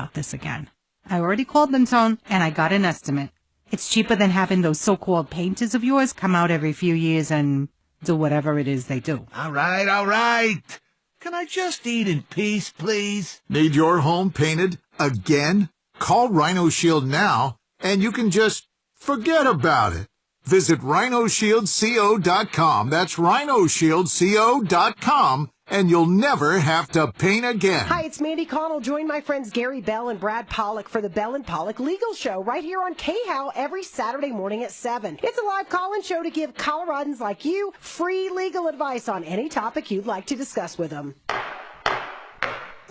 about this again. I already called them, Tone, and I got an estimate. It's cheaper than having those so-called painters of yours come out every few years and do whatever it is they do. All right. Can I just eat in peace, please? Need your home painted again? Call Rhino Shield now, and you can just forget about it. Visit rhinoshieldco.com. That's rhinoshieldco.com, and you'll never have to paint again. Hi, it's Mandy Connell. Join my friends Gary Bell and Brad Pollock for the Bell and Pollock Legal Show right here on KHOW every Saturday morning at 7. It's a live call-in show to give Coloradans like you free legal advice on any topic you'd like to discuss with them.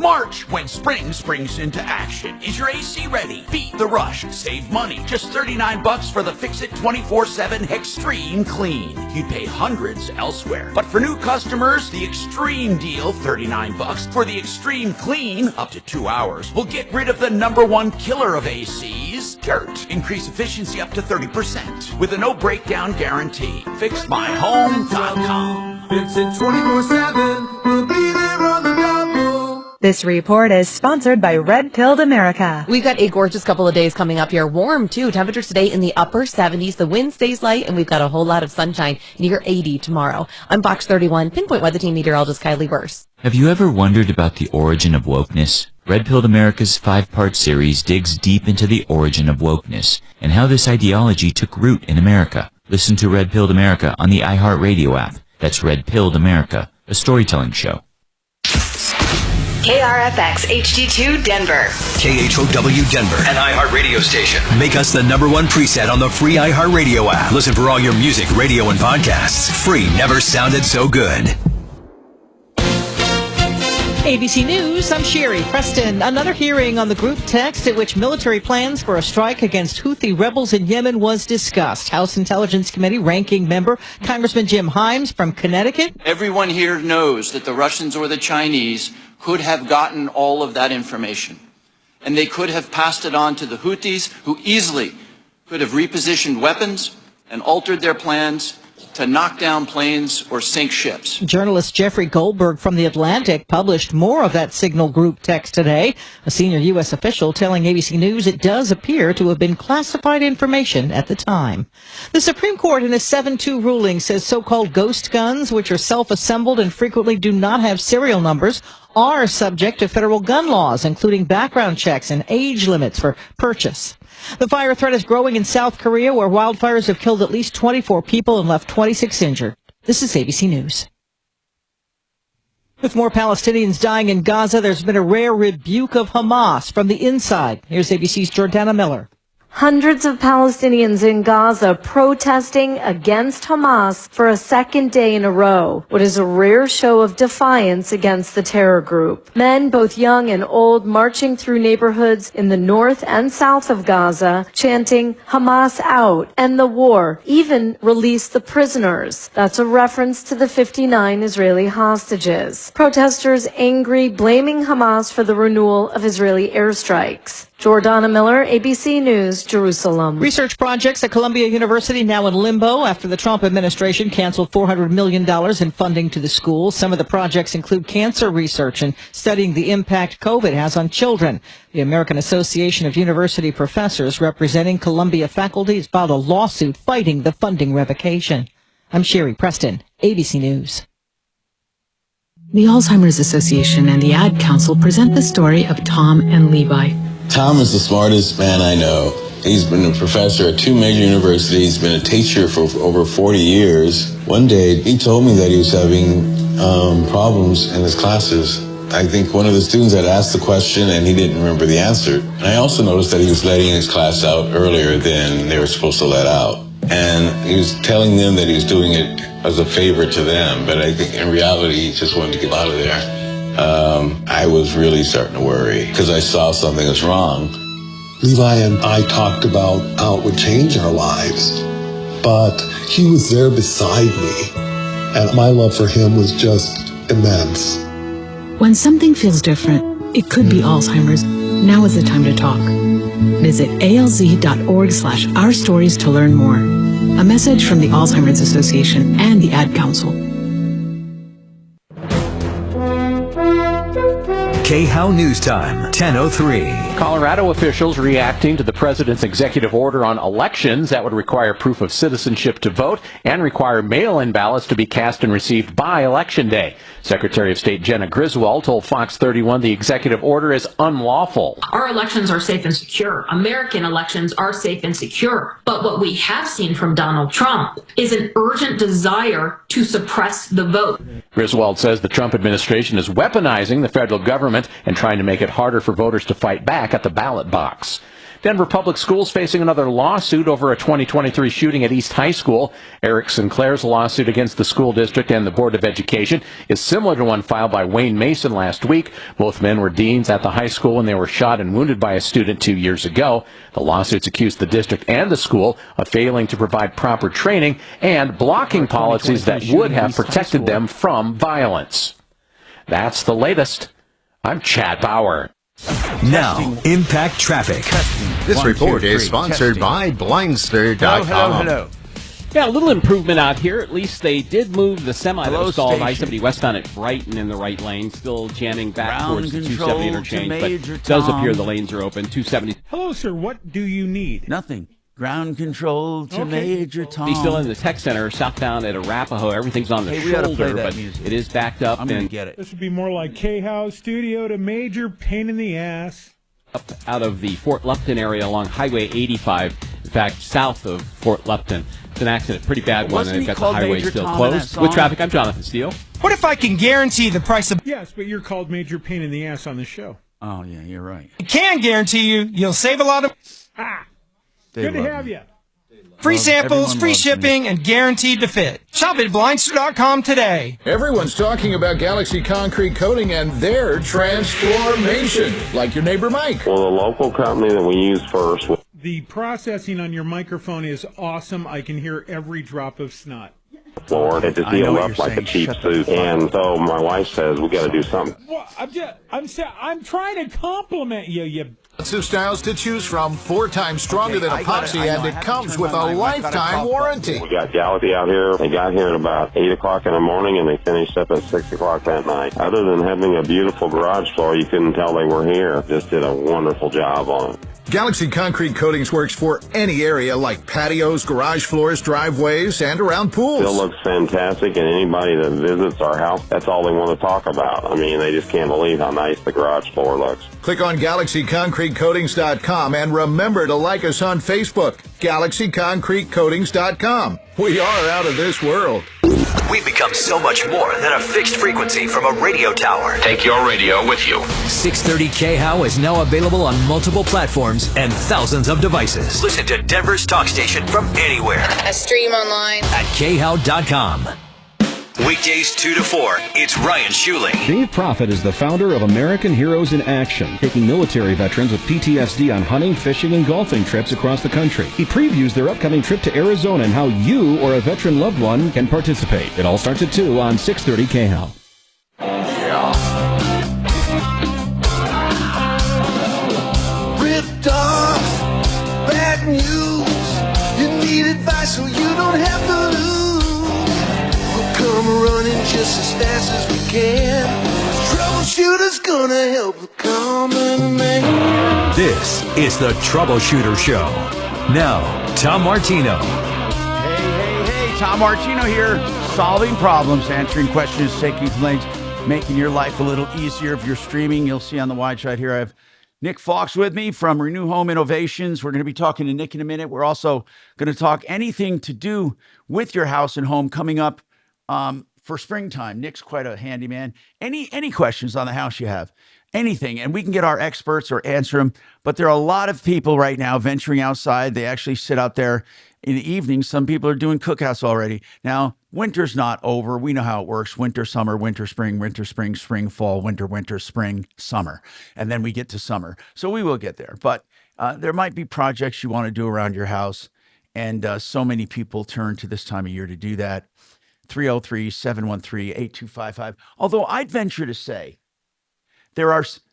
March, when spring springs into action. Is your AC ready? Beat the rush. Save money. Just $39 for the Fix-It 24/7 Extreme Clean. You'd pay hundreds elsewhere. But for new customers, the Extreme deal, $39 for the Extreme Clean, up to 2 hours, will get rid of the #1 killer of ACs, dirt. Increase efficiency up to 30% with a no breakdown guarantee. FixMyHome.com. Fix it 24/7. We'll be there on the double. This report is sponsored by Red Pilled America. We've got a gorgeous couple of days coming up here. Warm, too. Temperatures today in the upper 70s. The wind stays light, and we've got a whole lot of sunshine near 80 tomorrow. I'm Fox 31, Pinpoint Weather Team meteorologist Kylie Burse. Have you ever wondered about the origin of wokeness? Red Pilled America's 5-part series digs deep into the origin of wokeness and how this ideology took root in America. Listen to Red Pilled America on the iHeartRadio app. That's Red Pilled America, a storytelling show. KRFX HD2 Denver. KHOW Denver, an iHeart radio station. Make us the #1 preset on the free iHeart Radio app. Listen for all your music, radio, and podcasts. Free never sounded so good. ABC News, I'm Sherry Preston. Another hearing on the group text at which military plans for a strike against Houthi rebels in Yemen was discussed. House Intelligence Committee ranking member Congressman Jim Himes from Connecticut. Everyone here knows that the Russians or the Chinese could have gotten all of that information. And they could have passed it on to the Houthis, who easily could have repositioned weapons and altered their plans to knock down planes or sink ships. Journalist Jeffrey Goldberg from The Atlantic published more of that signal group text today. A senior U.S. official telling ABC News it does appear to have been classified information at the time. The Supreme Court in a 7-2 ruling says so-called ghost guns, which are self-assembled and frequently do not have serial numbers, are subject to federal gun laws, including background checks and age limits for purchase. The fire threat is growing in South Korea, where wildfires have killed at least 24 people and left 26 injured. This is ABC News. With more Palestinians dying in Gaza, there's been a rare rebuke of Hamas from the inside. Here's ABC's Jordana Miller. Hundreds of Palestinians in Gaza protesting against Hamas for a second day in a row, what is a rare show of defiance against the terror group. Men, both young and old, marching through neighborhoods in the north and south of Gaza, chanting, "Hamas out, end the war, even release the prisoners." That's a reference to the 59 Israeli hostages. Protesters angry, blaming Hamas for the renewal of Israeli airstrikes. Jordana Miller, ABC News, Jerusalem. Research projects at Columbia University now in limbo after the Trump administration canceled $400 million in funding to the school. Some of the projects include cancer research and studying the impact COVID has on children. The American Association of University Professors representing Columbia faculty has filed a lawsuit fighting the funding revocation. I'm Sherry Preston, ABC News. The Alzheimer's Association and the Ad Council present the story of Tom and Levi. Tom is the smartest man I know. He's been a professor at 2 major universities, been a teacher for over 40 years. One day, he told me that he was having problems in his classes. I think one of the students had asked the question and he didn't remember the answer. And I also noticed that he was letting his class out earlier than they were supposed to let out. And he was telling them that he was doing it as a favor to them, but I think in reality, he just wanted to get out of there. I was really starting to worry because I saw something was wrong. Levi and I talked about how it would change our lives, but he was there beside me, and my love for him was just immense. When something feels different, it could be Alzheimer's. Now is the time to talk. Visit alz.org/ourstories to learn more. A message from the Alzheimer's Association and the Ad Council. KHOW News Time, 10:03. Colorado officials reacting to the president's executive order on elections that would require proof of citizenship to vote and require mail-in ballots to be cast and received by Election Day. Secretary of State Jenna Griswold told Fox 31 the executive order is unlawful. Our elections are safe and secure. American elections are safe and secure. But what we have seen from Donald Trump is an urgent desire to suppress the vote. Griswold says the Trump administration is weaponizing the federal government and trying to make it harder for voters to fight back at the ballot box. Denver Public Schools facing another lawsuit over a 2023 shooting at East High School. Eric Sinclair's lawsuit against the school district and the Board of Education is similar to one filed by Wayne Mason last week. Both men were deans at the high school when they were shot and wounded by a student 2 years ago. The lawsuits accuse the district and the school of failing to provide proper training and blocking policies that would have protected them from violence. That's the latest. I'm Chad Bauer. Now, Impact Traffic. This report is sponsored by Blindster.com. Hello. Yeah, a little improvement out here. At least they did move the semi that was stalled on I-70 westbound at Brighton in the right lane. Still jamming back towards the 270 interchange, but it does appear the lanes are open. 270. Hello, sir. What do you need? Nothing. Ground control to Major Tom. He's still in the tech center, southbound at Arapahoe. Everything's on the shoulder, but it is backed up. I'm going to get it. This would be more like KHOW Studio to Major Pain in the Ass. Up out of the Fort Lupton area along Highway 85. In fact, south of Fort Lupton. It's an accident, pretty bad one, and they've got the highway Major still Tom closed. With traffic, I'm Jonathan Steele. What if I can guarantee the price of... Yes, but you're called Major Pain in the Ass on the show. Oh, yeah, you're right. I can guarantee you'll save a lot of... Good to have you. Free samples, free shipping, and guaranteed to fit. Shop at Blindster.com today. Everyone's talking about Galaxy Concrete Coating and their transformation, like your neighbor Mike. Well, the local company that we use first. The processing on your microphone is awesome. I can hear every drop of snot. Lord, it just healed up like a cheap suit. And so my wife says, we got to do something. Well, I'm trying to compliment you. Two styles to choose from, 4 times stronger than epoxy, and it comes with a lifetime warranty. We got Galaxy out here. They got here at about 8 o'clock in the morning, and they finished up at 6 o'clock that night. Other than having a beautiful garage floor, you couldn't tell they were here. Just did a wonderful job on it. Galaxy Concrete Coatings works for any area like patios, garage floors, driveways, and around pools. Still looks fantastic, and anybody that visits our house, that's all they want to talk about. I mean, they just can't believe how nice the garage floor looks. Click on GalaxyConcreteCoatings.com and remember to like us on Facebook, GalaxyConcreteCoatings.com. We are out of this world. We've become so much more than a fixed frequency from a radio tower. Take your radio with you. 630 KHOW is now available on multiple platforms and thousands of devices. Listen to Denver's talk station from anywhere. A stream online at KHOW.com. Weekdays 2 to 4, it's Ryan Schuling. Dave Prophet is the founder of American Heroes in Action, taking military veterans with PTSD on hunting, fishing, and golfing trips across the country. He previews their upcoming trip to Arizona and how you or a veteran loved one can participate. It all starts at 2 on 630 KHOW. Ripped off, bad news. You need advice so you don't have to lose. Come running just as fast as we can. Troubleshooter's gonna help the common man. This is the Troubleshooter Show. Now, Tom Martino. Hey, Tom Martino here. Solving problems, answering questions, taking complaints, making your life a little easier. If you're streaming, you'll see on the wide shot here, I have Nick Fox with me from Renew Home Innovations. We're going to be talking to Nick in a minute. We're also going to talk anything to do with your house and home coming up for springtime. Nick's quite a handyman. Any questions on the house you have, anything, and we can get our experts or answer them. But there are a lot of people right now venturing outside. They actually sit out there in the evening. Some people are doing cookouts already. Now, winter's not over. We know how it works. Winter, summer, winter, spring, spring, fall, winter, spring, summer. And then we get to summer. So we will get there. But there might be projects you want to do around your house. And so many people turn to this time of year to do that. 303-713-8255. Although I'd venture to say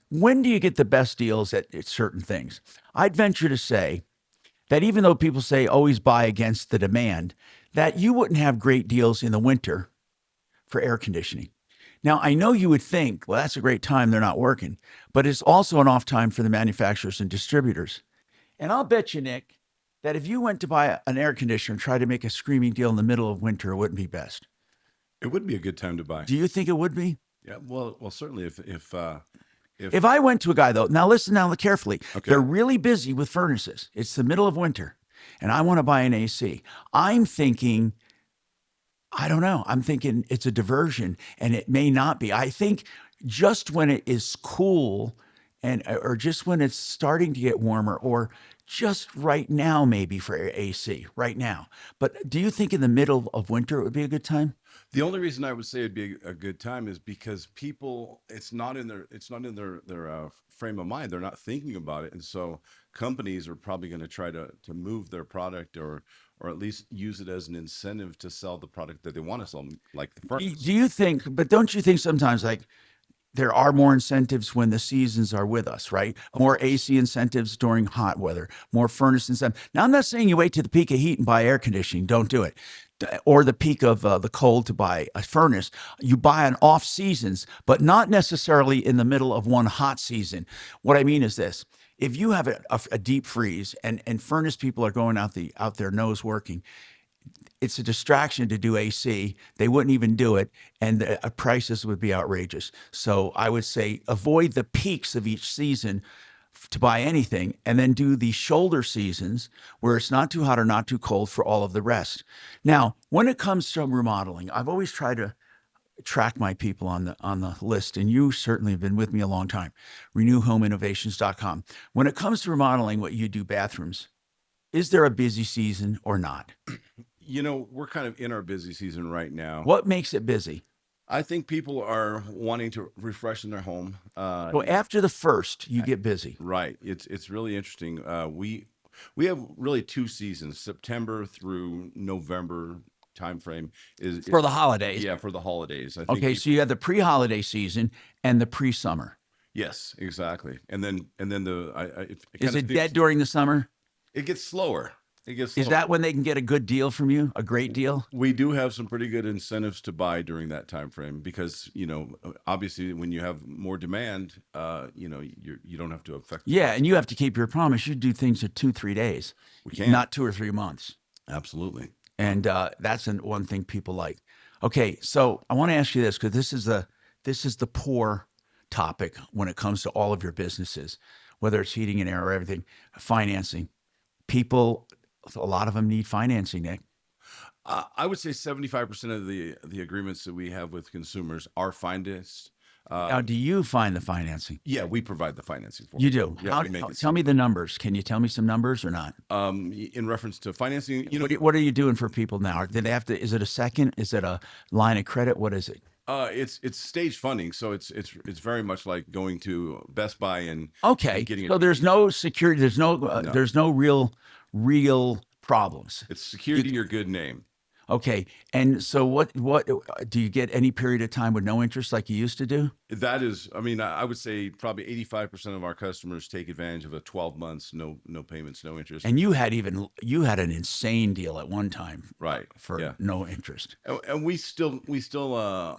when do you get the best deals at certain things? I'd venture to say that even though people say always buy against the demand, that you wouldn't have great deals in the winter for air conditioning. Now, I know you would think, well, that's a great time. They're not working. But it's also an off time for the manufacturers and distributors. And I'll bet you, Nick, that if you went to buy an air conditioner and tried to make a screaming deal in the middle of winter, it wouldn't be best. It would be a good time to buy. Do you think it would be? Yeah, well, certainly if I went to a guy, though, now listen now carefully. Okay. They're really busy with furnaces. It's the middle of winter, and I want to buy an AC. I'm thinking, I don't know. I'm thinking it's a diversion, and it may not be. I think just when it is cool or just when it's starting to get warmer, or just right now, maybe for AC right now. But do you think in the middle of winter it would be a good time? The only reason I would say it'd be a good time is because people, it's not in their frame of mind. They're not thinking about it, and so companies are probably going to try to move their product or at least use it as an incentive to sell the product that they want to sell, like the furnace. Do you think? But don't you think sometimes like there are more incentives when the seasons are with us, right? More AC incentives during hot weather, more furnace incentives. Now, I'm not saying you wait to the peak of heat and buy air conditioning. Don't do it. Or the peak of the cold to buy a furnace. You buy on off seasons, but not necessarily in the middle of one hot season. What I mean is this. If you have a deep freeze and furnace people are going out their nose working, it's a distraction to do AC. They wouldn't even do it, and the prices would be outrageous. So I would say avoid the peaks of each season to buy anything, and then do the shoulder seasons where it's not too hot or not too cold for all of the rest. Now, when it comes to remodeling, I've always tried to track my people on the list, and you certainly have been with me a long time. RenewHomeInnovations.com. When it comes to remodeling, what you do bathrooms, is there a busy season or not? You know, we're kind of in our busy season right now. What makes it busy? I think people are wanting to refresh in their home. So after the first, you get busy. Right. It's really interesting. We have really two seasons, September through November timeframe is for the holidays. Yeah, for the holidays. I think okay, so you have the pre-holiday season and the pre-summer. Yes, exactly. And then is it dead during the summer? It gets slower. Is that when they can get a good deal from you? A great deal? We do have some pretty good incentives to buy during that time frame because, you know, obviously when you have more demand, you know, you don't have to affect. Yeah, and you have to keep your promise. You do things in 2-3 days. We can. Not 2 or 3 months. Absolutely. And that's one thing people like. Okay, so I want to ask you this because this is the poor topic when it comes to all of your businesses, whether it's heating and air or everything, financing. People, a lot of them need financing, Nick. I would say 75% of the agreements that we have with consumers are financed. Now, do you find the financing? Yeah, we provide the financing for you. Do? Yeah, tell me the numbers. Can you tell me some numbers or not? In reference to financing, you know, what are you doing for people now? Do they have to? Is it a second? Is it a line of credit? What is it? It's stage funding, so it's very much like going to Best Buy and getting. So there's no security. There's no real problems. It's security your good name. Okay, and so what do you get any period of time with no interest like you used to do? That is, I mean, I would say probably 85% of our customers take advantage of a 12 months, no payments, no interest. And you had an insane deal at one time, right? For no interest. And we still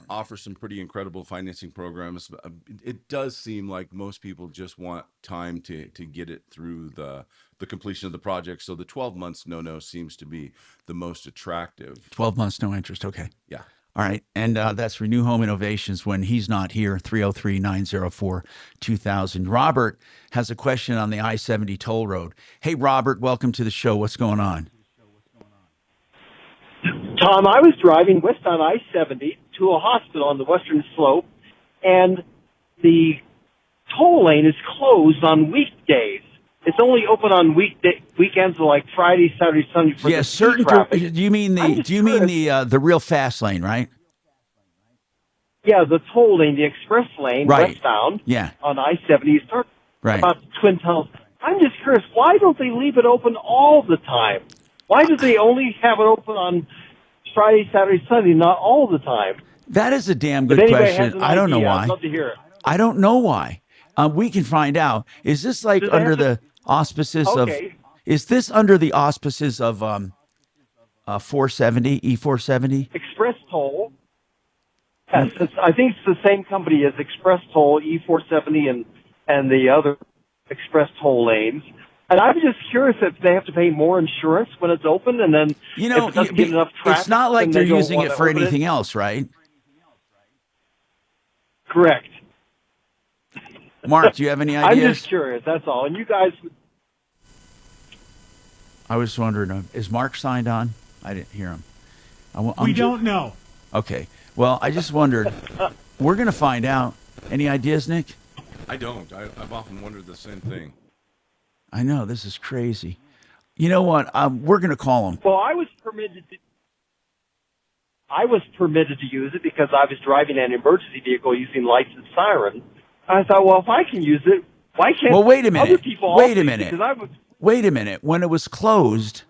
offer some pretty incredible financing programs. It does seem like most people just want time to get it through the completion of the project. So the 12 months no seems to be the most attractive. 12 months no interest. Okay. Yeah. All right. And that's Renew Home Innovations when he's not here, 303-904-2000. Robert has a question on the I-70 toll road. Hey, Robert, welcome to the show. What's going on? Tom, I was driving west on I-70 to a hospital on the western slope, and the toll lane is closed on weekdays. It's only open on weekends like Friday, Saturday, Sunday for the certain traffic. Do you mean the real fast lane, right? Yeah, the toll lane, the express lane, right. westbound. Yeah. On I-70 starts right about the Twin Tunnels. I'm just curious, why don't they leave it open all the time? Why do they only have it open on Friday, Saturday, Sunday, not all the time? That is a damn good question. I don't know why. I'd love to hear it. I don't know why. We can find out. Is this like under the auspices of? Is this under the auspices of 470 E470 express toll? Yes, I think it's the same company as Express Toll, E470, and the other Express Toll lanes. And I'm just curious if they have to pay more insurance when it's open, and then You know, if it doesn't get enough traffic, it's not like then they're they don't using want it to for open anything else, right? Correct. Mark, do you have any I'm ideas? just curious, that's all. And you guys... I was wondering, is Mark signed on? I didn't hear him. We don't know. Okay. Well, I just wondered. We're going to find out. Any ideas, Nick? I don't. I've often wondered the same thing. I know. This is crazy. You know what? We're going to call him. Well, I was permitted to use it because I was driving an emergency vehicle using lights and siren. I thought, well, if I can use it, why can't Well, wait a minute. other people Wait also a use it? minute. 'Cause I was... Wait a minute. When it was closed,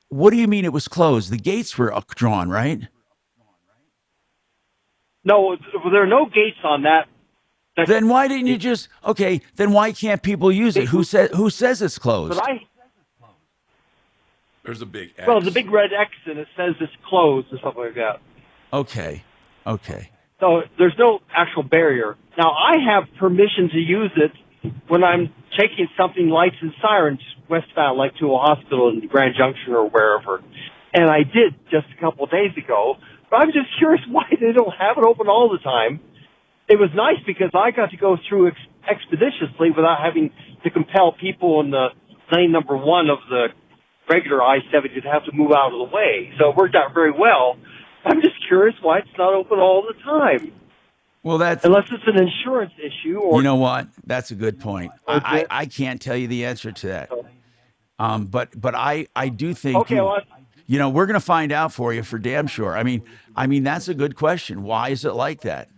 what do you mean it was closed? The gates were drawn, right? No, there are no gates on that. Then why didn't you just? Okay, then why can't people use it? Who says it's closed? But There's a big X. well, the big red X and it says it's closed or something like that. Okay. So there's no actual barrier. Now I have permission to use it when I'm taking something lights and sirens westbound, like to a hospital in Grand Junction or wherever. And I did just a couple of days ago. But I'm just curious why they don't have it open all the time. It was nice because I got to go through expeditiously without having to compel people in the lane number 1 of the regular I-70 to have to move out of the way. So it worked out very well. I'm just curious why it's not open all the time. Well, that's unless it's an insurance issue. Or you know what? That's a good point. I can't tell you the answer to that. But I do think okay, we're going to find out for you for damn sure. I mean that's a good question. Why is it like that?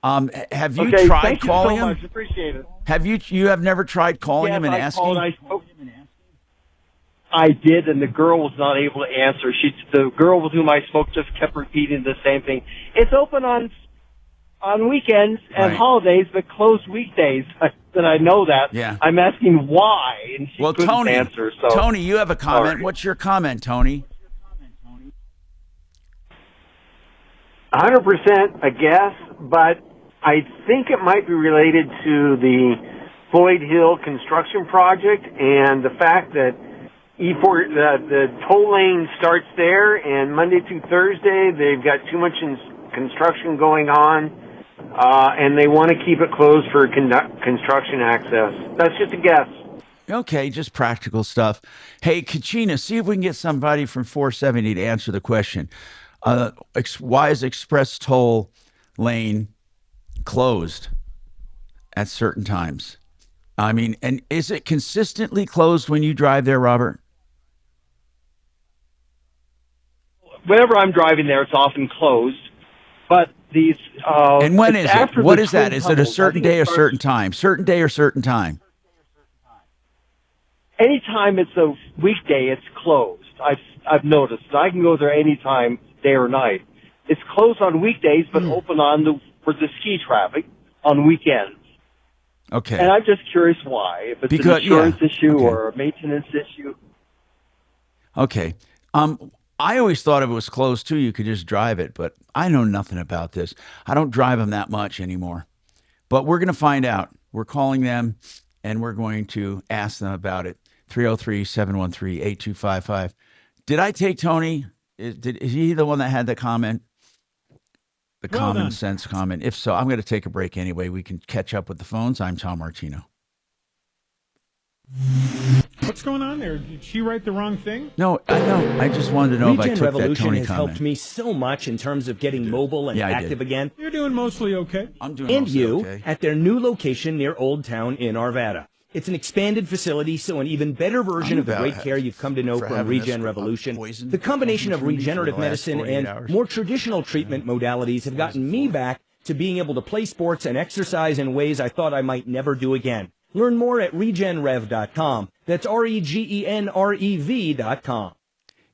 Have you tried thank calling you so him? much. Appreciate it. Have you have never tried calling him and asking? I did, and the girl was not able to answer. The girl with whom I spoke just kept repeating the same thing. It's open on weekends and holidays, but closed weekdays. And I know that. Yeah. I'm asking why, and she couldn't answer. So Tony, you have a comment. What's your comment, Tony? 100% a guess, but I think it might be related to the Floyd Hill construction project and the fact that the toll lane starts there, and Monday through Thursday they've got too much construction going on, and they want to keep it closed for construction access. That's just a guess. Okay, just practical stuff. Hey, Kachina, see if we can get somebody from 470 to answer the question. Why is Express Toll Lane closed at certain times? I mean, and is it consistently closed when you drive there, Robert? Whenever I'm driving there, it's often closed. But these and when is it? What is that? Is it a certain day or certain time? Certain day or certain time? Anytime it's a weekday, it's closed. I've noticed. I can go there anytime, day or night. It's closed on weekdays, but open for the ski traffic on weekends. Okay. And I'm just curious why. If it's an insurance issue or a maintenance issue. Okay. I always thought if it was closed too, you could just drive it, but I know nothing about this. I don't drive them that much anymore. But we're going to find out. We're calling them, and we're going to ask them about it. 303-713-8255. Did I take Tony? Is he the one that had the comment? The common sense comment. If so, I'm going to take a break anyway. We can catch up with the phones. I'm Tom Martino. What's going on there? Did she write the wrong thing? No, I know. I just wanted to know if I took Revolution that Tony has comment. helped me so much in terms of getting mobile and active again. You're doing mostly okay. I'm doing and mostly you okay. At their new location near Old Town in Arvada. It's an expanded facility, so an even better version of the great care you've come to know from Regen Revolution. The combination of regenerative medicine and more traditional treatment modalities have gotten me back to being able to play sports and exercise in ways I thought I might never do again. Learn more at regenrev.com. That's REGENREV.com.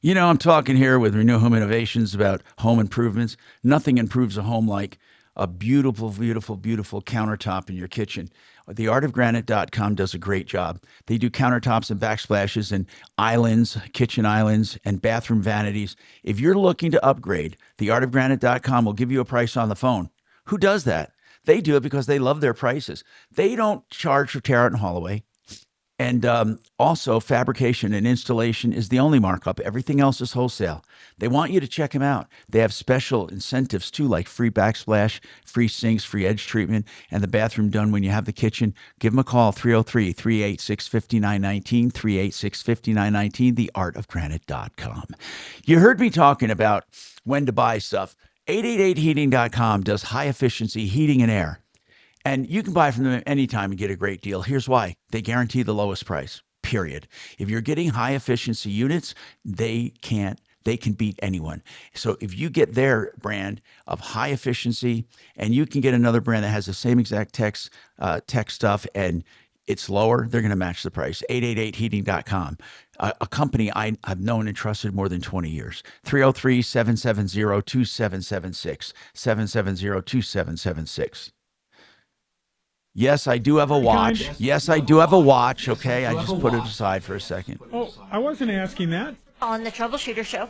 You know, I'm talking here with Renew Home Innovations about home improvements. Nothing improves a home like a beautiful, beautiful, beautiful countertop in your kitchen. theartofgranite.com does a great job. They do countertops and backsplashes and islands, kitchen islands, and bathroom vanities. If you're looking to upgrade, theartofgranite.com will give you a price on the phone. Who does that? They do it because they love their prices. They don't charge for tear out and haul away. And also, fabrication and installation is the only markup. Everything else is wholesale. They want you to check them out. They have special incentives, too, like free backsplash, free sinks, free edge treatment, and the bathroom done when you have the kitchen. Give them a call, 303-386-5919, 386-5919, theartofgranite.com. You heard me talking about when to buy stuff. 888heating.com does high-efficiency heating and air. And you can buy from them anytime and get a great deal. Here's why. They guarantee the lowest price, period. If you're getting high efficiency units, they can beat anyone. So if you get their brand of high efficiency and you can get another brand that has the same exact tech stuff and it's lower, they're going to match the price. 888heating.com. A company I've known and trusted more than 20 years. 303-770-2776. 770-2776. Yes, I do have a watch. Yes, I do have a watch, okay? I just put it aside for a second. Oh, I wasn't asking that. On the Troubleshooter Show.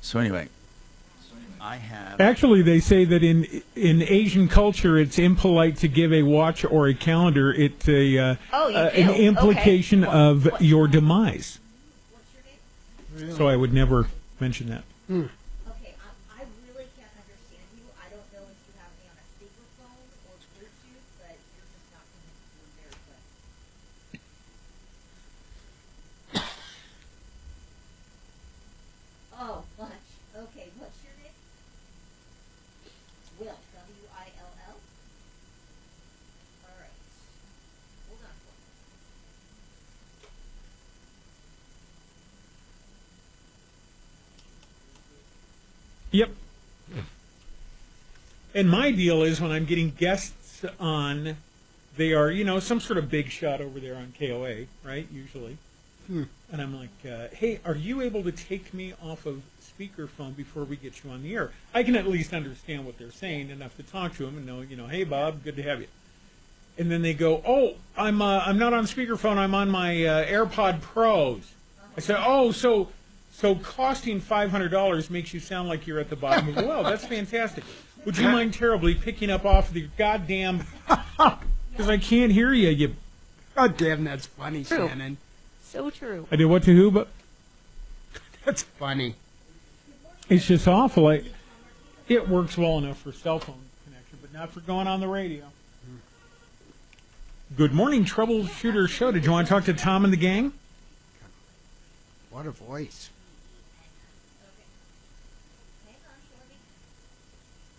So anyway, I have... Actually, they say that in Asian culture, it's impolite to give a watch or a calendar. It's an implication of your demise. Really? So I would never mention that. Okay, I really can't understand you. I don't know if you have me on a speakerphone or Bluetooth, but you're just not coming through very good. Oh, much. Okay, what's your name? Will. W-I-L-L? All right. Hold on for me. Yep. And my deal is when I'm getting guests on, they are, some sort of big shot over there on KOA, right, usually. And I'm like, hey, are you able to take me off of speakerphone before we get you on the air? I can at least understand what they're saying enough to talk to them and know, hey, Bob, good to have you. And then they go, oh, I'm not on speakerphone. I'm on my AirPod Pros. I said, oh, so costing $500 makes you sound like you're at the bottom of the well. That's fantastic. Would you mind terribly picking up off of the goddamn... Because I can't hear you. You. God damn, that's funny, True. Shannon. So true. I did what to who, but... That's funny. It's just awful. It works well enough for cell phone connection, but not for going on the radio. Good morning, Troubleshooter Show. Did you want to talk to Tom and the gang? What a voice.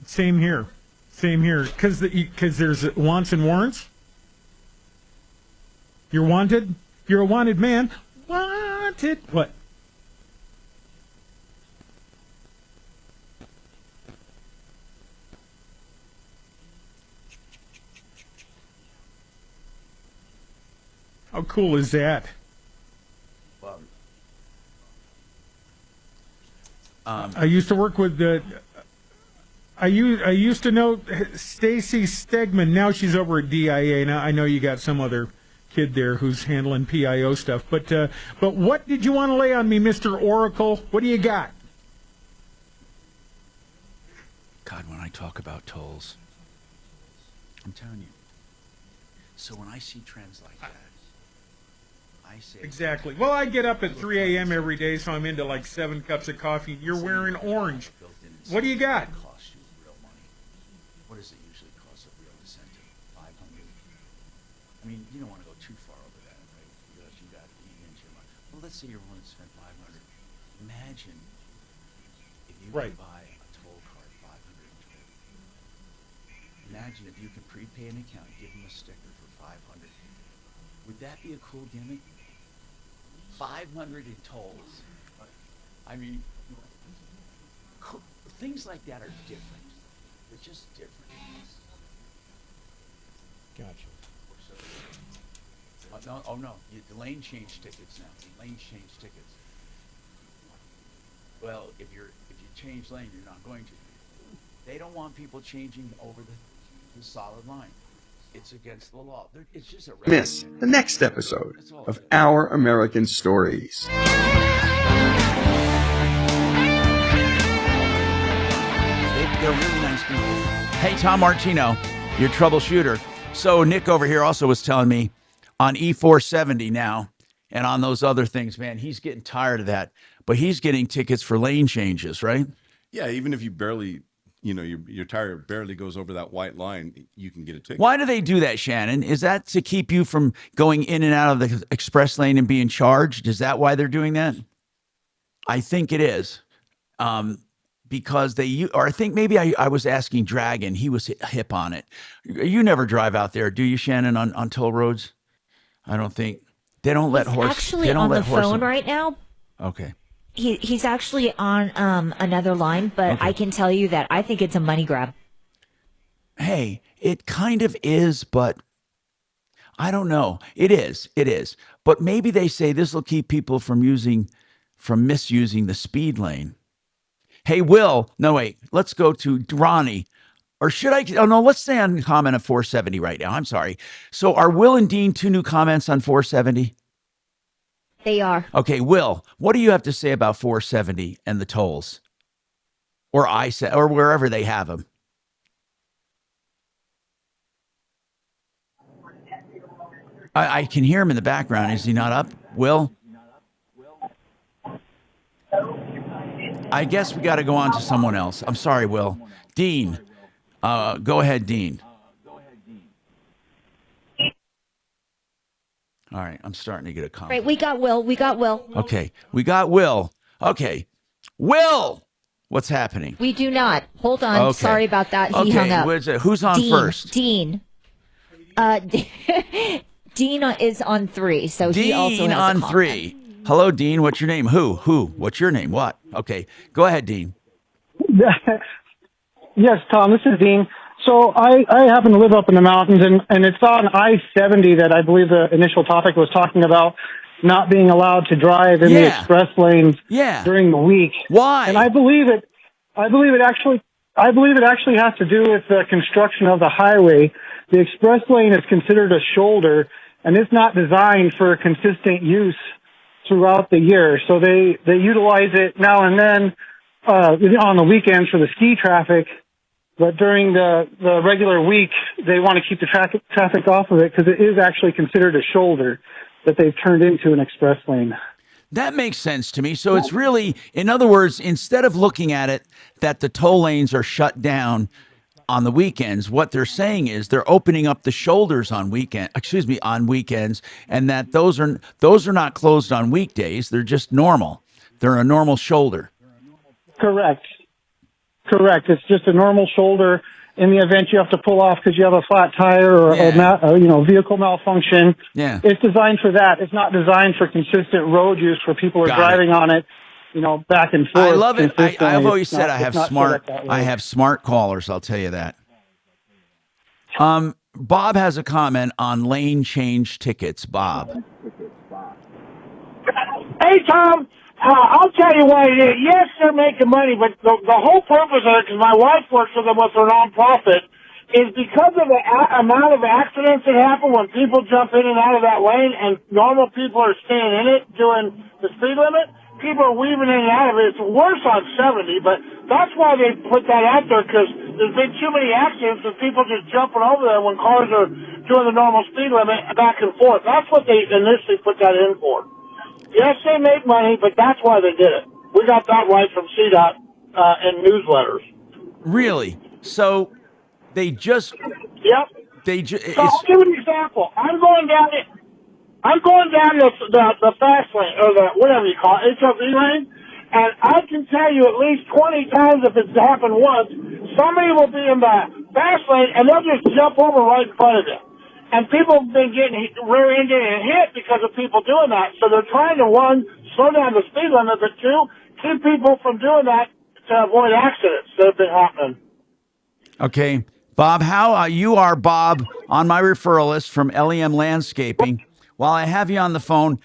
Same here. Because there's wants and warrants. You're wanted. You're a wanted man. Wanted. What? How cool is that? I used to work with I used to know Stacy Stegman. Now she's over at DIA. Now I know you got some other kid there who's handling PIO stuff. But what did you want to lay on me, Mr. Oracle? What do you got? God, when I talk about tolls, I'm telling you. So when I see trends like that, I say... Exactly. Well, I get up at 3 a.m. every day, so I'm into like 7 cups of coffee. You're wearing orange. What do you got? What does it usually cost a real incentive? $500. I mean, you don't want to go too far over that, right? Because you got to eat into your money. Well, let's say you're willing to spend $500. Imagine if you could buy a toll card, $500. Imagine if you could prepay an account, give them a sticker for $500. Would that be a cool gimmick? 500 in tolls. I mean, things like that are different. They're just different. Gotcha. Oh no, the lane change tickets now. The lane change tickets. Well, if you change lane, you're not going to. They don't want people changing over the solid line. It's against the law. It's just a Miss the next episode of Our American Stories. They're really nice people. Hey, Tom Martino, your troubleshooter. So Nick over here also was telling me on E470 now and on those other things, man, he's getting tired of that. But he's getting tickets for lane changes, right? Yeah, even if you barely, your tire barely goes over that white line, you can get a ticket. Why do they do that, Shannon? Is that to keep you from going in and out of the express lane and being charged? Is that why they're doing that? I think it is. Because I think maybe I was asking Dragon. He was hip on it. You never drive out there, do you, Shannon, on toll roads? I don't think. They don't let horse. Actually, they don't on let the horse phone right now. Okay. He's actually on another line, but Okay. I can tell you that I think it's a money grab. Hey, it kind of is, but I don't know. It is. But maybe they say this will keep people from misusing the speed lane. Hey, Will. No, wait. Let's go to Ronnie. Or should I? Oh, no, let's stay on comment of 470 right now. I'm sorry. So are Will and Dean two new comments on 470? They are. Okay, Will, what do you have to say about 470 and the tolls? Or or wherever they have them? I can hear him in the background. Is he not up? Will? I guess we got to go on to someone else. I'm sorry, Will. Dean. Go ahead, Dean. All right, I'm starting to get a comment. Right, we got Will. Okay, we got Will. Okay, Will, what's happening? We do not. Hold on. Okay. Sorry about that. He hung up. Who's on first? Dean. Dean is on 3, so he also Dean has on a comment. 3. Hello, Dean. What's your name? Who? What's your name? What? Okay, go ahead, Dean. Yes, Tom, this is Dean. So I happen to live up in the mountains, and it's on I-70 that I believe the initial topic was talking about not being allowed to drive in the express lanes during the week. Why? And I believe it actually has to do with the construction of the highway. The express lane is considered a shoulder, and it's not designed for consistent use throughout the year. So they utilize it now and then on the weekends for the ski traffic. But during the regular week, they want to keep the traffic off of it because it is actually considered a shoulder that they've turned into an express lane. That makes sense to me. So it's really, in other words, instead of looking at it that the toll lanes are shut down on the weekends, what they're saying is they're opening up the shoulders on weekends, and that those are not closed on weekdays. They're just normal. They're a normal shoulder. Correct. It's just a normal shoulder. In the event you have to pull off because you have a flat tire or vehicle malfunction, it's designed for that. It's not designed for consistent road use where people are driving on it, back and forth. I love it. I've always said I have smart callers. I'll tell you that. Bob has a comment on lane change tickets. Bob. Hey, Tom. I'll tell you what it is. Yes, they're making money, but the whole purpose of it, because my wife works with them with her nonprofit, is because of the amount of accidents that happen when people jump in and out of that lane, and normal people are staying in it doing the speed limit. People are weaving in and out of it. It's worse on 70, but that's why they put that out there, because there's been too many accidents with people just jumping over there when cars are doing the normal speed limit back and forth. That's what they initially put that in for. Yes, they make money, but that's why they did it. We got that right from CDOT in newsletters. Really? So they just... Yep. So I'll give you an example. I'm going down the fast lane, or the whatever you call it, HOV lane, and I can tell you at least 20 times if it's happened once, somebody will be in the fast lane and they'll just jump over right in front of you. And people have been getting rear-ended and hit because of people doing that. So they're trying to, 1, slow down the speed limit, but 2, keep people from doing that to avoid accidents that have been happening. Okay. Bob, how you are, Bob, on my referral list from LEM Landscaping. While I have you on the phone,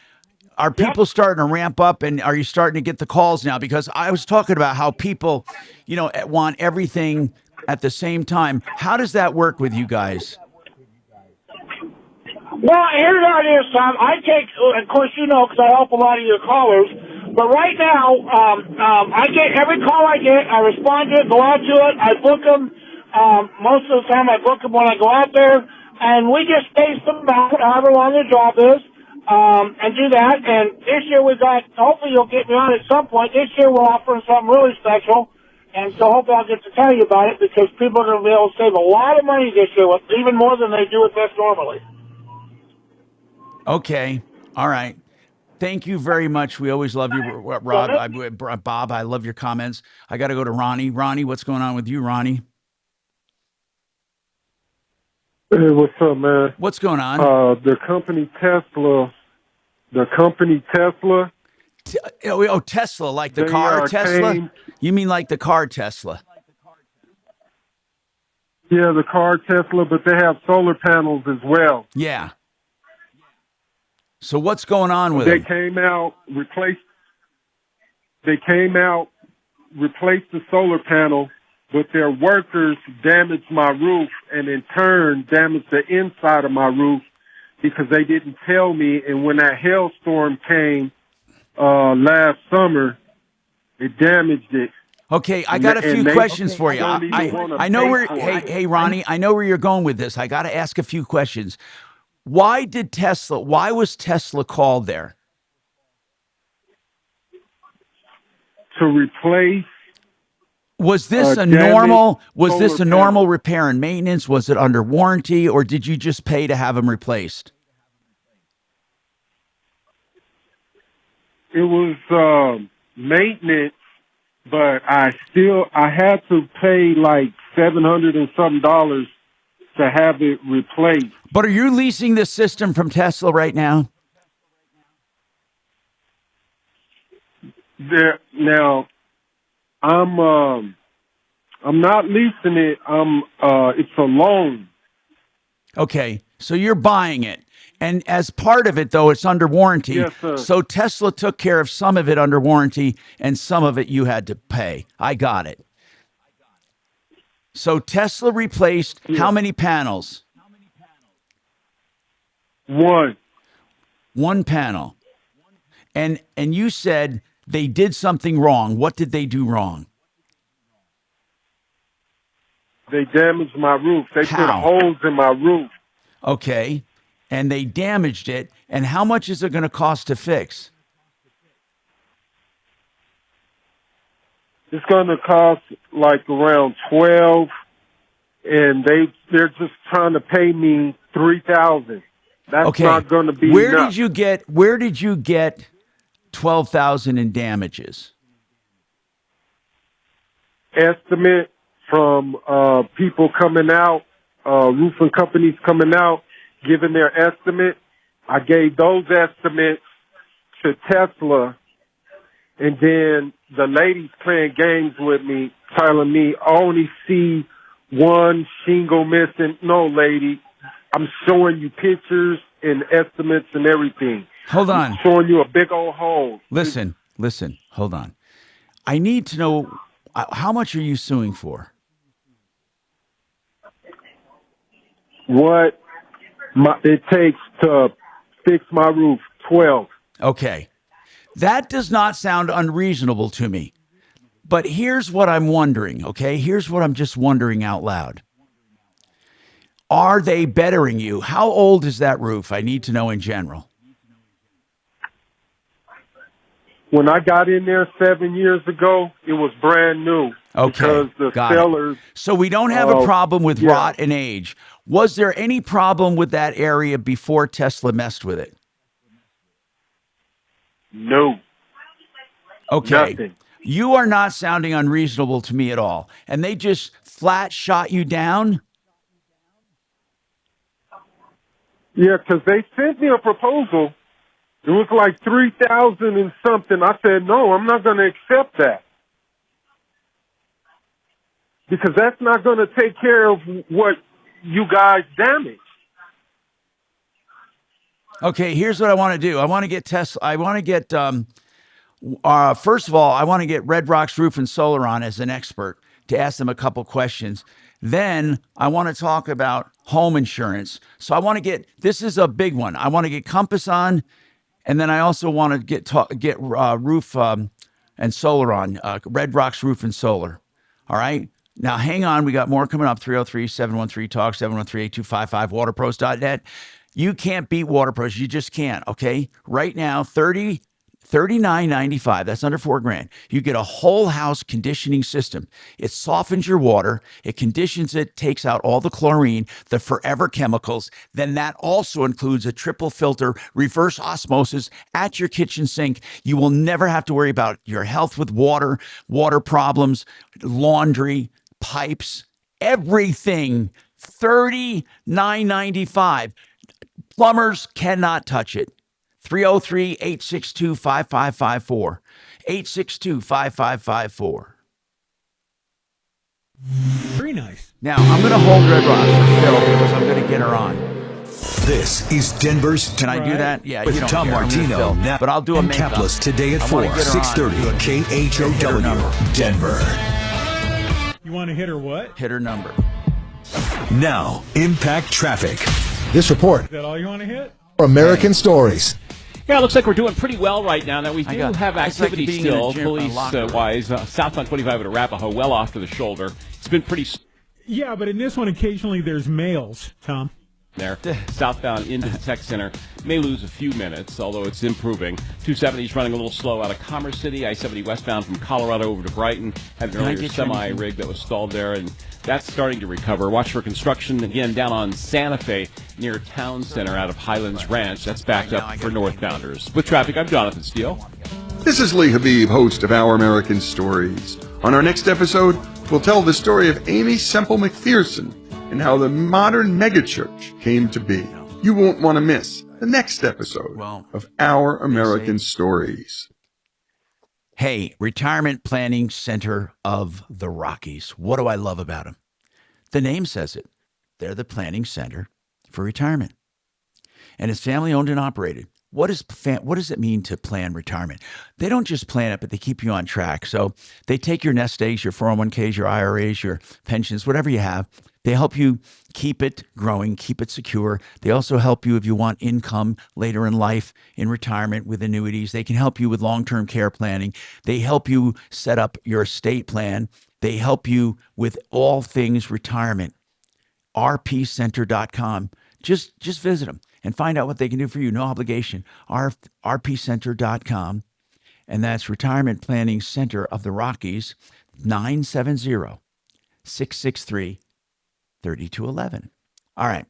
are people starting to ramp up, and are you starting to get the calls now? Because I was talking about how people, want everything at the same time. How does that work with you guys? Well, here's how it is, Tom. I take, of course, you know, because I help a lot of your callers. But right now, I get every call I get, I respond to it, go out to it, I book them. Most of the time, I book them when I go out there, and we just space them out, however long the job is, and do that. And this year we got. Hopefully, you'll get me on at some point. This year we're offering something really special. And so hopefully I'll get to tell you about it because people are going to be able to save a lot of money this year, even more than they do with this normally. Okay. All right. Thank you very much. We always love you, Rob. Bob, I love your comments. I got to go to Ronnie. Ronnie, what's going on with you, Ronnie? Hey, what's up, man? What's going on? The company Tesla. Tesla, like the car Tesla? You mean like the car Tesla? Yeah, the car Tesla, but they have solar panels as well. Yeah. So what's going on with They them? came out, replaced the solar panel, but their workers damaged my roof and in turn damaged the inside of my roof because they didn't tell me. And when that hailstorm came last summer, it damaged it. Okay, I got a few questions for you. I know where. Hey, Ronnie, I know where you're going with this. I got to ask a few questions. Why was Tesla called there? To replace. Was this a normal repair and maintenance? Was it under warranty, or did you just pay to have them replaced? It was maintenance, but I had to pay like $700 and something to have it replaced. But are you leasing this system from Tesla right now? Now, I'm not leasing it. It's a loan. Okay, so you're buying it. And as part of it, though, it's under warranty. Yes, sir. So Tesla took care of some of it under warranty, and some of it you had to pay. I got it. So Tesla replaced how many panels? One panel. And you said they did something wrong. What did they do wrong? They damaged my roof. They put holes in my roof. Okay. And they damaged it. And how much is it going to cost to fix? It's going to cost like around $12, and they're just trying to pay me $3,000. That's not going to be Where enough. did you get $12,000 in damages? Estimate from people coming out, roofing companies coming out, giving their estimate. I gave those estimates to Tesla, and then the ladies playing games with me, telling me I only see one shingle missing. No, lady, I'm showing you pictures and estimates and everything. Hold on. I'm showing you a big old hole. Listen, hold on. I need to know, how much are you suing for? What it takes to fix my roof, 12. Okay. That does not sound unreasonable to me. But here's what I'm wondering, okay? Here's what I'm just wondering out loud. Are they bettering you? How old is that roof? I need to know in general. When I got in there 7 years ago, it was brand new. Okay, because the got sellers. it. So we don't have a problem with rot and age. Was there any problem with that area before Tesla messed with it? No. Okay. Nothing. You are not sounding unreasonable to me at all. And they just flat shot you down? Yeah, because they sent me a proposal. It was like $3,000 and something. I said, no, I'm not going to accept that. Because that's not going to take care of what you guys damaged. Okay, here's what I want to do. I want to get Tesla. I want to get, first of all, I want to get Red Rocks Roof and Solar on as an expert to ask them a couple questions. Then I want to talk about home insurance. So I want to get, this is a big one. I want to get Compass on, and then I also want to get roof and solar on, Red Rocks Roof and Solar. All right. Now, hang on. We got more coming up. 303-713-TALK, 713-8255, waterpros.net. You can't beat WaterPros. You just can't, okay? Right now, $39.95. That's under $4,000. You get a whole house conditioning system. It softens your water. It conditions it, takes out all the chlorine, the forever chemicals. Then that also includes a triple filter, reverse osmosis at your kitchen sink. You will never have to worry about your health with water problems, laundry, pipes, everything. $39.95. Plumbers cannot touch it. 303-862-5554. 862-5554. Very nice. Now, I'm going to hold Red Rock for Phil because I'm going to get her on. This is Denver's. Can I do that? Yeah, with you don't Tom care. Martino now, but I'll do a and makeup. Capless today at 4, 6:30 KHOW, Denver. You want to hit her what? Hit her number. Now, Impact Traffic. This report. Is that all you want to hit? American Stories. Yeah, it looks like we're doing pretty well right now. Now, we do have it's like activity being in a still, gym, police-wise, southbound 25 at Arapahoe, well off to the shoulder. It's been pretty... Yeah, but in this one, occasionally there's males, Tom. There. Southbound into the tech center. May lose a few minutes, although it's improving. 270 is running a little slow out of Commerce City. I-70 westbound from Colorado over to Brighton. Had an earlier semi-rig that was stalled there, and that's starting to recover. Watch for construction again down on Santa Fe near Town Center out of Highlands Ranch. That's backed up for northbounders. With traffic, I'm Jonathan Steele. This is Lee Habib, host of Our American Stories. On our next episode, we'll tell the story of Amy Semple McPherson and how the modern megachurch came to be. You won't want to miss the next episode of Our American Stories. Hey, Retirement Planning Center of the Rockies. What do I love about them? The name says it. They're the planning center for retirement. And it's family owned and operated. What does it mean to plan retirement? They don't just plan it, but they keep you on track. So they take your nest eggs, your 401ks, your IRAs, your pensions, whatever you have. They help you keep it growing, keep it secure. They also help you if you want income later in life, in retirement with annuities. They can help you with long-term care planning. They help you set up your estate plan. They help you with all things retirement. rpcenter.com. Just visit them and find out what they can do for you. No obligation. rpcenter.com. And that's Retirement Planning Center of the Rockies, 970-663-3211. All right.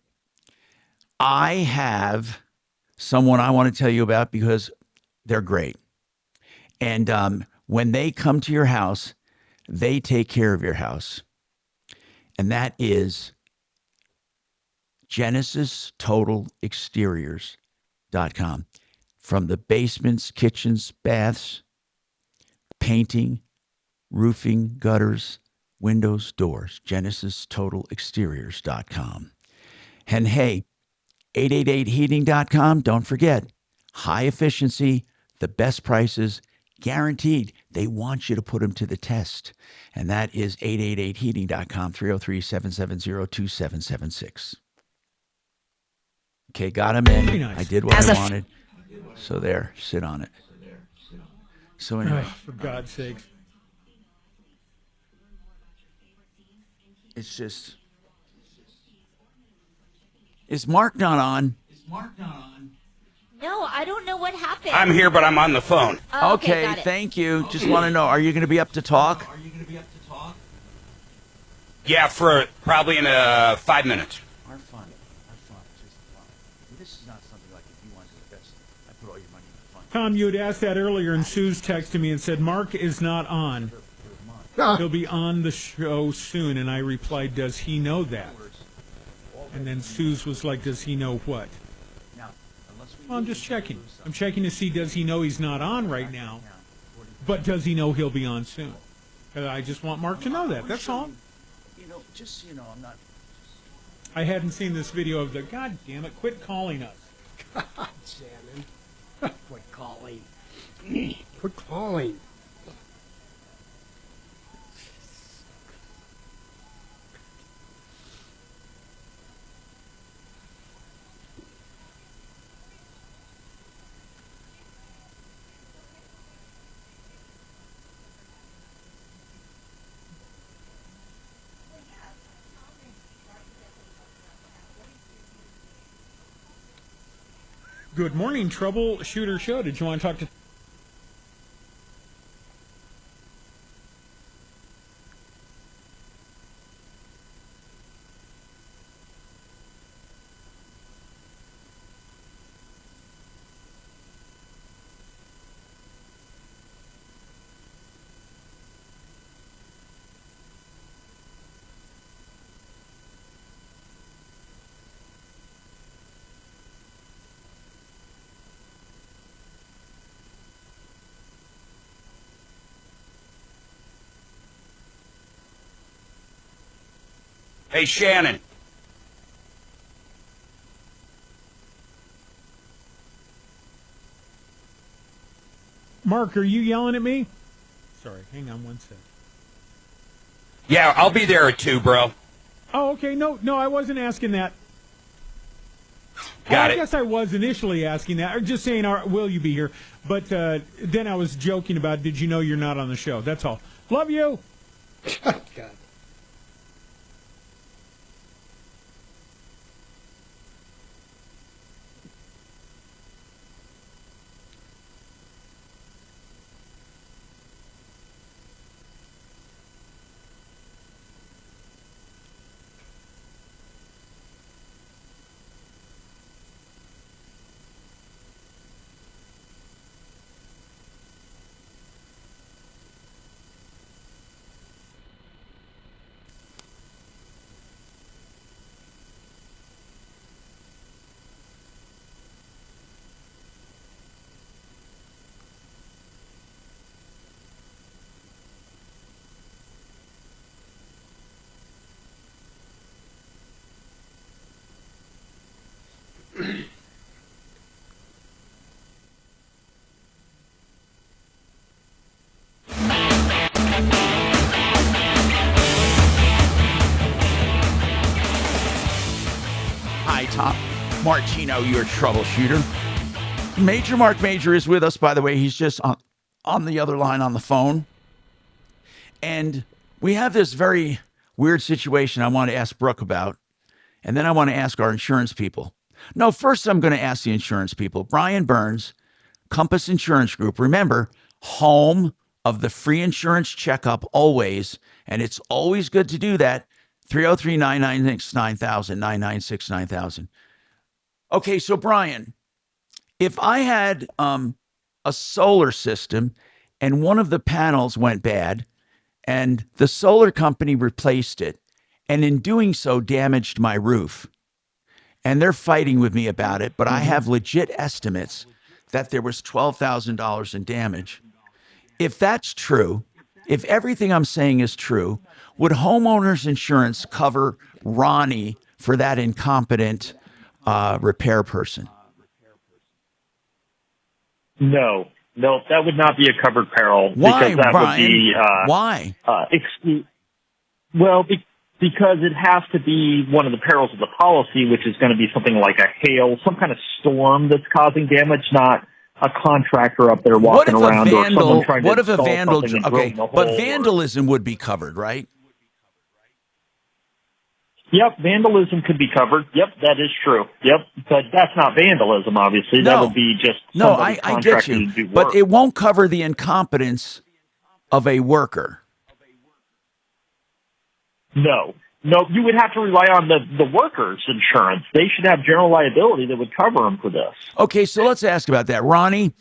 I have someone I want to tell you about because they're great. And when they come to your house, they take care of your house. And that is GenesisTotalExteriors.com. From the basements, kitchens, baths, painting, roofing, gutters, windows, doors, GenesisTotalExteriors.com. And hey, 888heating.com, don't forget, high efficiency, the best prices, guaranteed. They want you to put them to the test. And that is 888heating.com, 303-770-2776. Okay, got him in. Very nice. I did what I wanted. So there, sit on it. So anyway. For God's sakes. It's just... Is Mark not on? No, I don't know what happened. I'm here, but I'm on the phone. Oh, okay, thank you. Just want to know, are you going to be up to talk? Yeah, for probably in 5 minutes. Our fun. This is not something like if you want to invest, I put all your money in the fund. Tom, you had asked that earlier, and Sue's texted me and said, Mark is not on. He'll be on the show soon. And I replied, does he know that? And then Sue's was like, does he know what? Well, I'm just checking. I'm checking to see, does he know he's not on right now? But does he know he'll be on soon? I just want Mark to know that. That's all. Just so you know, I'm not... I hadn't seen this video of the, God damn it, quit calling us. God damn it. Quit calling. Quit calling. Good morning, Troubleshooter Show. Did you want to talk to... Hey, Shannon. Mark, are you yelling at me? Sorry, hang on one sec. Yeah, I'll be there at 2, bro. Oh, okay. No, I wasn't asking that. Got I it. guess I was initially asking that, or just saying, will you be here? But then I was joking about, did you know you're not on the show? That's all. Love you. God. Hi, Tom Martino, your troubleshooter. Major Marc Mager is with us, by the way. He's just on the other line on the phone. And we have this very weird situation I want to ask Brooke about. And then I want to ask our insurance people. No, first I'm going to ask the insurance people. Brian Burns, Compass Insurance Group. Remember, home of the free insurance checkup always. And it's always good to do that. 303-996-9000, 996-9000. Okay, so Brian, if I had a solar system and one of the panels went bad and the solar company replaced it and in doing so damaged my roof, and they're fighting with me about it, but I have legit estimates that there was $12,000 in damage. If that's true, if everything I'm saying is true, would homeowners insurance cover Ronnie for that incompetent repair person? No, that would not be a covered peril. Why, because that Brian? Would be, Why? Because it has to be one of the perils of the policy, which is going to be something like a hail, some kind of storm that's causing damage, not a contractor up there walking around or someone trying to install something and drilling a hole. But vandalism would be covered, right? Yep, vandalism could be covered. Yep, that is true. Yep, but that's not vandalism, obviously. No. That would be just somebody I get you. to do work. But it won't cover the incompetence of a worker. No, you would have to rely on the workers' insurance. They should have general liability that would cover them for this. Okay, so let's ask about that. Ronnie,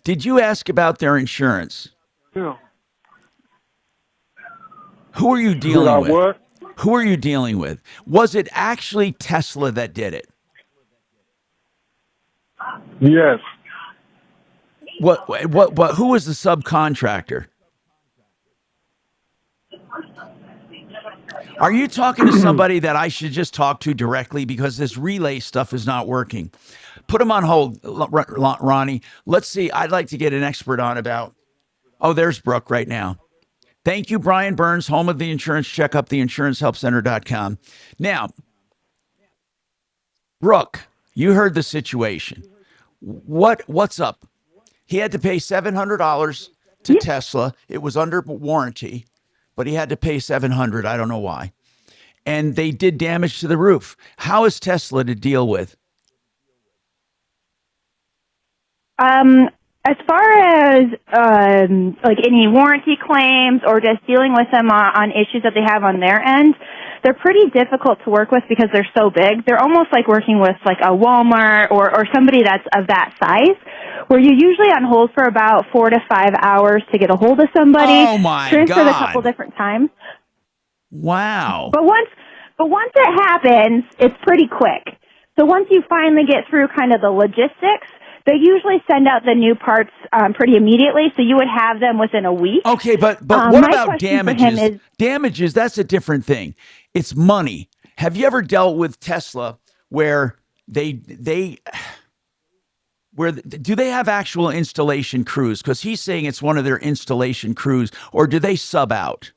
did you ask about their insurance? Yeah. Who are you dealing with? What? Who are you dealing with? Was it actually Tesla that did it? Yes. What, who was the subcontractor? Are you talking to somebody that I should just talk to directly because this relay stuff is not working? Put them on hold, Ronnie. Let's see. I'd like to get an expert on about. Oh, there's Brooke right now. Thank you, Brian Burns, home of the insurance checkup, theinsurancehelpcenter.com. Now, Brooke, you heard the situation. What's up? He had to pay $700 to Tesla. It was under warranty, but he had to pay $700. I don't know why. And they did damage to the roof. How is Tesla to deal with? As far as like any warranty claims or just dealing with them on issues that they have on their end, they're pretty difficult to work with because they're so big. They're almost like working with like a Walmart or somebody that's of that size, where you're usually on hold for about 4 to 5 hours to get a hold of somebody. Oh my transferred God. a couple different times. Wow. But once it happens, it's pretty quick. So once you finally get through kind of the logistics, they usually send out the new parts pretty immediately, so you would have them within a week. Okay, but what about damages? Damages, that's a different thing. It's money. Have you ever dealt with Tesla where do they have actual installation crews? Because he's saying it's one of their installation crews, or do they sub out?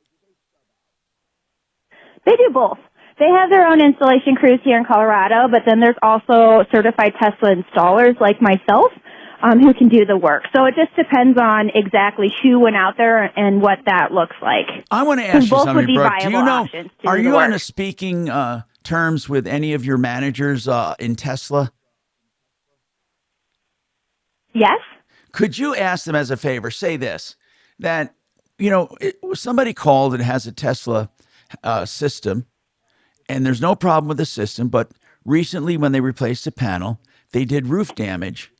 They do both. They have their own installation crews here in Colorado, but then there's also certified Tesla installers like myself who can do the work. So it just depends on exactly who went out there and what that looks like. I want to ask you both something, would be Brooke. Do you viable know, options to are do you the on work. a speaking terms with any of your managers in Tesla? Yes. Could you ask them as a favor, say this, that, somebody called and has a Tesla system, and there's no problem with the system, but recently when they replaced the panel, they did roof damage,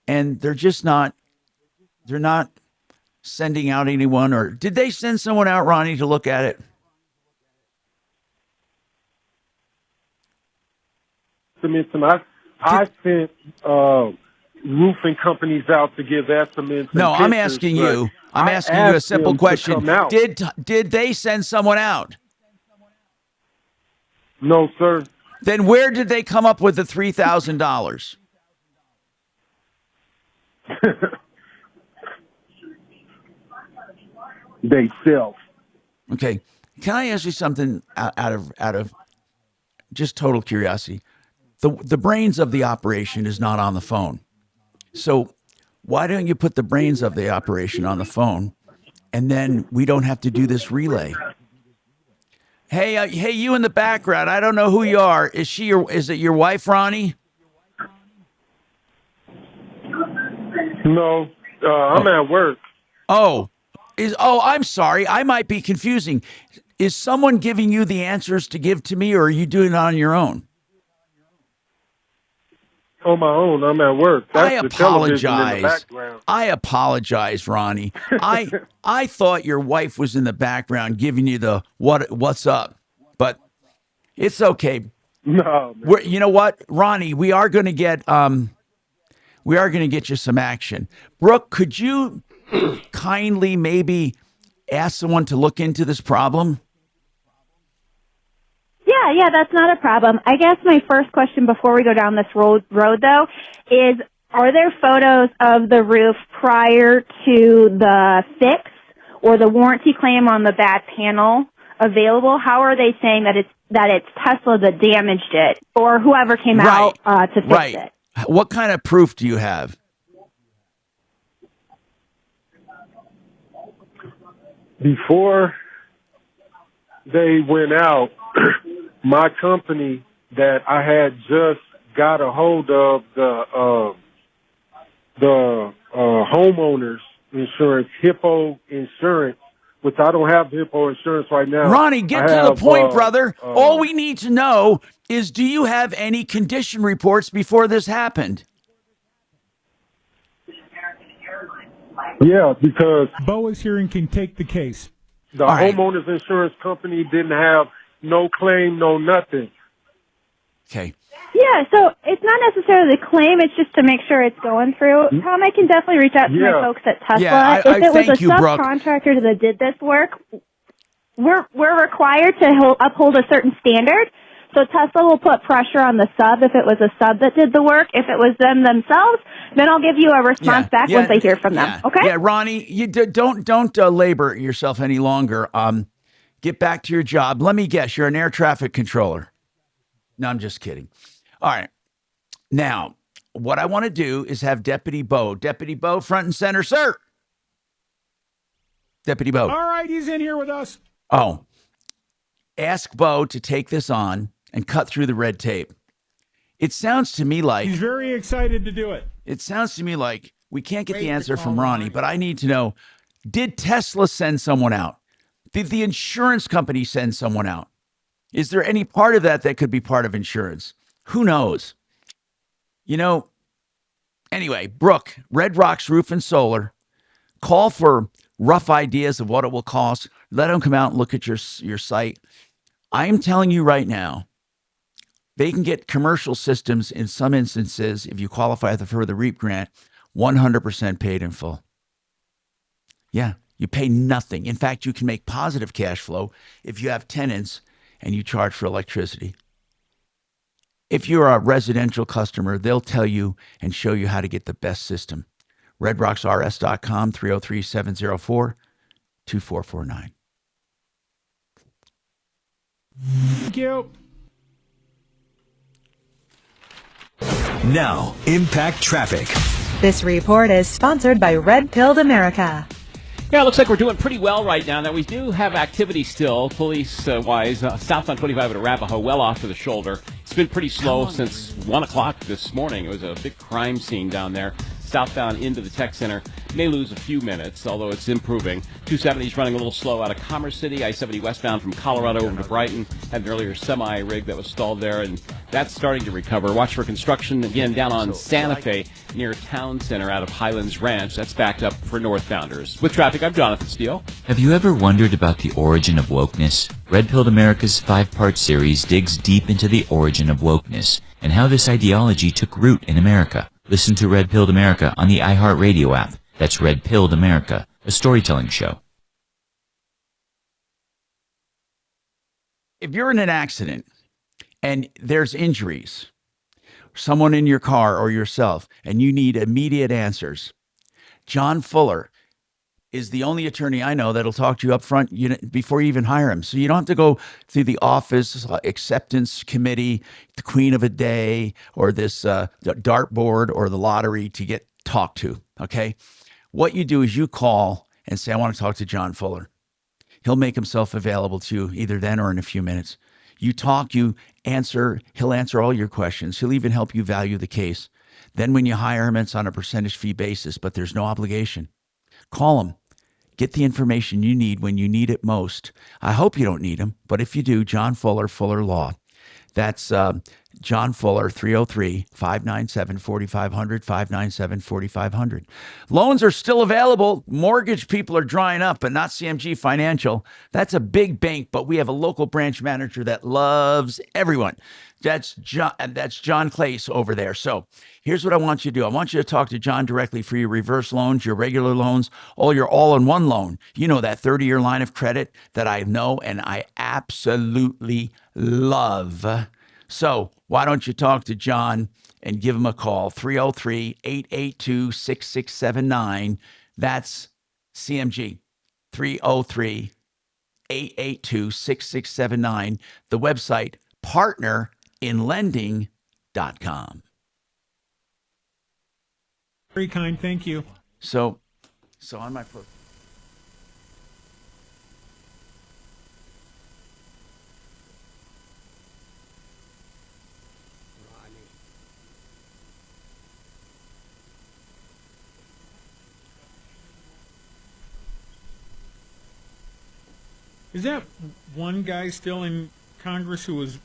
and they're not sending out anyone, or did they send someone out, Ronnie, to look at it? I sent roofing companies out to give estimates. No, and I'm pictures, asking but you. I'm I asking you a asked simple them to question. come out. Did they send someone out? No, sir. Then where did they come up with the $3,000? They self. Okay. Can I ask you something out of just total curiosity? The brains of the operation is not on the phone. So why don't you put the brains of the operation on the phone, and then we don't have to do this relay? Hey, you in the background. I don't know who you are. Is it your wife, Ronnie? No, I'm at work. I'm sorry. I might be confusing. Is someone giving you the answers to give to me, or are you doing it on your own? On my own. I'm at work. That's the television in the apologize. background. I apologize, Ronnie. I thought your wife was in the background giving you the what's up, but it's okay. No, You know what, Ronnie? We are going to get you some action. Brooke, could you kindly maybe ask someone to look into this problem? Yeah, that's not a problem. I guess my first question before we go down this road though, is are there photos of the roof prior to the fix or the warranty claim on the bad panel available? How are they saying that it's Tesla that damaged it or whoever came out to fix it? What kind of proof do you have? Before they went out, my company that I had just got a hold of the homeowners insurance, Hippo insurance, which I don't have Hippo insurance right now. Ronnie, get to the point, brother. All we need to know is, do you have any condition reports before this happened? Yeah, because Bo is here and can take the case. The homeowners insurance company didn't have no claim, no nothing. Okay. Yeah, so it's not necessarily the claim, it's just to make sure it's going through. Tom, I can definitely reach out to my folks at Tesla. Yeah, if it was thank a you, Brooke. subcontractor that did this work, we're required to uphold a certain standard. So Tesla will put pressure on the sub if it was a sub that did the work. If it was them themselves, then I'll give you a response back once I hear from them. Okay? Yeah, Ronnie, you don't labor yourself any longer. Get back to your job. Let me guess, you're an air traffic controller. No, I'm just kidding. All right. Now, what I want to do is have Deputy Bo, front and center, sir. Deputy Bo. All right, he's in here with us. Oh, ask Bo to take this on and cut through the red tape. It sounds to me like he's very excited to do it. It sounds to me like We can't get Wait the to answer call from Ronnie, but I need to know, did Tesla send someone out? Did the insurance company send someone out? Is there any part of that could be part of insurance? Who knows? Anyway, Brooke, Red Rocks Roof and Solar, call for rough ideas of what it will cost. Let them come out and look at your site. I am telling you right now, they can get commercial systems in some instances, if you qualify for the REAP grant, 100% paid in full. Yeah, you pay nothing. In fact, you can make positive cash flow if you have tenants and you charge for electricity. If you're a residential customer, they'll tell you and show you how to get the best system. RedRocksRS.com, 303-704-2449. Thank you. Now, Impact Traffic. This report is sponsored by Red Pilled America. Yeah, it looks like we're doing pretty well right now. Now, we do have activity still, police-wise, southbound 25 at Arapahoe, well off to the shoulder. It's been pretty slow since 1 o'clock this morning. It was a big crime scene down there. Southbound into the tech center. May lose a few minutes, although it's improving. 270 is running a little slow out of Commerce City. I-70 westbound from Colorado over to Brighton. Had an earlier semi-rig that was stalled there, and that's starting to recover. Watch for construction again down on Santa Fe near Town Center out of Highlands Ranch. That's backed up for northbounders. With traffic, I'm Jonathan Steele. Have you ever wondered about the origin of wokeness? Red Pilled America's 5-part series digs deep into the origin of wokeness and how this ideology took root in America. Listen to Red Pilled America on the iHeartRadio app. That's Red Pilled America, a storytelling show. If you're in an accident and there's injuries, someone in your car or yourself, and you need immediate answers, John Fuller is the only attorney I know that'll talk to you up front before you even hire him. So you don't have to go through the office acceptance committee, the queen of a day, or this dartboard or the lottery to get talked to, okay? What you do is you call and say, I want to talk to John Fuller. He'll make himself available to you either then or in a few minutes. You talk, you answer, he'll answer all your questions. He'll even help you value the case. Then when you hire him, it's on a percentage fee basis, but there's no obligation. Call him. Get the information you need when you need it most. I hope you don't need him, but if you do, John Fuller, Fuller Law. That's John Fuller, 303-597-4500, 597-4500. Loans are still available. Mortgage people are drying up, but not CMG Financial. That's a big bank, but we have a local branch manager that loves everyone. That's John Clace over there. So here's what I want you to do. I want you to talk to John directly for your reverse loans, your regular loans, all your all-in-one loan. You know, that 30-year line of credit that I know and I absolutely love. So why don't you talk to John and give him a call, 303-882-6679. That's CMG, 303-882-6679. The website, partnerinlending.com. Very kind, thank you. So on my pro. Is that one guy still in Congress who was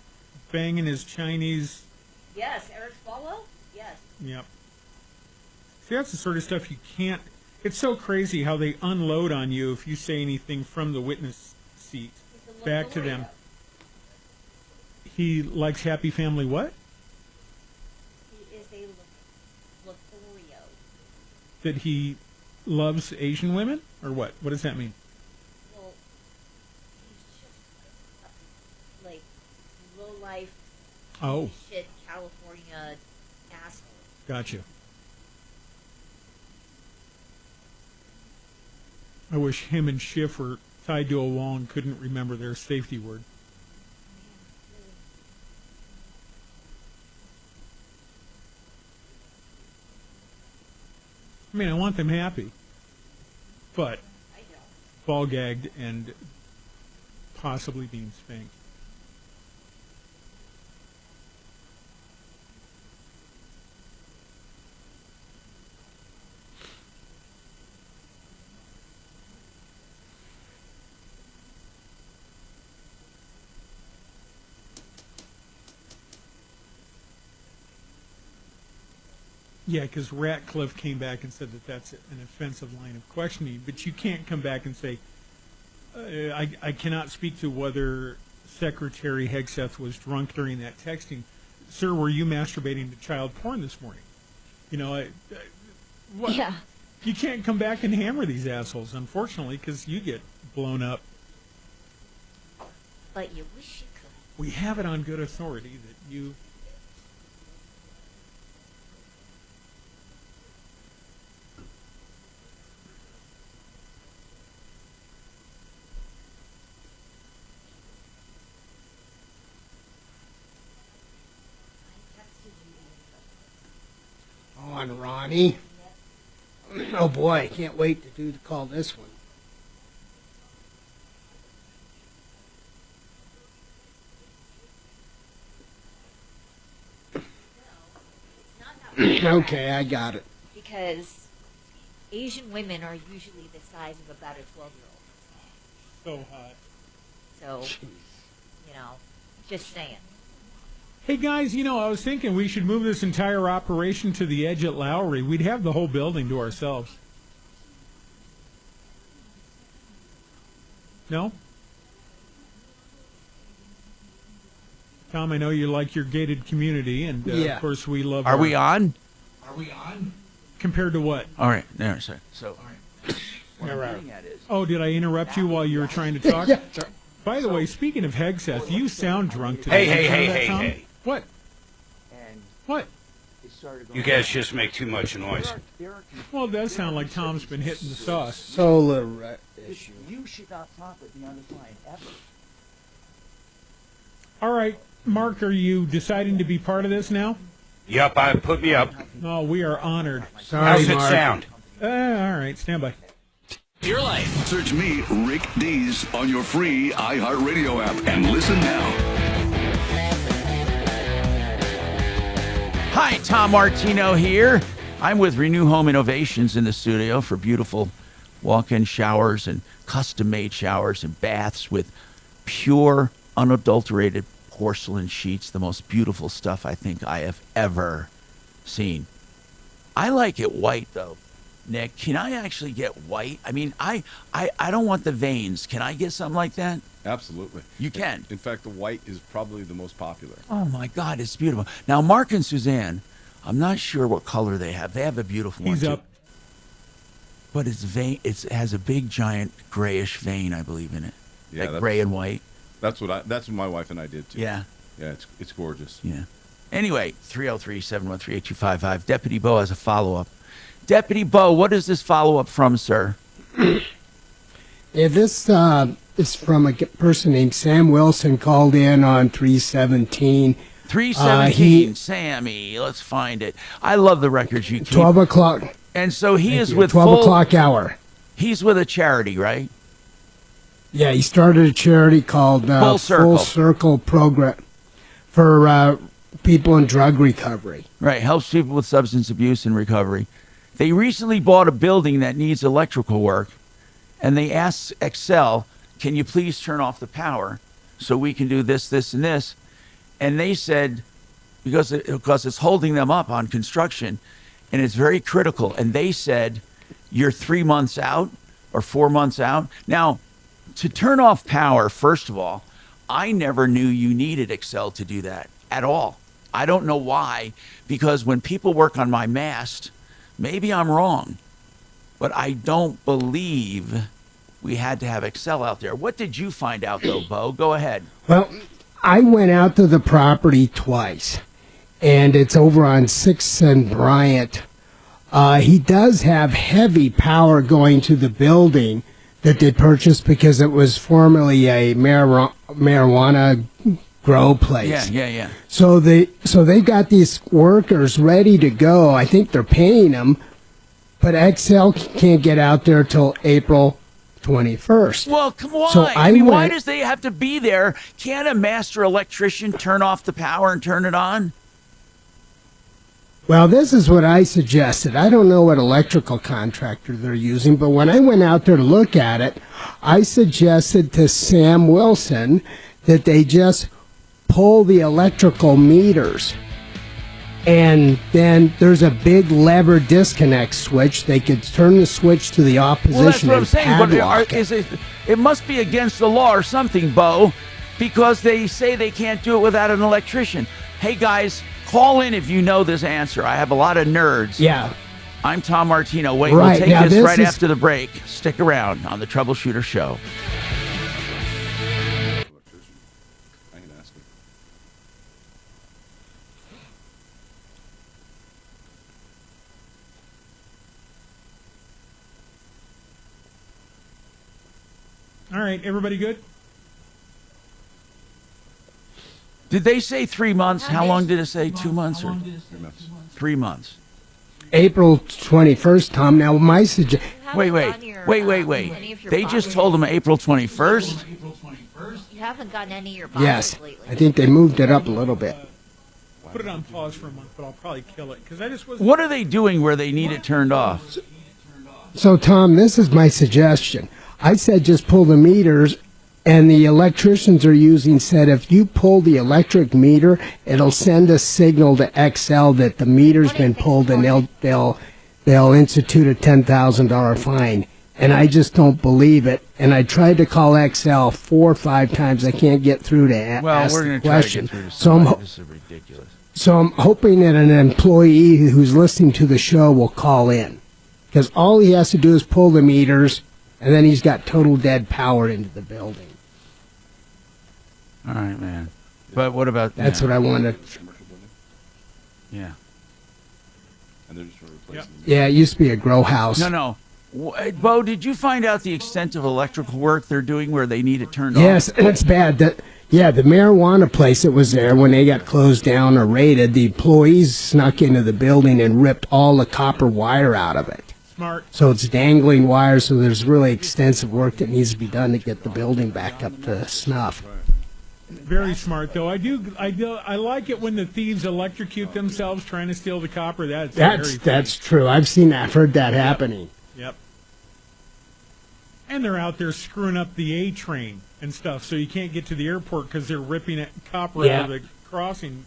banging his Chinese? Yes, Eric Swalwell? Yes. Yep. See, that's the sort of stuff you can't... It's so crazy how they unload on you if you say anything from the witness seat back to them. He likes Happy Family what? He is a Lothario. That he loves Asian women? Or what? What does that mean? Well, he's just like low-life, shit, California asshole. Gotcha. I wish him and Schiff were tied to a wall and couldn't remember their safety word. I mean, I want them happy, but ball gagged and possibly being spanked. Yeah, because Ratcliffe came back and said that that's an offensive line of questioning, but you can't come back and say, I cannot speak to whether Secretary Hegseth was drunk during that texting. Sir, were you masturbating to child porn this morning? You know, what? Yeah. You can't come back and hammer these assholes, unfortunately, because you get blown up. But you wish you could. We have it on good authority that you... On Ronnie. Oh boy, I can't wait to call this one. Okay, I got it. Because Asian women are usually the size of about a 12-year-old. So hot. So, you know, just saying. Hey guys, you know, I was thinking we should move this entire operation to the edge at Lowry. We'd have the whole building to ourselves. No? Tom, I know you like your gated community, and Yeah. of course we love. Are we on? Are we on? Compared to what? All right. No, sorry. So, What I'm getting at is... Oh, did I interrupt you while you were trying to talk? Yeah, sorry. By the way, speaking of Hegseth, you sound drunk today. Hey. What? What? You guys just make too much noise. Well, it does sound like Tom's been hitting the sauce. Solar issue. You should not talk with me on this line ever. All right, Mark, are you deciding to be part of this now? Yup, put me up. Oh, we are honored. Sorry, How's it Mark. sound? All right, stand by. Your life. Search me, Rick Dees, on your free iHeartRadio app and listen now. Hi, Tom Martino here. I'm with Renew Home Innovations in the studio for beautiful walk-in showers and custom-made showers and baths with pure, unadulterated porcelain sheets, the most beautiful stuff I think I have ever seen. I like it white, though. Nick, can I actually get white? I mean, I don't want the veins. Can I get something like that? Absolutely. You can. In fact, the white is probably the most popular. Oh, my God, it's beautiful. Now, Mark and Suzanne, I'm not sure what color they have. They have a beautiful one, He's up. But it's vein. It has a big, giant, grayish vein, I believe, in it. Yeah, like gray and white. That's what my wife and I did, too. Yeah. Yeah, it's gorgeous. Yeah. Anyway, 303-713-8255. Deputy Bo has a follow-up. Deputy Bo, what is this follow-up from, sir? Yeah, this is from a person named Sam Wilson, called in on 317. 317, Sammy. Let's find it. I love the records you keep. 12 o'clock. And so he is you. with 12 o'clock hour. He's with a charity, right? Yeah, he started a charity called Full Circle. Full Circle Program for people in drug recovery. Right, helps people with substance abuse and recovery. They recently bought a building that needs electrical work, and they asked Excel, can you please turn off the power so we can do this, this, and this? And they said, because it's holding them up on construction, and it's very critical. And they said, you're 3 months out or 4 months out. Now, to turn off power, first of all, I never knew you needed Excel to do that at all. I don't know why, because when people work on my mast, maybe I'm wrong, but I don't believe we had to have Excel out there. What did you find out, though, Bo? Go ahead. Well, I went out to the property twice, and it's over on 6th and Bryant. He does have heavy power going to the building that they purchased because it was formerly a marijuana grow place. Yeah. So they got these workers ready to go. I think they're paying them, but Excel can't get out there till April 21st. Well, come on. So Why does they have to be there? Can't a master electrician turn off the power and turn it on? Well, this is what I suggested. I don't know what electrical contractor they're using, but when I went out there to look at it, I suggested to Sam Wilson that they just pull the electrical meters And then there's a big lever disconnect switch. They could turn the switch to the opposition Well, that's what I'm and saying. But padlock it must be against the law or something, Bo, because they say they can't do it without an electrician. Hey, guys, call in if you know this answer. I have a lot of nerds. Yeah. I'm Tom Martino. Wait, Right, we'll now take this this right is- after the break. Stick around on the Troubleshooter Show. I can ask him. All right, everybody good? Did they say 3 months? How long did it say? 2 months or 3 months. 3 months? April 21st, Tom. Now, my suggestion. Wait. They just told them April 21st? You haven't gotten any of your Yes, boxes lately. I think they moved it up a little bit. Put it on pause for a month, but I'll probably kill it because I just was. What are they doing where they need it turned off? So, Tom, this is my suggestion. I said just pull the meters, and the electricians are using said if you pull the electric meter, it'll send a signal to XL that the meter's been pulled, and they'll institute a $10,000 fine. And I just don't believe it. And I tried to call XL 4 or 5 times. I can't get through to ask We're the going to try to question. get through to So somebody. This is ridiculous. So I'm hoping that an employee who's listening to the show will call in. Because all he has to do is pull the meters, and then he's got total dead power into the building. All right, man. But what about... That's what I wanted. Yeah. And they're just replacing them. Yeah, it used to be a grow house. No. Bo, did you find out the extent of electrical work they're doing where they need it turned Yes, off? and it's bad. The marijuana place that was there, when they got closed down or raided, the employees snuck into the building and ripped all the copper wire out of it. Smart. So it's dangling wire, so there's really extensive work that needs to be done to get the building back up to snuff. Very smart, though. I like it when the thieves electrocute themselves trying to steal the copper. That's very funny. That's true. I've heard that happening. Yep. And they're out there screwing up the A train and stuff, so you can't get to the airport because they're ripping copper out of the crossing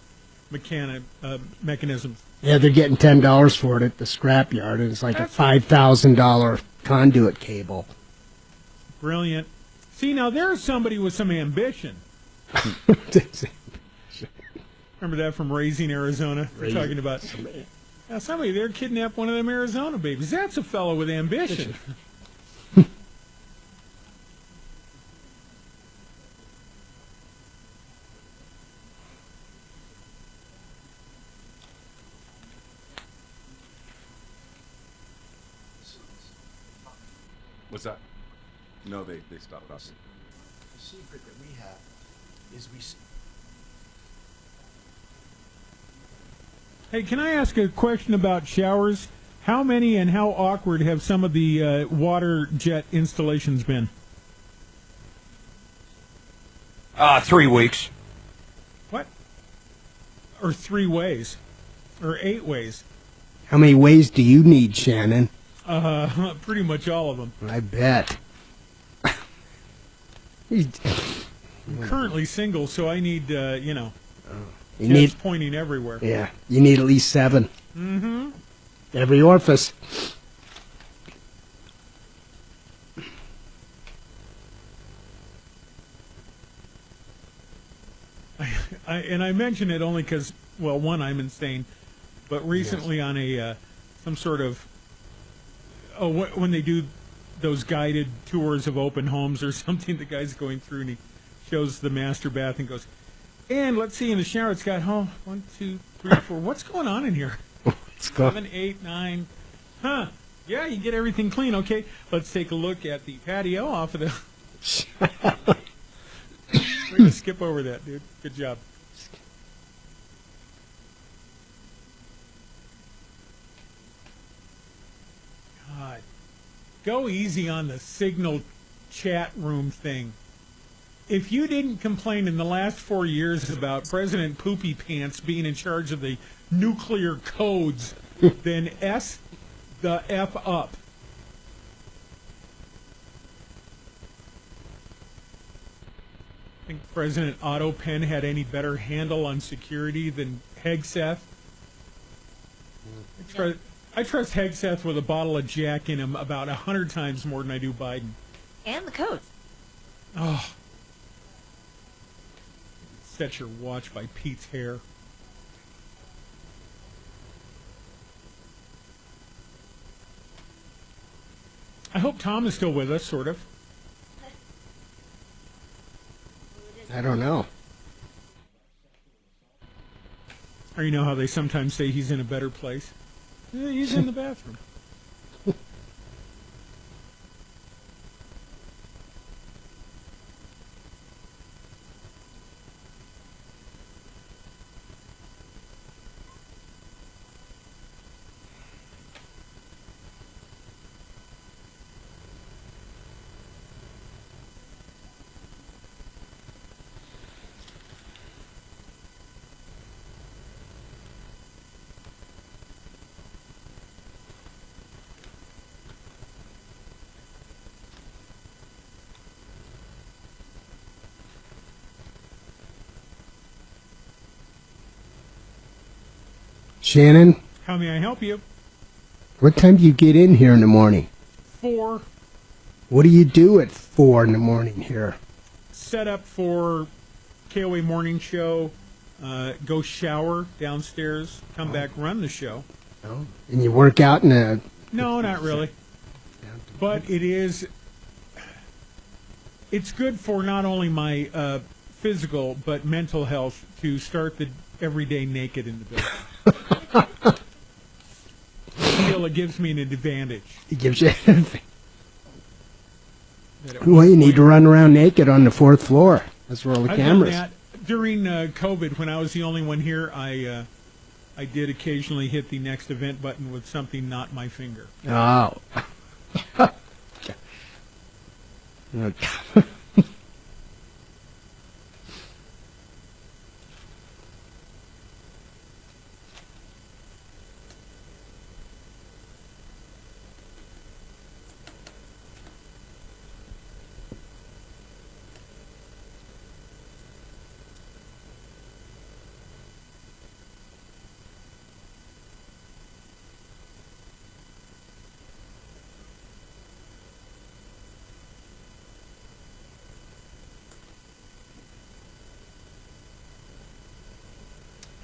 mechanisms. Yeah, they're getting $10 for it at the scrapyard, and it's like a $5,000 conduit cable. Brilliant. See, now there's somebody with some ambition. Remember that from Raising Arizona? We're talking about somebody there kidnapped one of them Arizona babies. That's a fellow with ambition. What's that? No, they stopped us. The secret that we have is we. Hey, can I ask a question about showers? How many and how awkward have some of the water jet installations been? 3 weeks. What? Or 3 ways? Or 8 ways? How many ways do you need, Shannon? Pretty much all of them. I bet. I'm currently single, so I need, You jets need pointing everywhere. Yeah, you need at least 7. Mm-hmm. Every orifice. I mention it only because, well, one, I'm insane, but recently on a some sort of when they do those guided tours of open homes or something, the guy's going through and he shows the master bath and goes, and let's see in the shower it's got 1, 2, 3, 4. What's going on in here? 7, 8, 9. Huh? Yeah, you get everything clean. Okay, let's take a look at the patio off of the. We're gonna skip over that, dude. Good job. God, go easy on the Signal chat room thing. If you didn't complain in the last 4 years about President Poopy Pants being in charge of the nuclear codes, then S the F up. Think President Otto Penn had any better handle on security than Hegseth? I trust Hegseth with a bottle of Jack in him about 100 times more than I do Biden. And the coats. Oh. Set your watch by Pete's hair. I hope Tom is still with us, sort of. I don't know. Or you know how they sometimes say he's in a better place? Yeah, he's in the bathroom. Shannon, How may I help you? what time do you get in here in the morning? 4. What do you do at 4 in the morning here? Set up for KOA morning show. Go shower downstairs. Come back, run the show. Oh. And you work out in a... No, not really. But it's good for not only my physical but mental health to start the every day naked in the bed. I feel it gives me an advantage. It gives you... Well, you need to run around naked on the 4th floor. That's where all the cameras... Done that. During COVID, when I was the only one here, I did occasionally hit the next event button with something not my finger. Oh.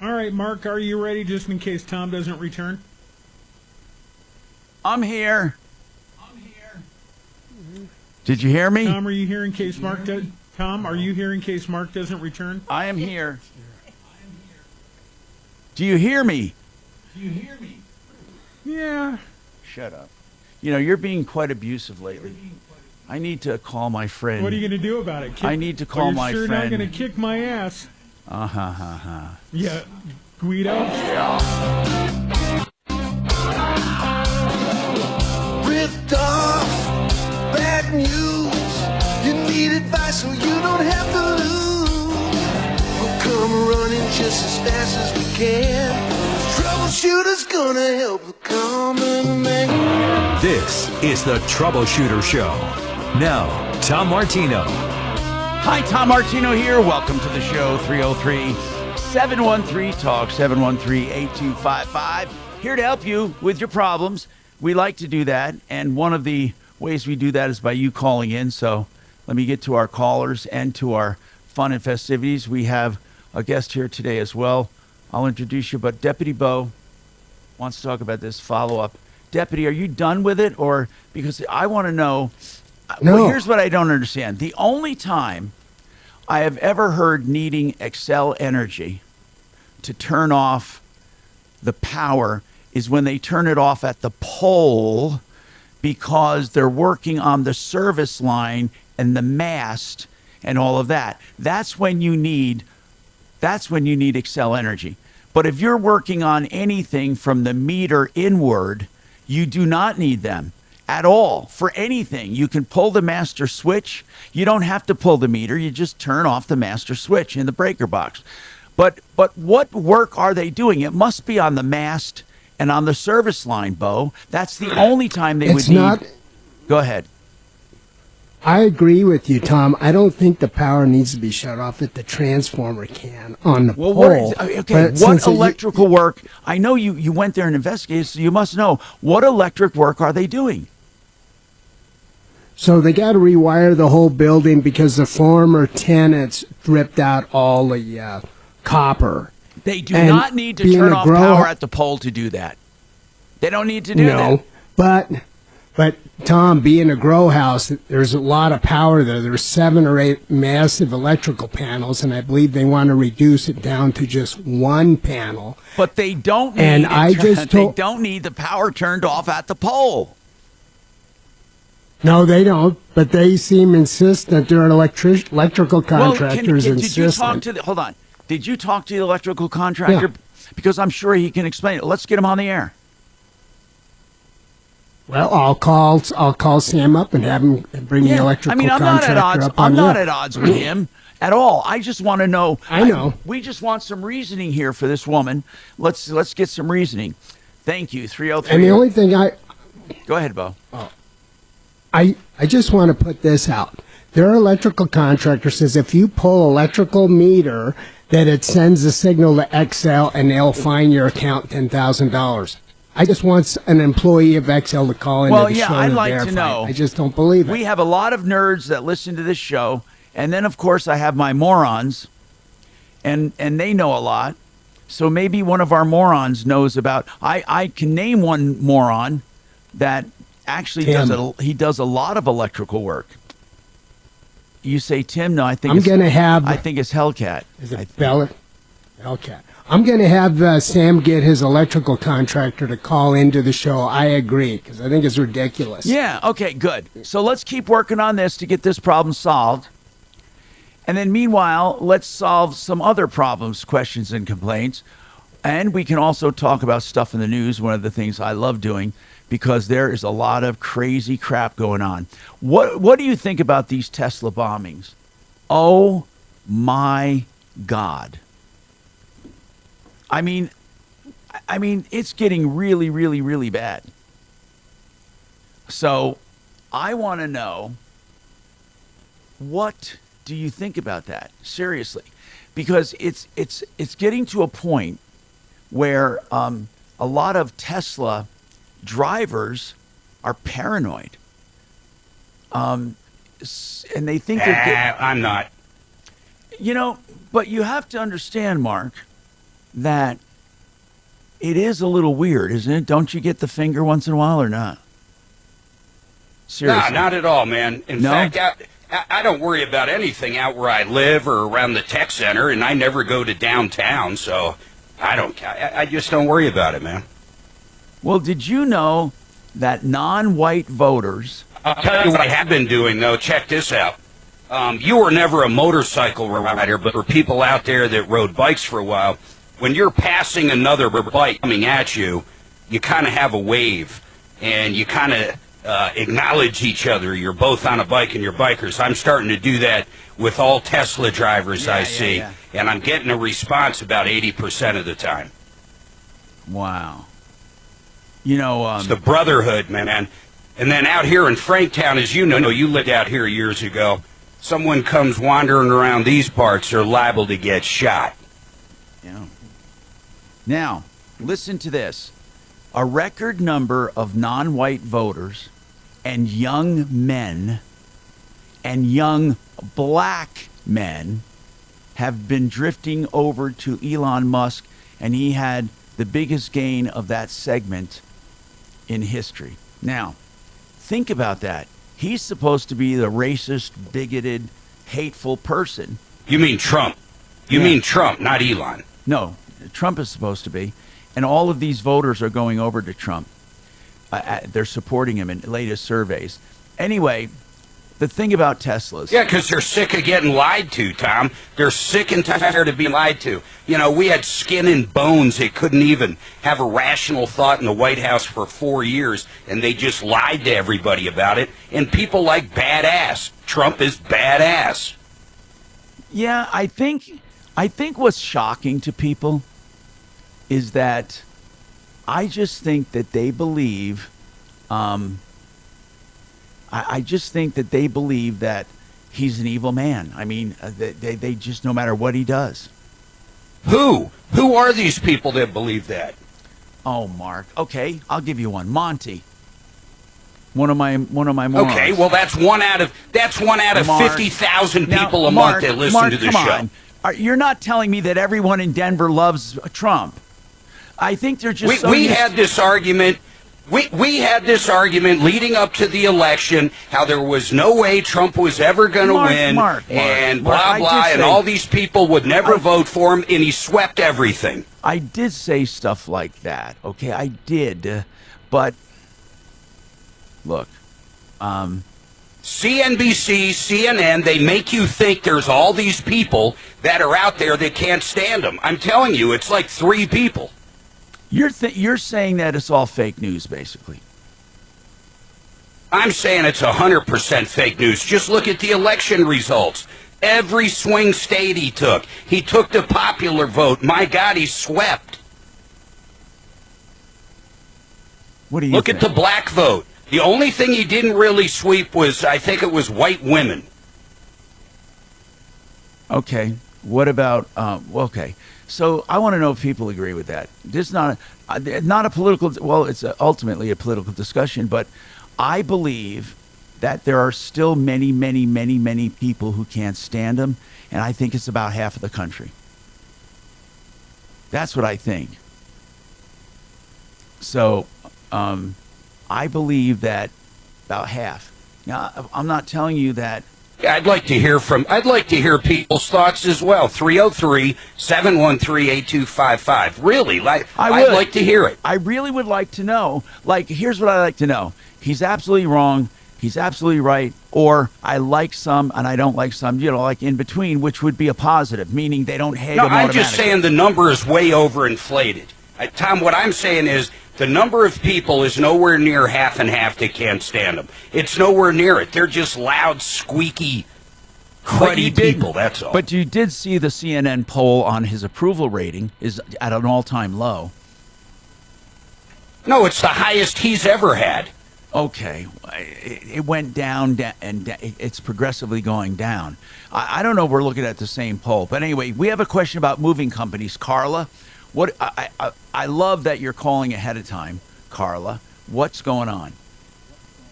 All right, Mark, are you ready just in case Tom doesn't return? I'm here. Did you hear me? Tom, are you here in case Mark does? Tom, are you here in case Mark doesn't return? I am here. Do you hear me? Yeah. Shut up. You know, you're being quite abusive lately. I need to call my friend. What are you going to do about it? I need to call you're my sure friend. Not going to kick my ass. Yeah, Guido. Ripped off, bad news. You need advice so you don't have to lose. We'll come running just as fast as we can. Troubleshooter's gonna help the common man. This is the Troubleshooter Show. Now, Tom Martino. Hi, Tom Martino here. Welcome to the show. 303-713-TALK, 713-8255. Here to help you with your problems. We like to do that, and one of the ways we do that is by you calling in. So let me get to our callers and to our fun and festivities. We have a guest here today as well. I'll introduce you, but Deputy Bo wants to talk about this follow-up. Deputy, are you done with it? Or because I want to know... No. Well, here's what I don't understand. The only time I have ever heard needing Xcel Energy to turn off the power is when they turn it off at the pole because they're working on the service line and the mast and all of that. That's when you need Xcel Energy. But if you're working on anything from the meter inward, you do not need them. At all, for anything. You can pull the master switch. You don't have to pull the meter. You just turn off the master switch in the breaker box. But what work are they doing? It must be on the mast and on the service line, Bo. That's the only time they would need. Go ahead. I agree with you, Tom. I don't think the power needs to be shut off that the transformer can on the pole. What electrical work? I know you went there and investigated, so you must know. What electric work are they doing? So they got to rewire the whole building because the former tenants ripped out all the copper. They do not need to turn off power at the pole to do that. They don't need to do that. No, but Tom, being a grow house, there's a lot of power there. There's 7 or 8 massive electrical panels, and I believe they want to reduce it down to just one panel. But they don't need they don't need the power turned off at the pole. No, they don't. But they seem insistent. They're an electrical contractors did you talk to hold on? Did you talk to the electrical contractor? Yeah. Because I'm sure he can explain it. Let's get him on the air. Well, I'll call Sam up and have him bring the electrical contractor up on I'm not at odds with him at all. I just want to know. I know. We just want some reasoning here for this woman. Let's get some reasoning. Thank you. 303. And the only thing Go ahead, Bo. I just want to put this out. Their electrical contractor says if you pull electrical meter, that it sends a signal to XL and they'll fine your account $10,000. I just want an employee of XL to call into the show I'd like verify. to know. I just don't believe it. We have a lot of nerds that listen to this show, and then of course I have my morons, and they know a lot. So maybe one of our morons knows about. I can name one moron that actually does a lot of electrical work. You say Tim? No, I think I think it's Hellcat. Is it Hellcat? I'm going to have Sam get his electrical contractor to call into the show. I agree, because I think it's ridiculous. Yeah, okay, good. So let's keep working on this to get this problem solved. And then meanwhile, let's solve some other problems, questions, and complaints. And we can also talk about stuff in the news, one of the things I love doing, because there is a lot of crazy crap going on. What do you think about these Tesla bombings? Oh, my God. I mean, it's getting really, really, really bad. So I want to know, what do you think about that? Seriously, because it's getting to a point where a lot of Tesla drivers are paranoid, and they think I'm not. But you have to understand, Mark, that it is a little weird, isn't it? Don't you get the finger once in a while or not? Seriously. No, not at all, man. In fact, I don't worry about anything out where I live or around the tech center, and I never go to downtown, so I just don't worry about it, man. Well, did you know that non-white voters... I'll tell you what I have been doing, though. Check this out. You were never a motorcycle rider, but for people out there that rode bikes for a while, when you're passing another bike coming at you, you kind of have a wave, and you kind of acknowledge each other. You're both on a bike and you're bikers. I'm starting to do that with all Tesla drivers I see, and I'm getting a response about 80% of the time. Wow. It's the brotherhood, man. And then out here in Franktown, as you know, you lived out here years ago, someone comes wandering around these parts, they're liable to get shot. Yeah. Now, listen to this. A record number of non-white voters and young men and young black men have been drifting over to Elon Musk, and he had the biggest gain of that segment in history. Now, think about that. He's supposed to be the racist, bigoted, hateful person. You mean Trump? You mean Trump, not Elon? No, Trump is supposed to be. And all of these voters are going over to Trump. They're supporting him in latest surveys. Anyway, the thing about Teslas. Yeah, because they're sick of getting lied to, Tom. They're sick and tired of being lied to. We had skin and bones that couldn't even have a rational thought in the White House for 4 years, and they just lied to everybody about it. And people like badass. Trump is badass. Yeah, I think what's shocking to people is that I just think that they believe, I just think that they believe that he's an evil man. I mean, they just, no matter what he does. Who are these people that believe that? Oh, Mark. Okay, I'll give you one. Monty. One of my morons. Okay, well that's one out of Mark, 50,000 now, people a Mark, month that listen Mark, to the come show. on. You're not telling me that everyone in Denver loves Trump. I think they're just We had this argument. We had this argument leading up to the election, how there was no way Trump was ever going to win, and blah, blah, and all these people would never vote for him, and he swept everything. I did say stuff like that, okay? I did, but look, CNBC, CNN, they make you think there's all these people that are out there that can't stand him. I'm telling you, it's like 3 people. You're saying that it's all fake news, basically. I'm saying it's 100% fake news. Just look at the election results. Every swing state he took the popular vote. My God, he swept. What do you Look think? at the black vote. The only thing he didn't really sweep was, I think it was white women. Okay. What about, okay. So I want to know if people agree with that. This is not a political, well, it's ultimately a political discussion, but I believe that there are still many, many, many, many people who can't stand him, and I think it's about half of the country. That's what I think. So I believe that about half. Now, I'm not telling you that. Yeah, I'd like to hear people's thoughts as well. 303-713-8255. Really, I'd like to hear it. I really would like to know. Like, here's what I like to know. He's absolutely wrong. He's absolutely right. Or I like some and I don't like some, like in between, which would be a positive, meaning they don't hate him automatically. I'm just saying the number is way overinflated. Tom, what I'm saying is the number of people is nowhere near half and half that can't stand them. It's nowhere near it. They're just loud, squeaky, cruddy people, that's all. But you did see the CNN poll on his approval rating is at an all-time low. No, it's the highest he's ever had. Okay. It went down, and it's progressively going down. I don't know if we're looking at the same poll. But anyway, we have a question about moving companies. Carla, what I love that you're calling ahead of time, Carla. What's going on?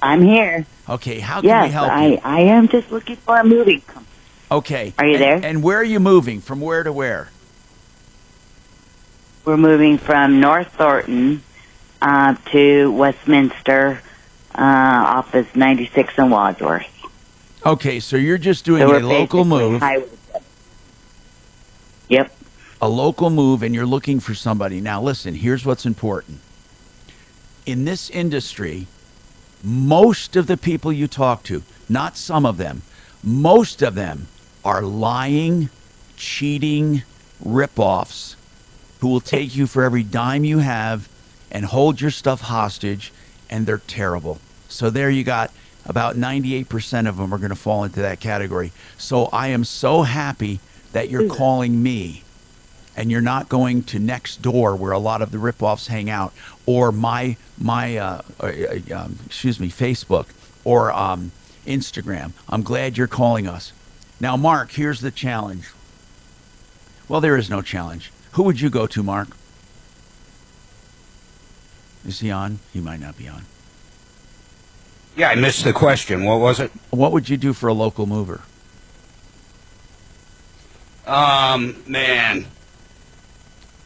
I'm here. Okay, how can we help you? Yes, I am just looking for a moving company. Okay. Are you there? And where are you moving? From where to where? We're moving from North Thornton to Westminster, office 96 in Wadsworth. Okay, so you're just doing a local move. Yep. A local move, and you're looking for somebody. Now, listen, here's what's important. In this industry, most of the people you talk to, not some of them, most of them are lying, cheating rip-offs who will take you for every dime you have and hold your stuff hostage, and they're terrible. So there you got about 98% of them are going to fall into that category. So I am so happy that you're calling me and you're not going to next door where a lot of the rip-offs hang out, or Facebook or Instagram. I'm glad you're calling us. Now, Mark, here's the challenge. Well, there is no challenge. Who would you go to, Mark? Is he on? He might not be on. Yeah, I missed the question. What was it? What would you do for a local mover? Man.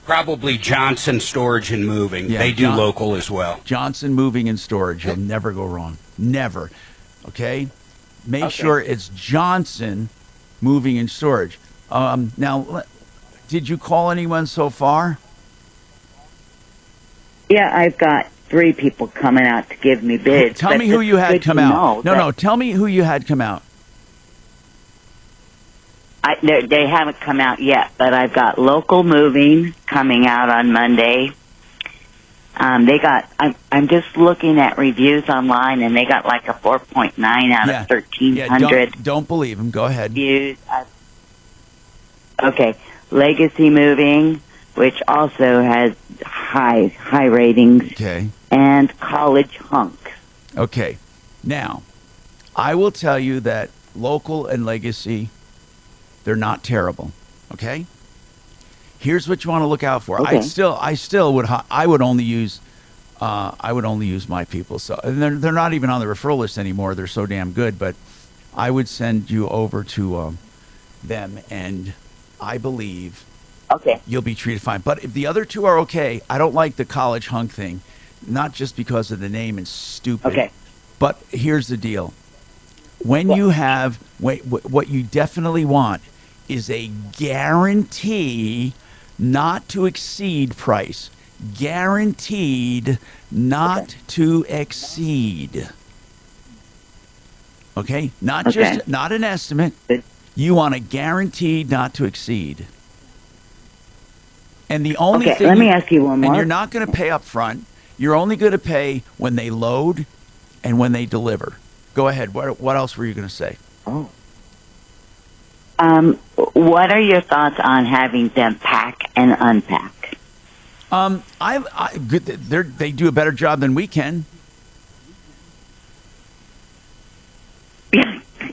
Probably Johnson Storage and Moving. Yeah, they do local as well. Johnson Moving and Storage. You'll never go wrong. Never. Okay? Make sure it's Johnson Moving and Storage. Now, did you call anyone so far? Yeah, I've got 3 people coming out to give me bids. Tell me who you had come out. No, tell me who you had come out. They haven't come out yet, but I've got Local Moving coming out on Monday. I'm just looking at reviews online, and they got like a 4.9 out of 1,300. Don't believe them. Go ahead. Reviews. Okay. Legacy Moving, which also has high ratings. Okay. And College Hunks. Okay. Now, I will tell you that local and legacy, they're not terrible. Okay. Here's what you want to look out for. Okay. I still would only use my people. So and they're not even on the referral list anymore. They're so damn good. But I would send you over to them, and I believe you'll be treated fine. But if the other two are okay, I don't like the college hunk thing, not just because of the name and stupid. Okay. But here's the deal: when you have what you definitely want is a guarantee not to exceed price. Guaranteed not to exceed. Okay? Not an estimate. You want a guaranteed not to exceed. And the only thing let me ask you one more. And you're not going to pay up front. You're only going to pay when they load and when they deliver. Go ahead. What else were you going to say? Oh. What are your thoughts on having them pack and unpack? They do a better job than we can.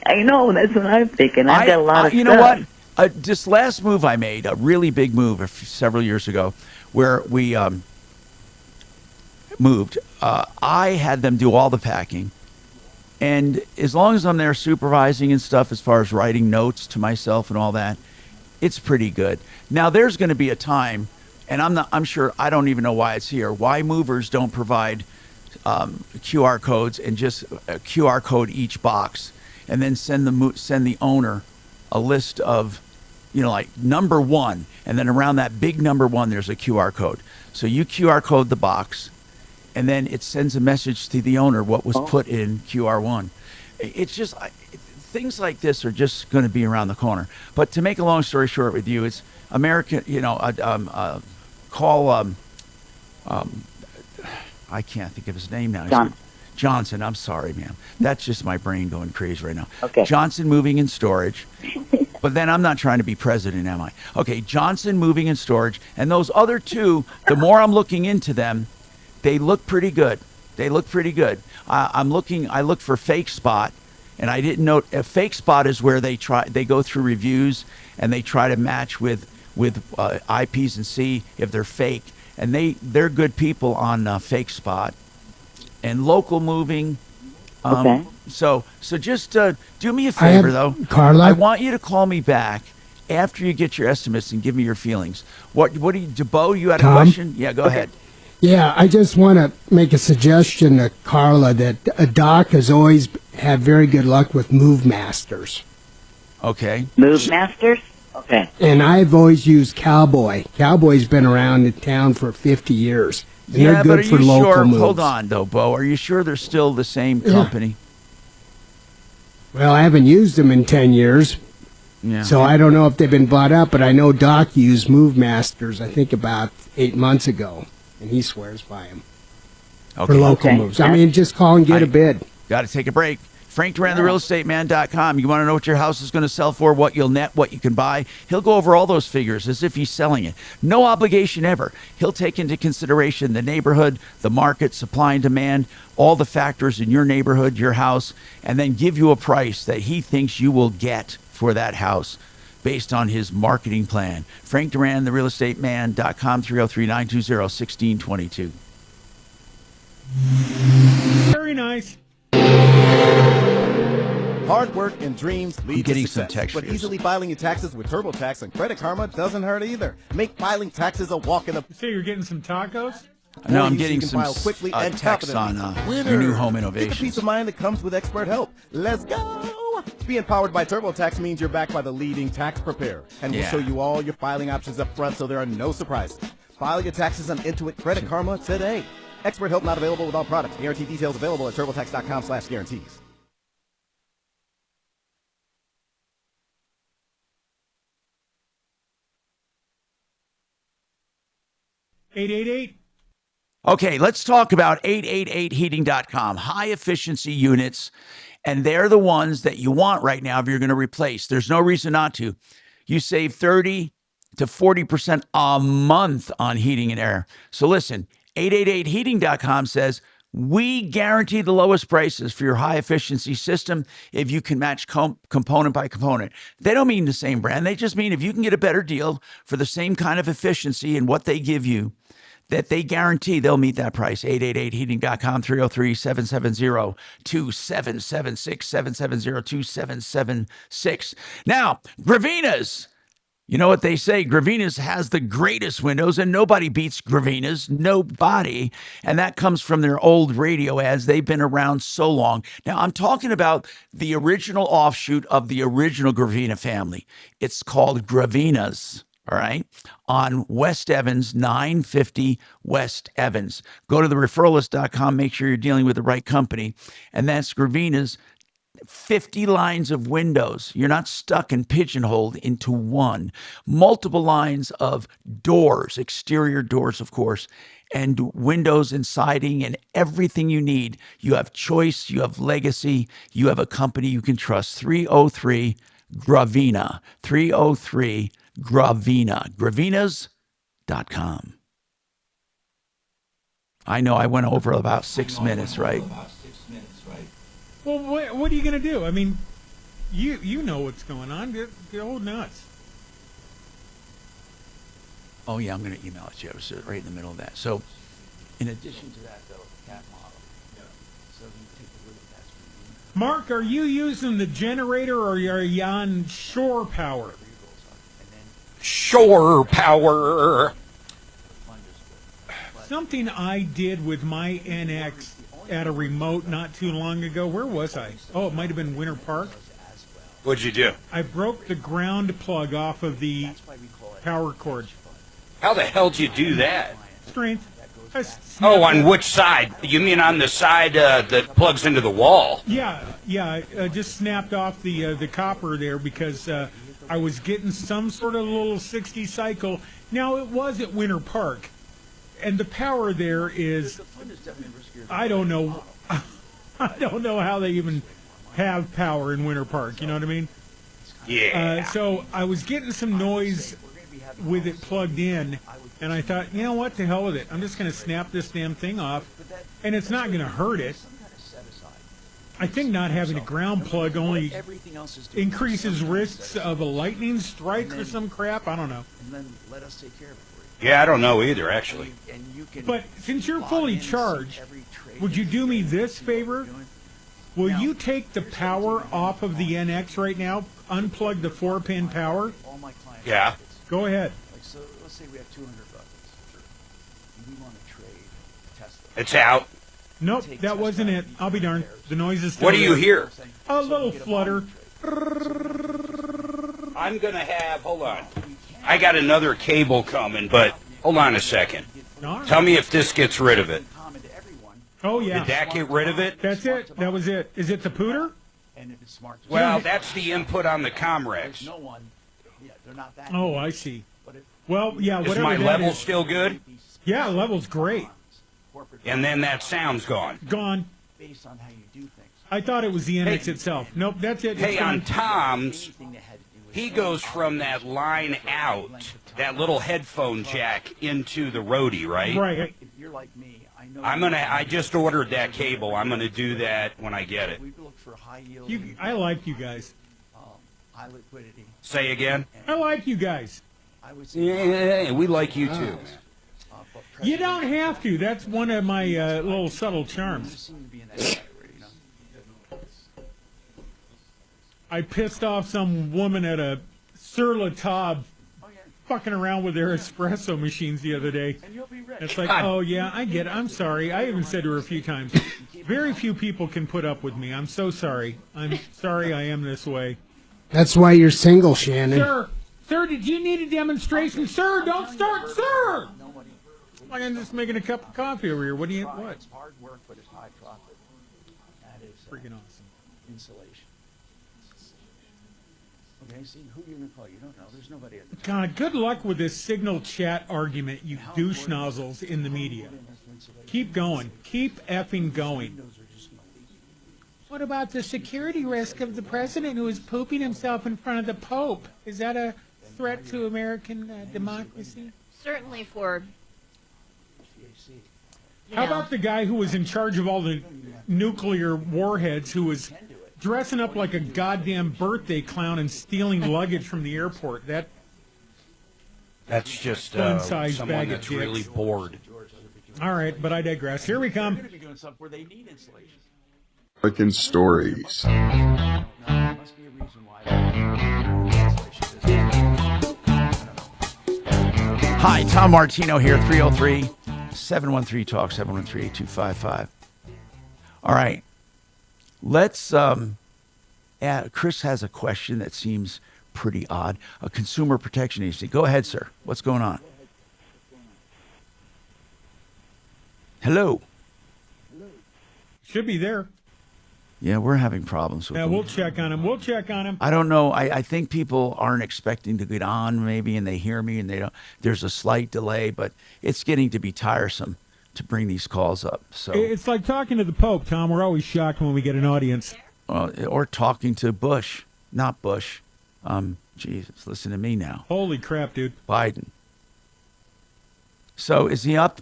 I know, that's what I'm thinking. I've got a lot of you stuff. know what? This last move I made, a really big move several years ago, where we moved. I had them do all the packing. And as long as I'm there supervising and stuff, as far as writing notes to myself and all that, it's pretty good. Now, there's going to be a time, and I'm sure, I don't even know why it's here, why movers don't provide QR codes and just a QR code each box, and then send the owner a list of, like number 1, and then around that big number 1, there's a QR code. So you QR code the box, and then it sends a message to the owner what was put in QR1. It's just things like this are just going to be around the corner. But to make a long story short with you, it's American. Call I can't think of his name now. Johnson. I'm sorry, ma'am. That's just my brain going crazy right now. Okay. Johnson Moving and Storage. But then I'm not trying to be president, am I? Okay, Johnson Moving and Storage, and those other two. The more I'm looking into them, they look pretty good. I look for Fake Spot, and I didn't know a Fake Spot is where they go through reviews and they try to match with IPs and see if they're fake. And they're good people on Fake Spot and Local Moving. Okay. So just do me a favor though, Carla. I want you to call me back after you get your estimates and give me your feelings. What do you, DeBo? You had a question? Yeah, go ahead. Yeah, I just want to make a suggestion to Carla that a doc has always had very good luck with Move Masters. Okay. Move Masters? Okay. And I've always used Cowboy. Cowboy's been around in town for 50 years. And they're good for local moves. Hold on, though, Bo. Are you sure they're still the same company? Well, I haven't used them in 10 years. Yeah. So I don't know if they've been bought up, but I know Doc used Move Masters, I think, about 8 months ago. And he swears by them for local moves. I mean, just call and get a bid. Got to take a break. Frank Duran, therealestateman.com. You want to know what your house is going to sell for, what you'll net, what you can buy? He'll go over all those figures as if he's selling it. No obligation ever. He'll take into consideration the neighborhood, the market, supply and demand, all the factors in your neighborhood, your house, and then give you a price that he thinks you will get for that house based on his marketing plan. Frank Duran, therealestateman.com, 303-920-1622. Very nice. Hard work and dreams lead to some success, text but here. easily filing your taxes with TurboTax and Credit Karma doesn't hurt either. Make filing taxes a walk in the... So you're getting some tacos? No, I'm getting you can some file quickly and text on confidently. your new home Get the innovations. peace of mind that comes with expert help. Let's go! Being powered by TurboTax means you're backed by the leading tax preparer, and we'll show you all your filing options up front so there are no surprises. File your taxes on Intuit Credit Karma today. Expert help not available with all products. Guarantee details available at TurboTax.com/guarantees. $888. Okay, let's talk about 888heating.com. High efficiency units, and they're the ones that you want right now if you're going to replace. There's no reason not to. You save 30 to 40% a month on heating and air. So listen, 888heating.com says, We guarantee the lowest prices for your high efficiency system if you can match component by component. They don't mean the same brand. They just mean if you can get a better deal for the same kind of efficiency and what they give you, that they guarantee they'll meet that price. 888heating.com, 303-770-2776, 770-2776. Now, Gravina's. You know what they say? Gravina's has the greatest windows, and nobody beats Gravina's. Nobody. And that comes from their old radio ads. They've been around so long. Now, I'm talking about the original offshoot of the original Gravina family. It's called Gravina's, all right, on West Evans, 950 West Evans. Go to the referralist.com. Make sure you're dealing with the right company. And that's Gravina's. 50 lines of windows. You're not stuck and pigeonholed into one. Multiple lines of doors, exterior doors, of course, and windows and siding and everything you need. You have choice, you have legacy, you have a company you can trust. 303 Gravina. 303 Gravina. Gravinas.com. I know I went over about 6 minutes, right? Well, what are you going to do? I mean, you know what's going on. You're old nuts. Oh, yeah, I'm going to email it to you. I was right in the middle of that. So, in addition to that, though, cat model. So you take a look at that. Mark, are you using the generator or are you on shore power? Shore power. Something I did with my NX at a remote not too long ago. Where was I? Oh, it might have been Winter Park. What'd you do? I broke the ground plug off of the power cord. How the hell did you do that? Strength. Oh, on which side? You mean on the side that plugs into the wall? Yeah. I just snapped off the copper there because I was getting some sort of little 60 cycle. Now, it was at Winter Park. And the power there is, I don't know. I don't know how they even have power in Winter Park. You know what I mean? Yeah. So I was getting some noise with it plugged in, and I thought, you know what, to hell with it. I'm just going to snap this damn thing off, and it's not going to hurt it. I think not having a ground plug only increases risks of a lightning strike or some crap. I don't know. And then let us take care of it. Yeah, I don't know either, actually. But since you're fully charged, would you do me this favor? Will you take the power off of the NX right now, unplug the 4-pin power? Yeah. Go ahead. So let's say we have 200 buckets. We want to trade Tesla. It's out. Nope, that wasn't it. I'll be darned. The noise is still What do you there. hear? A little flutter. I'm going to have, hold on. I got another cable coming, but hold on a second. Tell me if this gets rid of it. Oh, yeah. Did that get rid of it? That's it. That was it. Is it the pooter? Well, that's the input on the Comrex. Oh, I see. Well, yeah, Is whatever my that level is. still good? Yeah, level's great. And then that sound's gone. Gone. Based on how you do things. I thought it was the NX itself. Nope, that's it. Hey, It's on gone. Tom's, he goes from that line out, that little headphone jack, into the roadie, right? Right. If you're like me, I know. I just ordered that cable. I'm gonna do that when I get it. We look for high yield. I like you guys. High liquidity. Say again? I like you guys. I would say. Yeah, we like you too, man. You don't have to. That's one of my little subtle charms. I pissed off some woman at a Sur La Table fucking around with their espresso machines the other day. It's like, oh, yeah, I get it. I'm sorry. I even said to her a few times, very few people can put up with me. I'm so sorry. I'm sorry I am this way. That's why you're single, Shannon. Sir, did you need a demonstration? Sir, don't start, sir! Like I'm just making a cup of coffee over here. What? It's hard work, but it's high profit. That is Freaking awesome. Insulation. Okay, see, who you're going to call? You don't know. There's nobody at the top. God, good luck with this signal chat argument, you douche nozzles in the media. Keep going. Keep effing going. What about the security risk of the president who is pooping himself in front of the Pope? Is that a threat to American democracy? Certainly for How about the guy who was in charge of all the nuclear warheads who was dressing up like a goddamn birthday clown and stealing luggage from the airport? That's just Fun-sized someone bag of that's really dicks. bored. All right, but I digress. Here we come. American Stories. Hi, Tom Martino here, 303-713-TALK, 713-8255. All right, let's, Chris has a question that seems pretty odd. A consumer protection agency. Go ahead, sir. What's going on? Hello. Should be there. Yeah, we're having problems with Yeah, them. we'll check on him. We'll check on him. I don't know. I think people aren't expecting to get on maybe, and they hear me, and they don't. There's a slight delay, but it's getting to be tiresome to bring these calls up. So It's like talking to the Pope, Tom. We're always shocked when we get an audience. or talking to Bush, not Bush. Jesus, listen to me now. Holy crap, dude. Biden. So is he up?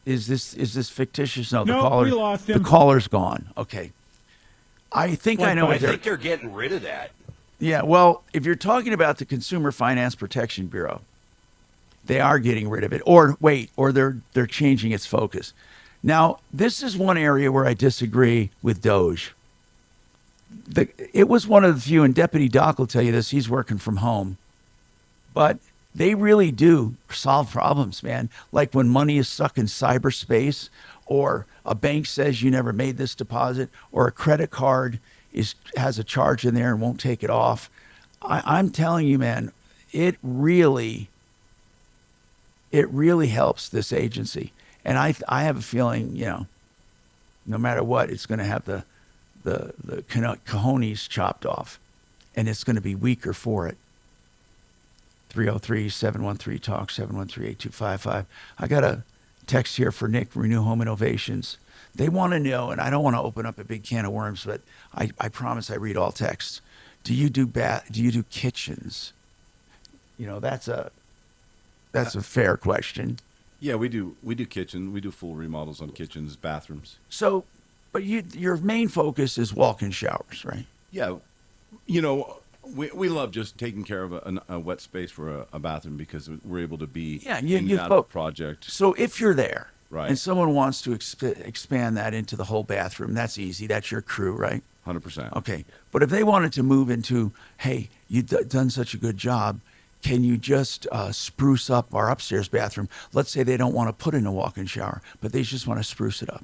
Is this fictitious? No, the Nope, caller. we lost him. The caller's gone. Okay. I think I know I what they're. think they're getting rid of that. Yeah, well, if you're talking about the Consumer Finance Protection Bureau, they are getting rid of it. Or they're changing its focus. Now, this is one area where I disagree with Doge. It was one of the few, and Deputy Doc will tell you this, he's working from home. But they really do solve problems, man. Like when money is stuck in cyberspace, or a bank says you never made this deposit, or a credit card has a charge in there and won't take it off. I'm telling you, man, it really helps this agency. And I have a feeling, no matter what, it's going to have the cojones chopped off, and it's going to be weaker for it. 303-713-TALK, 713-8255. I got a text here for Nick, Renew Home Innovations. They want to know, and I don't want to open up a big can of worms, but I promise I read all texts. Do you do kitchens? That's a fair question. Yeah, we do kitchen. We do full remodels on kitchens, bathrooms. So, but your main focus is walk-in showers, right? Yeah, we love just taking care of a wet space for a bathroom because we're able to be in that project. So if you're there, right, and someone wants to expand that into the whole bathroom, that's easy. That's your crew, right? 100%. Okay, but if they wanted to move into, hey, you've done such a good job, can you just spruce up our upstairs bathroom? Let's say they don't want to put in a walk-in shower, but they just want to spruce it up.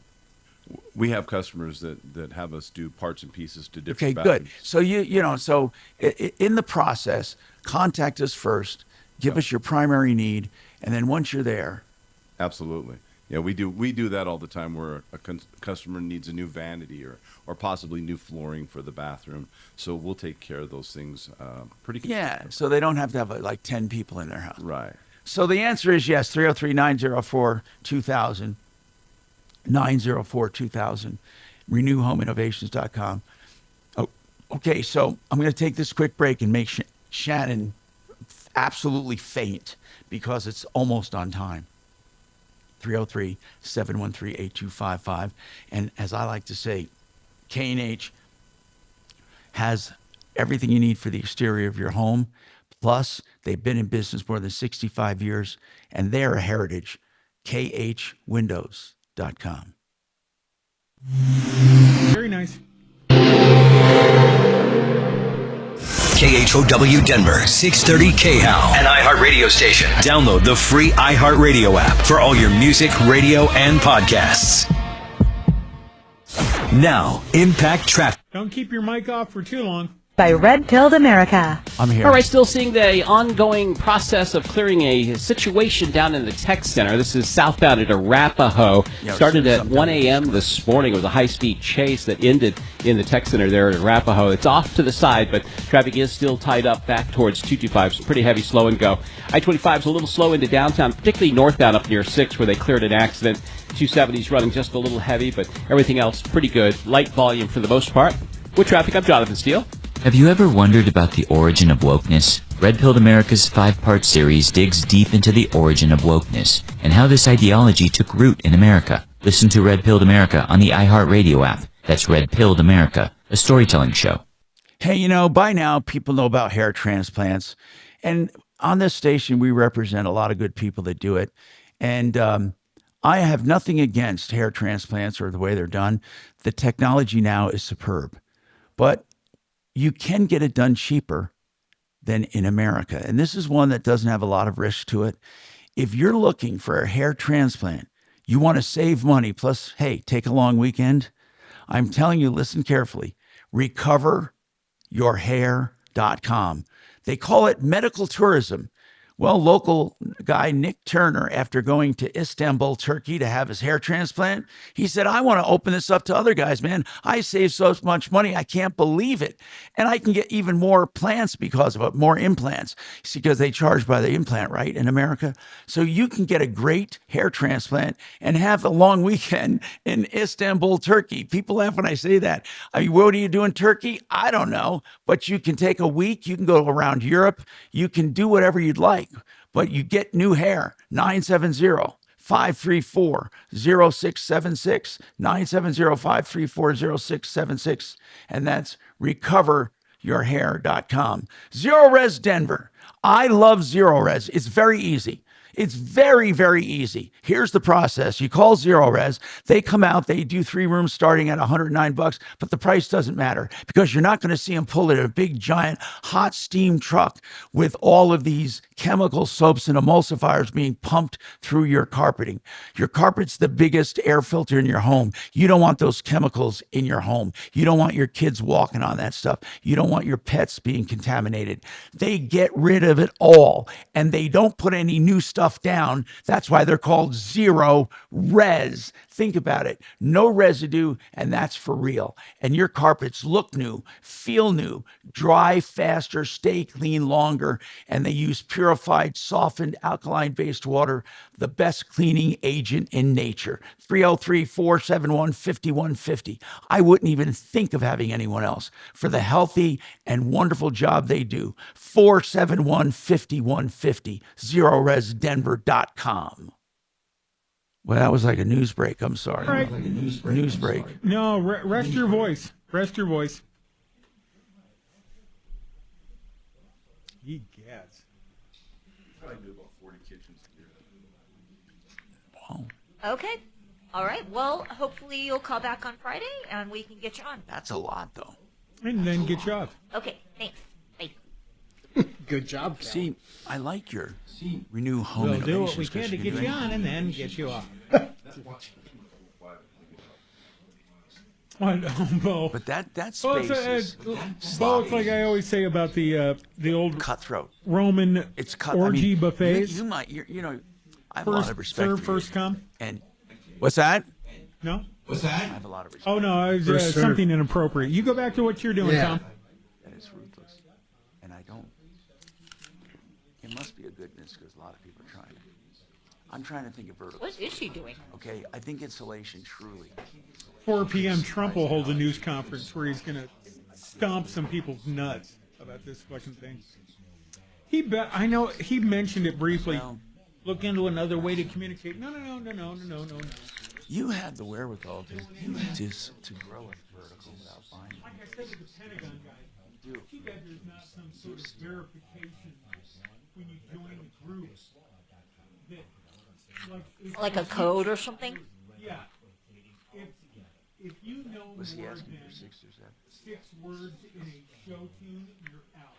We have customers that have us do parts and pieces to different bathrooms. Good. So in the process, contact us first, give us your primary need, and then once you're there. Absolutely. Yeah, we do that all the time where a customer needs a new vanity or possibly new flooring for the bathroom. So we'll take care of those things pretty quickly. Yeah, so they don't have to have like 10 people in their house. Right. So the answer is yes, 303-904-2000. 904-2000, renewhomeinnovations.com. Oh, okay, so I'm going to take this quick break and make Shannon absolutely faint because it's almost on time. 303-713-8255. And as I like to say, K&H has everything you need for the exterior of your home. Plus, they've been in business more than 65 years, and they're a heritage. KHWindows.com. Very nice. KHOW Denver, 630 KHOW, an iHeart radio station. Download the free iHeart Radio app for all your music, radio, and podcasts. Now, Impact Traffic. Don't keep your mic off for too long. By Red Pilled America. I'm here. All right, still seeing the ongoing process of clearing a situation down in the tech center. This is southbound at Arapahoe. Started at 1 a.m. this morning. It was a high-speed chase that ended in the tech center there at Arapahoe. It's off to the side, but traffic is still tied up back towards 225. So pretty heavy slow and go. I-25 is a little slow into downtown, particularly northbound up near 6 where they cleared an accident. 270's running just a little heavy, but everything else pretty good. Light volume for the most part. With traffic, I'm Jonathan Steele. Have you ever wondered about the origin of wokeness? Red Pilled America's 5-part series digs deep into the origin of wokeness and how this ideology took root in America. Listen to Red Pilled America on the iHeartRadio app. That's Red Pilled America, a storytelling show. Hey, you know, by now people know about hair transplants. And on this station, we represent a lot of good people that do it. And I have nothing against hair transplants or the way they're done. The technology now is superb. But you can get it done cheaper than in America. And this is one that doesn't have a lot of risk to it. If you're looking for a hair transplant, you want to save money, plus, hey, take a long weekend. I'm telling you, listen carefully. RecoverYourHair.com. They call it medical tourism. Well, local guy Nick Turner, after going to Istanbul, Turkey to have his hair transplant, he said, I want to open this up to other guys, man. I save so much money. I can't believe it. And I can get even more plants because of it, more implants, because they charge by the implant, right, in America. So you can get a great hair transplant and have a long weekend in Istanbul, Turkey. People laugh when I say that. I mean, what do you do in Turkey? I don't know. But you can take a week. You can go around Europe. You can do whatever you'd like. But you get new hair, 970-534-0676, 970-534-0676, and that's recoveryourhair.com. Zero Res Denver. I love Zero Res. It's very easy. It's very, very easy. Here's the process. You call Zero Res. They come out. They do 3 rooms starting at $109, but the price doesn't matter because you're not going to see them pull it in a big, giant, hot steam truck with all of these chemical soaps and emulsifiers being pumped through your carpeting. Your carpet's the biggest air filter in your home. You don't want those chemicals in your home. You don't want your kids walking on that stuff. You don't want your pets being contaminated. They get rid of it all, and they don't put any new stuff down. That's why they're called Zero Res. Think about it. No residue, and that's for real. And your carpets look new, feel new, dry faster, stay clean longer, and they use purified, softened, alkaline-based water, the best cleaning agent in nature. 303-471-5150. I wouldn't even think of having anyone else for the healthy and wonderful job they do. 471-5150. ZeroResDenver.com. Well, that was like a news break. I'm sorry. All right. Like a news break. No, rest your voice. Rest your voice. Ye gads. Probably do about 40 kitchens a year. Wow. Okay. All right. Well, hopefully you'll call back on Friday and we can get you on. That's a lot, though. And then get you off. Okay. Thanks. Bye. Good job, Cal. See, I like your renew home We'll innovations. do what we can to get you on and then get you off. But that space is it's like I always say about the old cutthroat Roman orgy buffets. You might, you know, I have a lot of respect serve, for you. first come. And what's that? No. What's that? I have a lot of respect. Oh no, it was something inappropriate. You go back to what you're doing, Tom. That is ruthless, and I don't. It must be a goodness because a lot of people are trying. I'm trying to think of vertical. What is she doing? Okay, I think insulation truly. 4 p.m. Trump will hold a news conference where he's going to stomp some people's nuts about this fucking thing. I know he mentioned it briefly. Well, look into another way to communicate. No. You have the wherewithal to grow it vertical without buying. Like I said to the Pentagon guy, too bad there's not some sort of verification when you join the group. Like a code or something? Yeah. If you know more than 6 words in a show tune, you're out.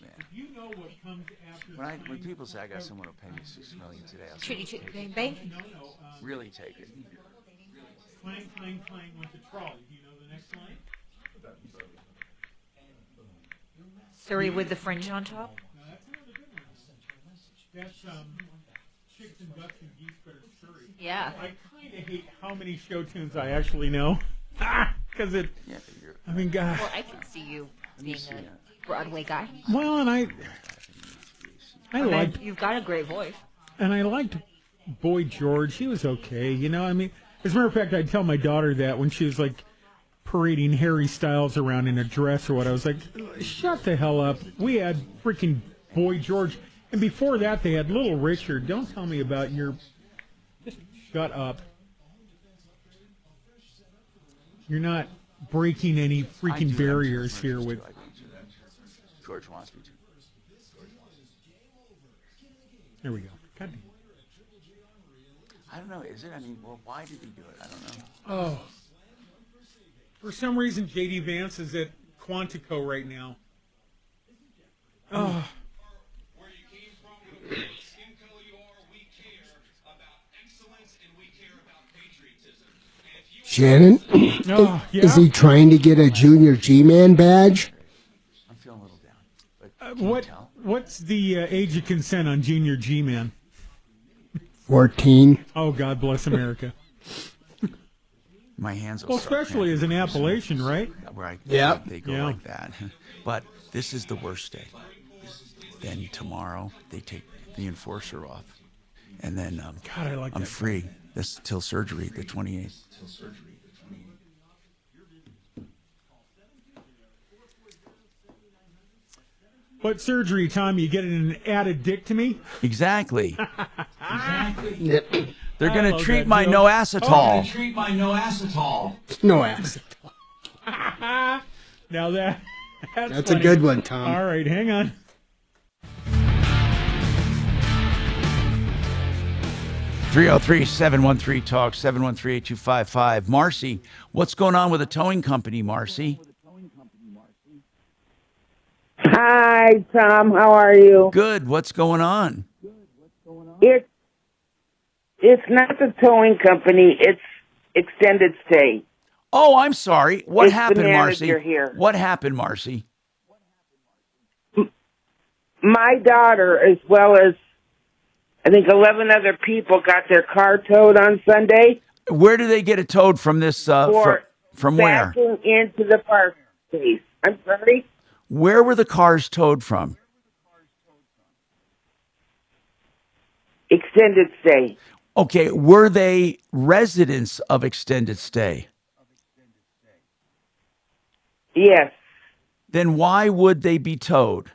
If you know what comes after When people say I got someone who'll pay me $6 million today, I'll say, Chitty chitty bang bang? No. Really take it. Clang, clang, clang with the trolley. Do you know the next line? Surrey with the fringe on top? No, that's another good one. That's Chicks and Ducks and Geese Better Surrey. Yeah. I kind of hate how many show tunes I actually know. Because it. Yeah, I mean, God. Well, I can see you being a Broadway guy. Well, and I liked. You've got a great voice. And I liked Boy George. He was okay. You know, I mean, as a matter of fact, I'd tell my daughter that when she was like parading Harry Styles around in a dress or what. I was like, shut the hell up. We had freaking Boy George. And before that, they had Little Richard. Don't tell me about your Shut up. You're not breaking any freaking barriers here with... George wants me to. There we go. God. I don't know. Is it? I mean, well, why did he do it? I don't know. Oh. For some reason, J.D. Vance is at Quantico right now. Oh. Shannon, Oh, yeah? is he trying to get a Junior G-Man badge? I'm feeling a little down. But What's the age of consent on Junior G-Man? 14. Oh, God bless America. My hands will Well, start especially as an Appalachian, right? Right. Yep. They go Yeah. like that. But this is the worst day. Then tomorrow they take the enforcer off, and then God, I like I'm that. free. This till surgery, the 28th. What surgery, Tom? You get an added dick to me? Exactly. They're I going to love treat that my joke. no acetol. Treat my no acetol. No acetol. Now That's a funny. good one, Tom. All right, hang on. Three zero 303-713 talk 713-8255. Marcy, what's going on with the towing company, Marcy? Hi, Tom. How are you? Good. What's going on? It's not the towing company. It's extended stay. Oh, I'm sorry. What It's the happened, Marcy? manager here. What happened, Marcy? My daughter, as well as I think 11 other people, got their car towed on Sunday. Where do they get it towed from this? From where? Backing into the park space. I'm sorry? Where were the cars towed from? Extended stay. Okay, were they residents of extended stay? Yes. Then why would they be towed?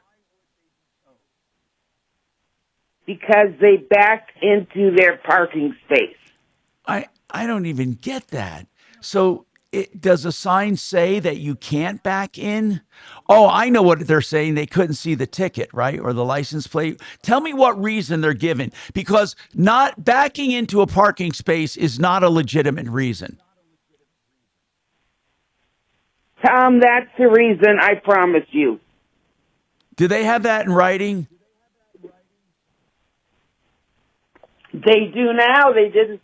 Because they backed into their parking space. I don't even get that. So does a sign say that you can't back in? Oh, I know what they're saying. They couldn't see the ticket, right? Or the license plate. Tell me what reason they're given. Because not backing into a parking space is not a legitimate reason. Tom, that's the reason, I promise you. Do they have that in writing? They do now. They didn't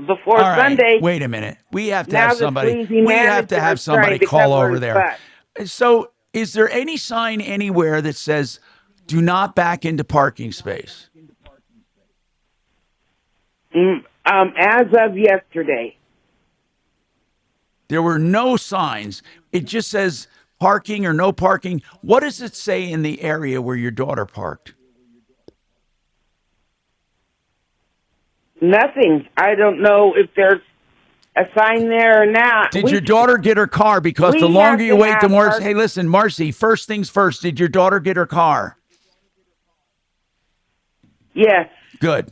before All right, Sunday. wait a minute. We have to Now have the somebody. sleazy We have manager to have is trying somebody to call cover over his there. butt. So, is there any sign anywhere that says "Do not back into parking space"? As of yesterday. There were no signs. It just says parking or no parking. What does it say in the area where your daughter parked? Nothing. I don't know if there's a sign there or not. Did your daughter get her car? Because we the longer have you to wait, the have more. our- Hey, listen, Marcy, first things first, did your daughter get her car? Yes. Good.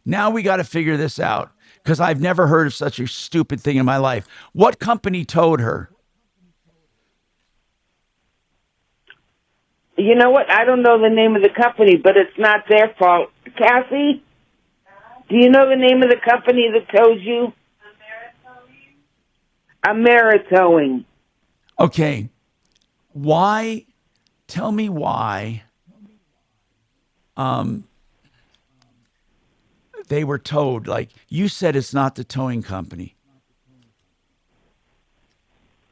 Now we got to figure this out because I've never heard of such a stupid thing in my life. What company towed her? You know what? I don't know the name of the company, but it's not their fault. Cassie, do you know the name of the company that towed you? Ameritowing. Okay. Why? Tell me why. They were towed. Like you said, it's not the towing company.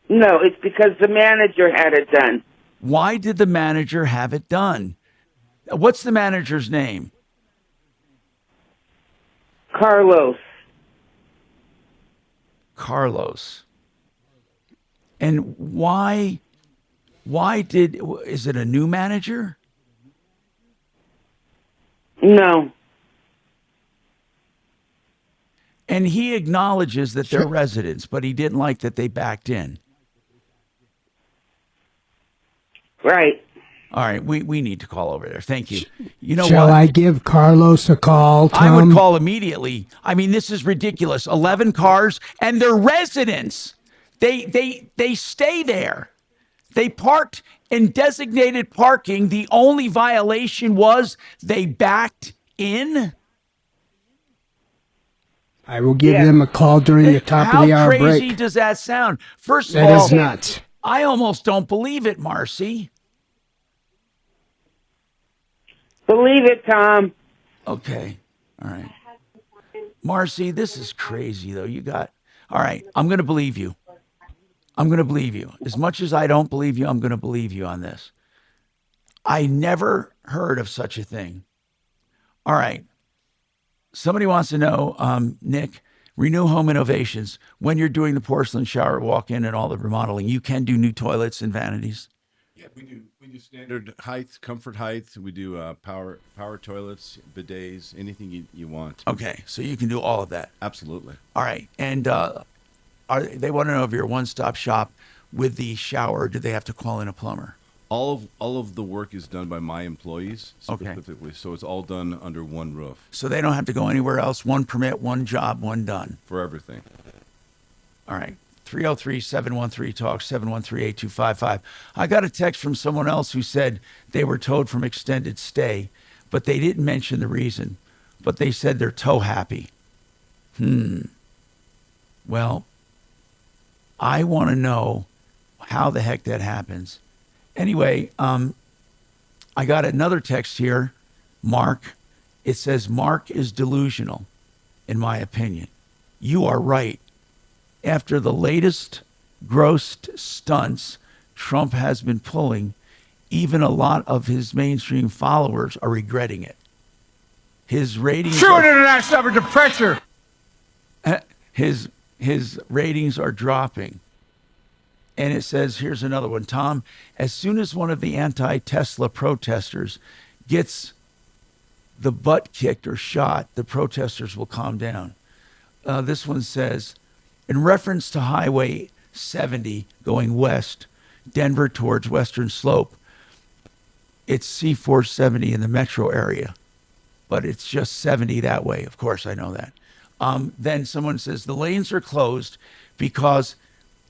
No, it's because the manager had it done. Why did the manager have it done? What's the manager's name? Carlos. Carlos. And why is it a new manager? No. And he acknowledges that they're residents, but he didn't like that they backed in. Right. All right, we need to call over there. Thank you. You know Shall what? I give Carlos a call, Tom? I would call immediately. I mean, this is ridiculous. 11 cars and they're residents. They stay there. They parked in designated parking. The only violation was they backed in. I will give them a call during the top of the hour break. How crazy does that sound? First of all, that is nuts. I almost don't believe it, Marcy. Believe it, Tom. Okay. All right. Marcy, this is crazy, though. All right. I'm going to believe you. I'm going to believe you. As much as I don't believe you, I'm going to believe you on this. I never heard of such a thing. All right. Somebody wants to know, Nick, Renew Home Innovations, when you're doing the porcelain shower walk-in and all the remodeling, you can do new toilets and vanities? Yeah, we do standard height, comfort height. We do power toilets, bidets, anything you want. Okay, so you can do all of that. Absolutely. All right, and they want to know if you're a one-stop shop with the shower, or do they have to call in a plumber? All of the work is done by my employees specifically, okay. So it's all done under one roof. So they don't have to go anywhere else. One permit, one job, one done. For everything. All right. 303-713-TALK, 713-8255. I got a text from someone else who said they were towed from extended stay, but they didn't mention the reason. But they said they're tow happy. Well, I want to know how the heck that happens. Anyway, I got another text here, Mark. It says, Mark is delusional, in my opinion. You are right. After the latest gross stunts Trump has been pulling, even a lot of his mainstream followers are regretting it. His ratings under pressure. His ratings are dropping. And it says, here's another one, Tom. As soon as one of the anti-Tesla protesters gets the butt kicked or shot, the protesters will calm down. This one says, in reference to Highway 70 going west, Denver towards Western Slope, it's C470 in the metro area, but it's just 70 that way. Of course, I know that. Then someone says the lanes are closed because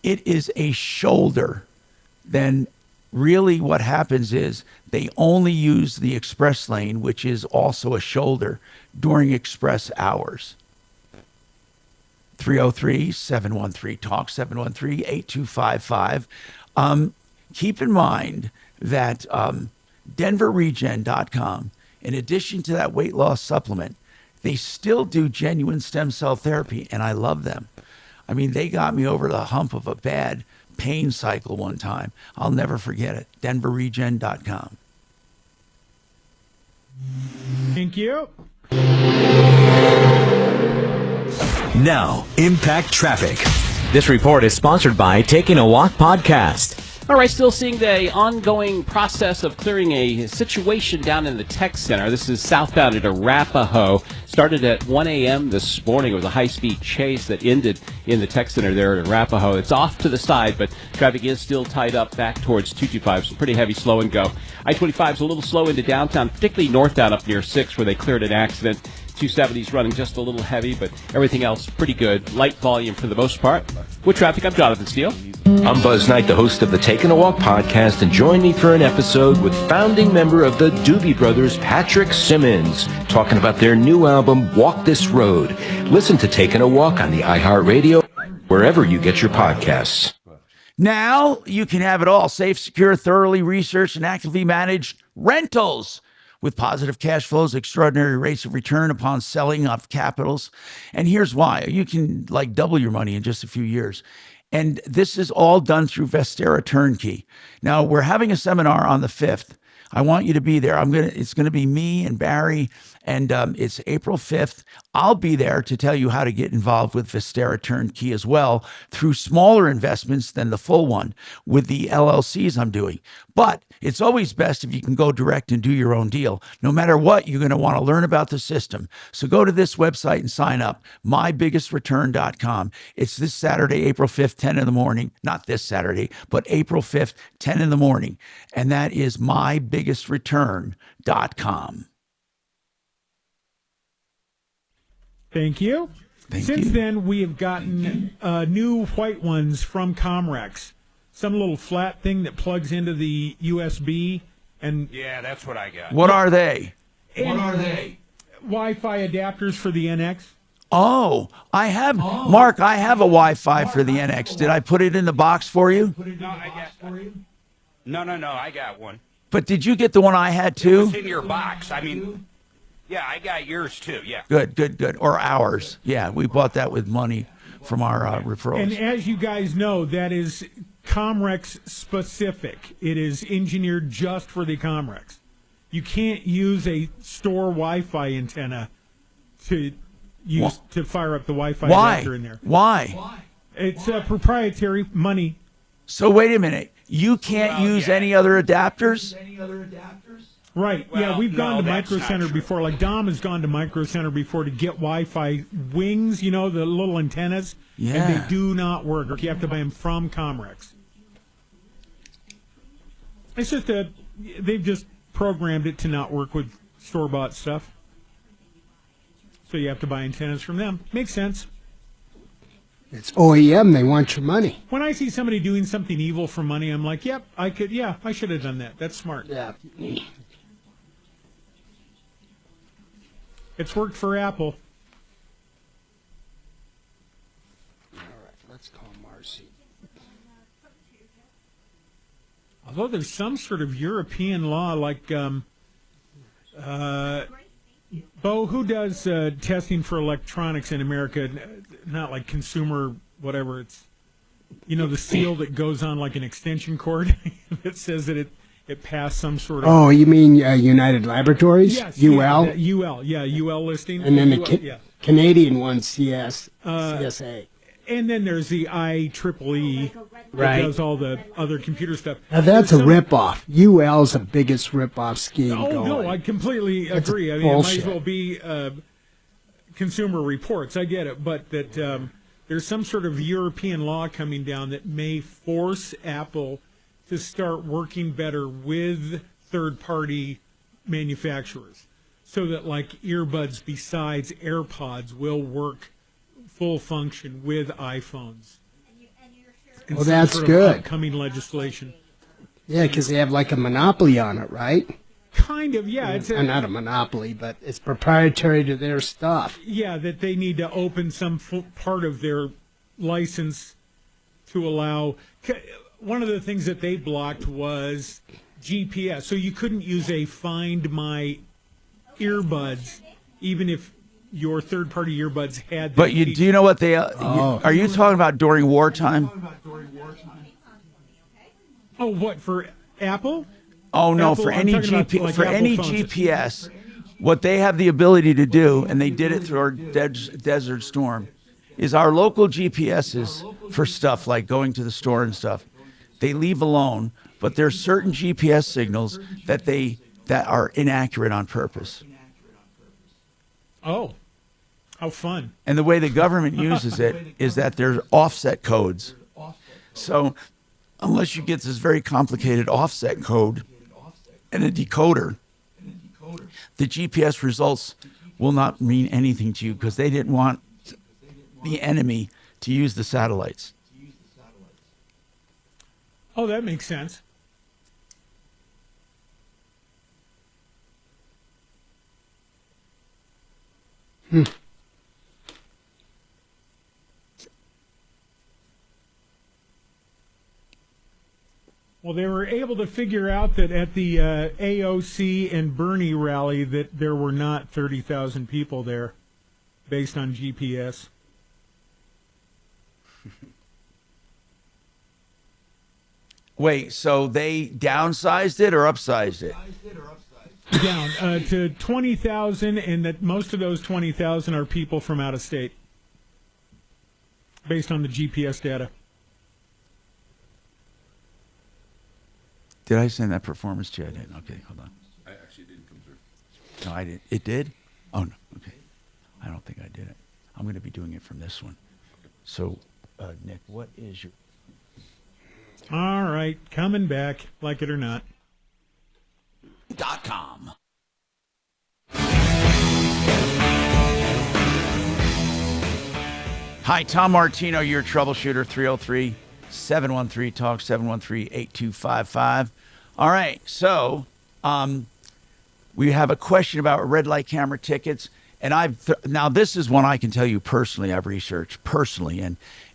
it is a shoulder. Then really what happens is they only use the express lane, which is also a shoulder, during express hours. 303-713-TALK, 713-8255. Keep in mind that DenverRegen.com, in addition to that weight loss supplement, they still do genuine stem cell therapy, and I love them. I mean, they got me over the hump of a bad pain cycle one time. I'll never forget it. DenverRegen.com. Thank you. Now, Impact Traffic. This report is sponsored by Taking a Walk Podcast. All right, still seeing the ongoing process of clearing a situation down in the tech center. This is southbound at Arapahoe. Started at 1 a.m. this morning. It was a high-speed chase that ended in the tech center there at Arapahoe. It's off to the side, but traffic is still tied up back towards 225. So pretty heavy slow and go. I-25 is a little slow into downtown, particularly northbound up near 6 where they cleared an accident. 270's running just a little heavy, but everything else pretty good. Light volume for the most part. With traffic, I'm Jonathan Steele. I'm Buzz Knight, the host of the Taking a Walk podcast, and join me for an episode with founding member of the Doobie Brothers, Patrick Simmons, talking about their new album, Walk This Road. Listen to Taking a Walk on the iHeartRadio, wherever you get your podcasts. Now you can have it all. Safe, secure, thoroughly researched, and actively managed rentals with positive cash flows, extraordinary rates of return upon selling of capitals. And here's why. You can double your money in just a few years. And this is all done through Vestera Turnkey. Now, we're having a seminar on the 5th. I want you to be there. It's going to be me and Barry And it's April 5th. I'll be there to tell you how to get involved with Vistera Turnkey as well through smaller investments than the full one with the LLCs I'm doing. But it's always best if you can go direct and do your own deal. No matter what, you're going to want to learn about the system. So go to this website and sign up, mybiggestreturn.com. It's this Saturday, April 5th, 10 in the morning. Not this Saturday, but April 5th, 10 in the morning. And that is mybiggestreturn.com. Thank you. Since you. then, we have gotten new white ones from Comrex. Some little flat thing that plugs into the USB. And Yeah, that's what I got. What are they? Wi-Fi adapters for the NX. Oh, I have, Mark, I have a Wi-Fi for the NX. Did I put it in the box for you? No, I got one. But did you get the one I had too? It's in your box. I mean, yeah, I got yours too, yeah. Good. Or ours. Yeah, we bought that with money from our referrals. And as you guys know, that is Comrex specific. It is engineered just for the Comrex. You can't use a store Wi-Fi antenna to use to fire up the Wi-Fi adapter in there. Why? It's proprietary money. So wait a minute. You can't use any other adapters? Right. Well, yeah, we've gone to that's Micro not Center true. before. Like Dom has gone to Micro Center before to get Wi-Fi wings, you know, the little antennas. Yeah. And they do not work. You have to buy them from Comrex. It's just they've just programmed it to not work with store-bought stuff. So you have to buy antennas from them. Makes sense. It's OEM. They want your money. When I see somebody doing something evil for money, I'm like, yep, I should have done that. That's smart. Yeah. It's worked for Apple. All right, let's call Marcy. Although there's some sort of European law, like, Bo, who does testing for electronics in America? Not like consumer, whatever. It's, you know, the seal that goes on like an extension cord that says that it passed some sort of. Oh, you mean United Laboratories? Yes, UL? UL listing. And then the yeah. Canadian one, CSA. And then there's the IEEE that Right. does all the other computer stuff. Now that's a There's some- ripoff. UL's the biggest ripoff scheme Oh, going. no, I completely That's agree. I mean, bullshit. it might as well be Consumer Reports. I get it. But that there's some sort of European law coming down that may force Apple to start working better with third-party manufacturers so that, like, earbuds besides AirPods will work full function with iPhones. And Well, some that's sort of good. upcoming legislation. Yeah, because they have like a monopoly on it, right? Kind of, yeah. It's Not a monopoly, but it's proprietary to their stuff. Yeah, that they need to open some part of their license to allow. One of the things that they blocked was GPS, so you couldn't use a Find My earbuds, even if your third-party earbuds had. But do you know what they are you talking about during wartime? Oh, what, for Apple? Oh no, Apple, for I'm any talking about, GP, like, for Apple any phones. GPS, what they have the ability to do, and they did it through our Desert Storm, is our local GPSs for stuff like going to the store and stuff. They leave alone, but there's certain GPS signals that are inaccurate on purpose. Oh, how fun! And the way the government uses it is that there's offset codes. So unless you get this very complicated offset code and a decoder, the GPS results will not mean anything to you because they didn't want the enemy to use the satellites. Oh, that makes sense. Well, they were able to figure out that at the AOC and Bernie rally that there were not 30,000 people there based on GPS. Wait, so they downsized it or upsized it? down to 20,000, and that most of those 20,000 are people from out of state, based on the GPS data. Did I send that performance to you? I didn't. Okay, hold on. I actually didn't come through. No, I didn't. It did? Oh, no. Okay. I don't think I did it. I'm going to be doing it from this one. So, Nick, what is your... All right, coming back, like it or not. .com. Hi, Tom Martino, your troubleshooter, 303-713-TALK, 713-8255. All right, so we have a question about red light camera tickets, and now this is one I can tell you personally. I've researched personally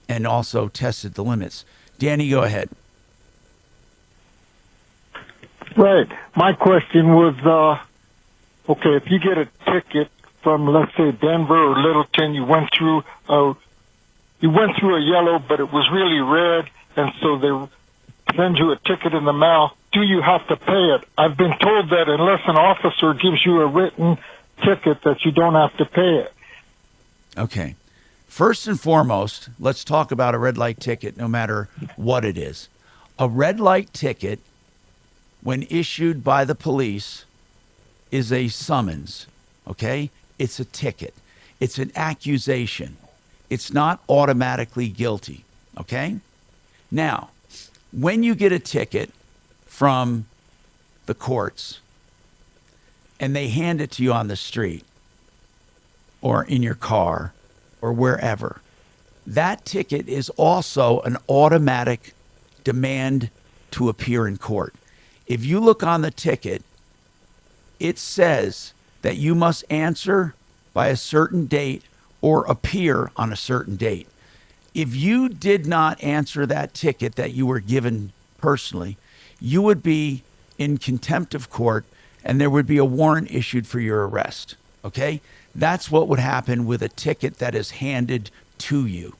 and also tested the limits. Danny, go ahead. Right. My question was, okay, if you get a ticket from, let's say, Denver or Littleton, you went through a yellow, but it was really red, and so they send you a ticket in the mail. Do you have to pay it? I've been told that unless an officer gives you a written ticket, that you don't have to pay it. Okay. First and foremost, let's talk about a red light ticket, no matter what it is. A red light ticket, when issued by the police, is a summons, okay? It's a ticket. It's an accusation. It's not automatically guilty, okay? Now, when you get a ticket from the courts and they hand it to you on the street or in your car or wherever, that ticket is also an automatic demand to appear in court. If you look on the ticket, it says that you must answer by a certain date or appear on a certain date. If you did not answer that ticket that you were given personally, you would be in contempt of court and there would be a warrant issued for your arrest. Okay? That's what would happen with a ticket that is handed to you.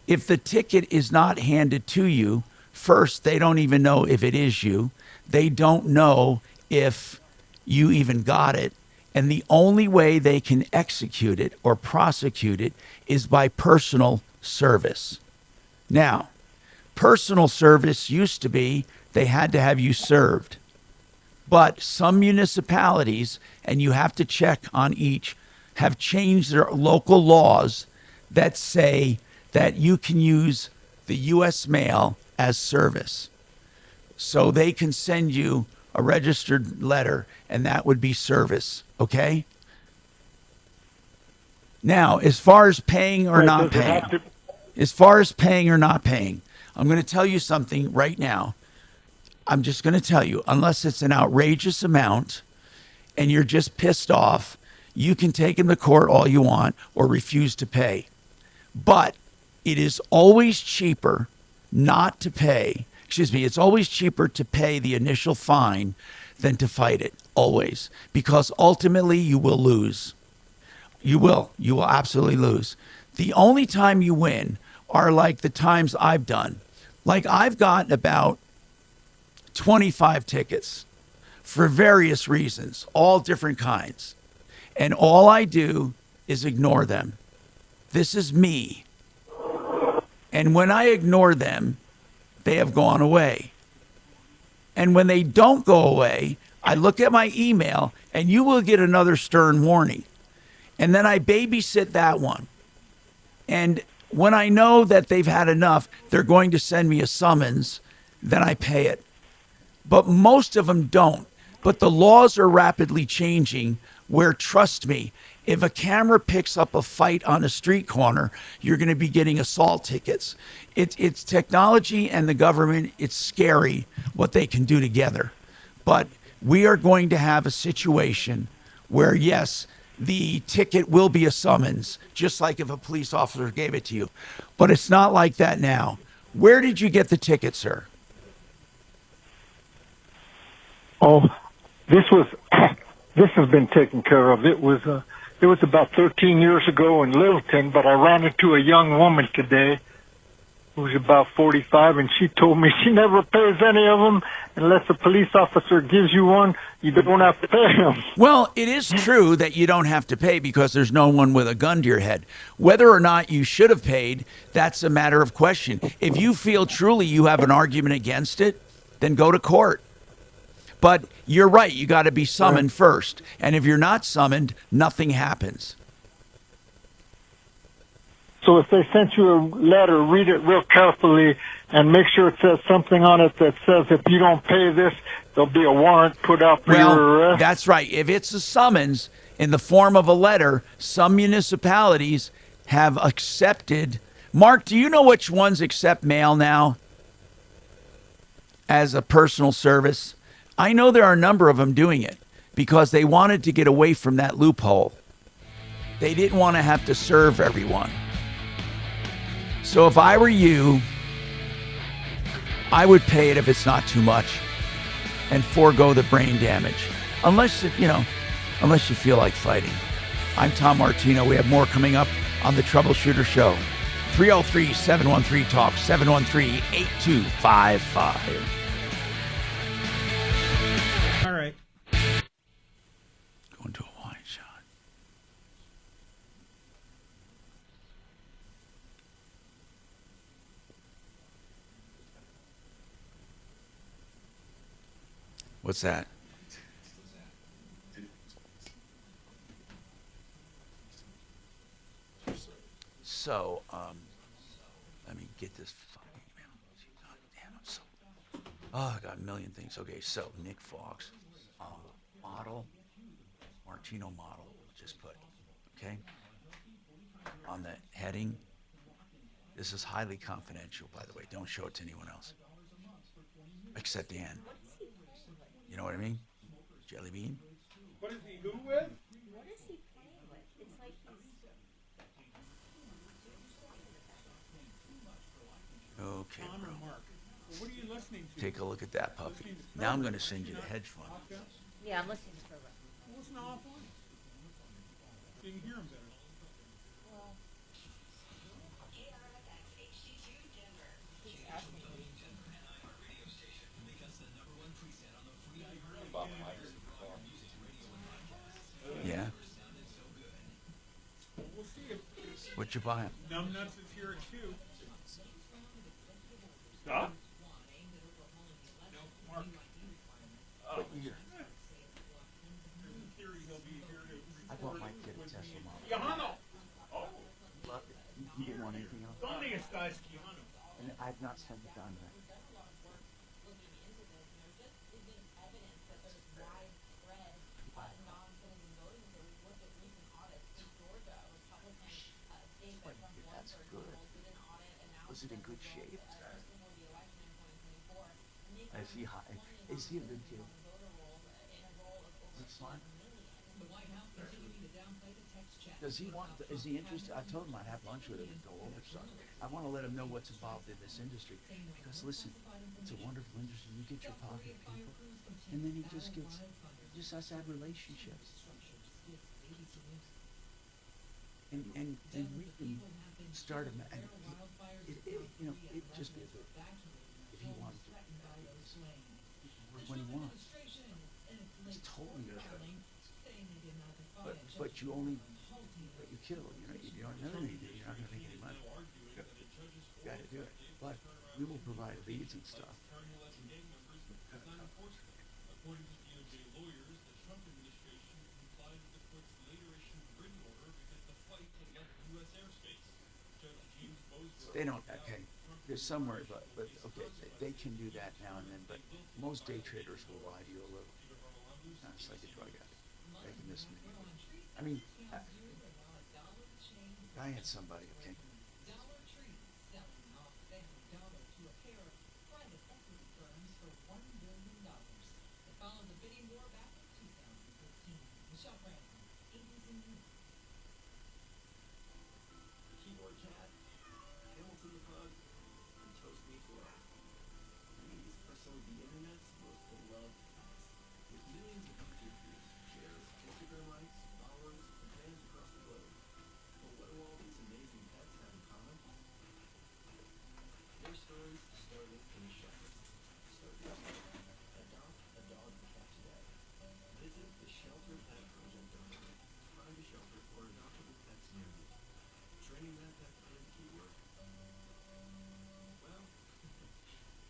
If the ticket is not handed to you, first, they don't even know if it is you. They don't know if you even got it. And the only way they can execute it or prosecute it is by personal service. Now, personal service used to be they had to have you served. But some municipalities, and you have to check on each, have changed their local laws that say that you can use the U.S. mail as service. So they can send you a registered letter, and that would be service, okay? Now, as far as paying or not paying, I'm going to tell you something right now. I'm just going to tell you, unless it's an outrageous amount and you're just pissed off, you can take him to court all you want or refuse to pay. But it is always cheaper not to pay. It's always cheaper to pay the initial fine than to fight it, always. Because ultimately you will lose. You will absolutely lose. The only time you win are like the times I've done. Like I've gotten about 25 tickets for various reasons, all different kinds. And all I do is ignore them. This is me. And when I ignore them, they have gone away. And when they don't go away, I look at my email and you will get another stern warning. And then I babysit that one. And when I know that they've had enough, they're going to send me a summons, then I pay it. But most of them don't. But the laws are rapidly changing where, trust me, if a camera picks up a fight on a street corner, you're going to be getting assault tickets. It's technology and the government. It's scary what they can do together. But we are going to have a situation where, yes, the ticket will be a summons, just like if a police officer gave it to you. But it's not like that now. Where did you get the ticket, sir? Oh, this has been taken care of. It was about 13 years ago in Littleton, but I ran into a young woman today, who's about 45, and she told me she never pays any of them unless a police officer gives you one. You don't have to pay them. Well, it is true that you don't have to pay because there's no one with a gun to your head. Whether or not you should have paid, that's a matter of question. If you feel truly you have an argument against it, then go to court. But you're right, you got to be summoned first. And if you're not summoned, nothing happens. So if they sent you a letter, read it real carefully and make sure it says something on it that says if you don't pay this, there'll be a warrant put out for your arrest. That's right. If it's a summons in the form of a letter, some municipalities have accepted. Mark, do you know which ones accept mail now as a personal service? I know there are a number of them doing it because they wanted to get away from that loophole. They didn't want to have to serve everyone. So if I were you, I would pay it if it's not too much and forego the brain damage. Unless, unless you feel like fighting. I'm Tom Martino. We have more coming up on the Troubleshooter Show. 303-713-TALK, 713-8255. All right. Going to a wine shot. What's that? So, let me get this fucking email. God damn, I got a million things. Okay, so Nick Fox, model, Martino model, just put, okay? On the heading, this is highly confidential, by the way. Don't show it to anyone else. Except Dan. You know what I mean? Jelly bean? What is he who with? What is he playing with? It's like he's... Okay, Tom bro. or Mark? Well, what are you listening to? Take a look at that puppy. Now I'm going to send you the hedge fund. Yeah, I'm listening to program. Listen to offline. So you can hear him better. Well... Yeah? We'll see if... What you buying? Numbnuts is here at 2. Stop. No, Mark. What year? In theory, he'll be here to I bought my kid a Tesla model. Keanu! Oh! Love it. You didn't want anything else? ¿Dónde está Keanu? And I've not sent it down there. That's good. Was it in good shape? Is he a good kid? Is he smart? Does he want? Is he interested? I told him I'd have lunch with him and go over something. I want to let him know what's involved in this industry. Because listen, it's a wonderful industry. You get your pocket people, and then he just has to have relationships. And we can start him. And it'd just be a good if he wanted to. Work when he wants. It's totally your but you only. But you kill, you don't know anything. You're not going to make any money. You got to do it. But we will provide leads and stuff. According to DOJ lawyers, the Trump administration complied with the court's later issued written order because the flight had left U.S. airspace. Judge James Bosworth... They don't, okay. There's somewhere, but okay, they can do that now and then, but most day traders will lie to you a little. It's like a drug addict. Making this money. I mean, I had somebody, okay. Keyboard cat, Hamilton the Pug, and Toast Me Floor. These are some of the internet's most beloved apps, with millions of contributors, shares, Instagram likes, followers, and fans across the globe. But what do all these amazing pets have in common? Visit the Shelter Pet Project.org. Find a shelter for adoptable pets near you. Training that pet for the keyword. Well,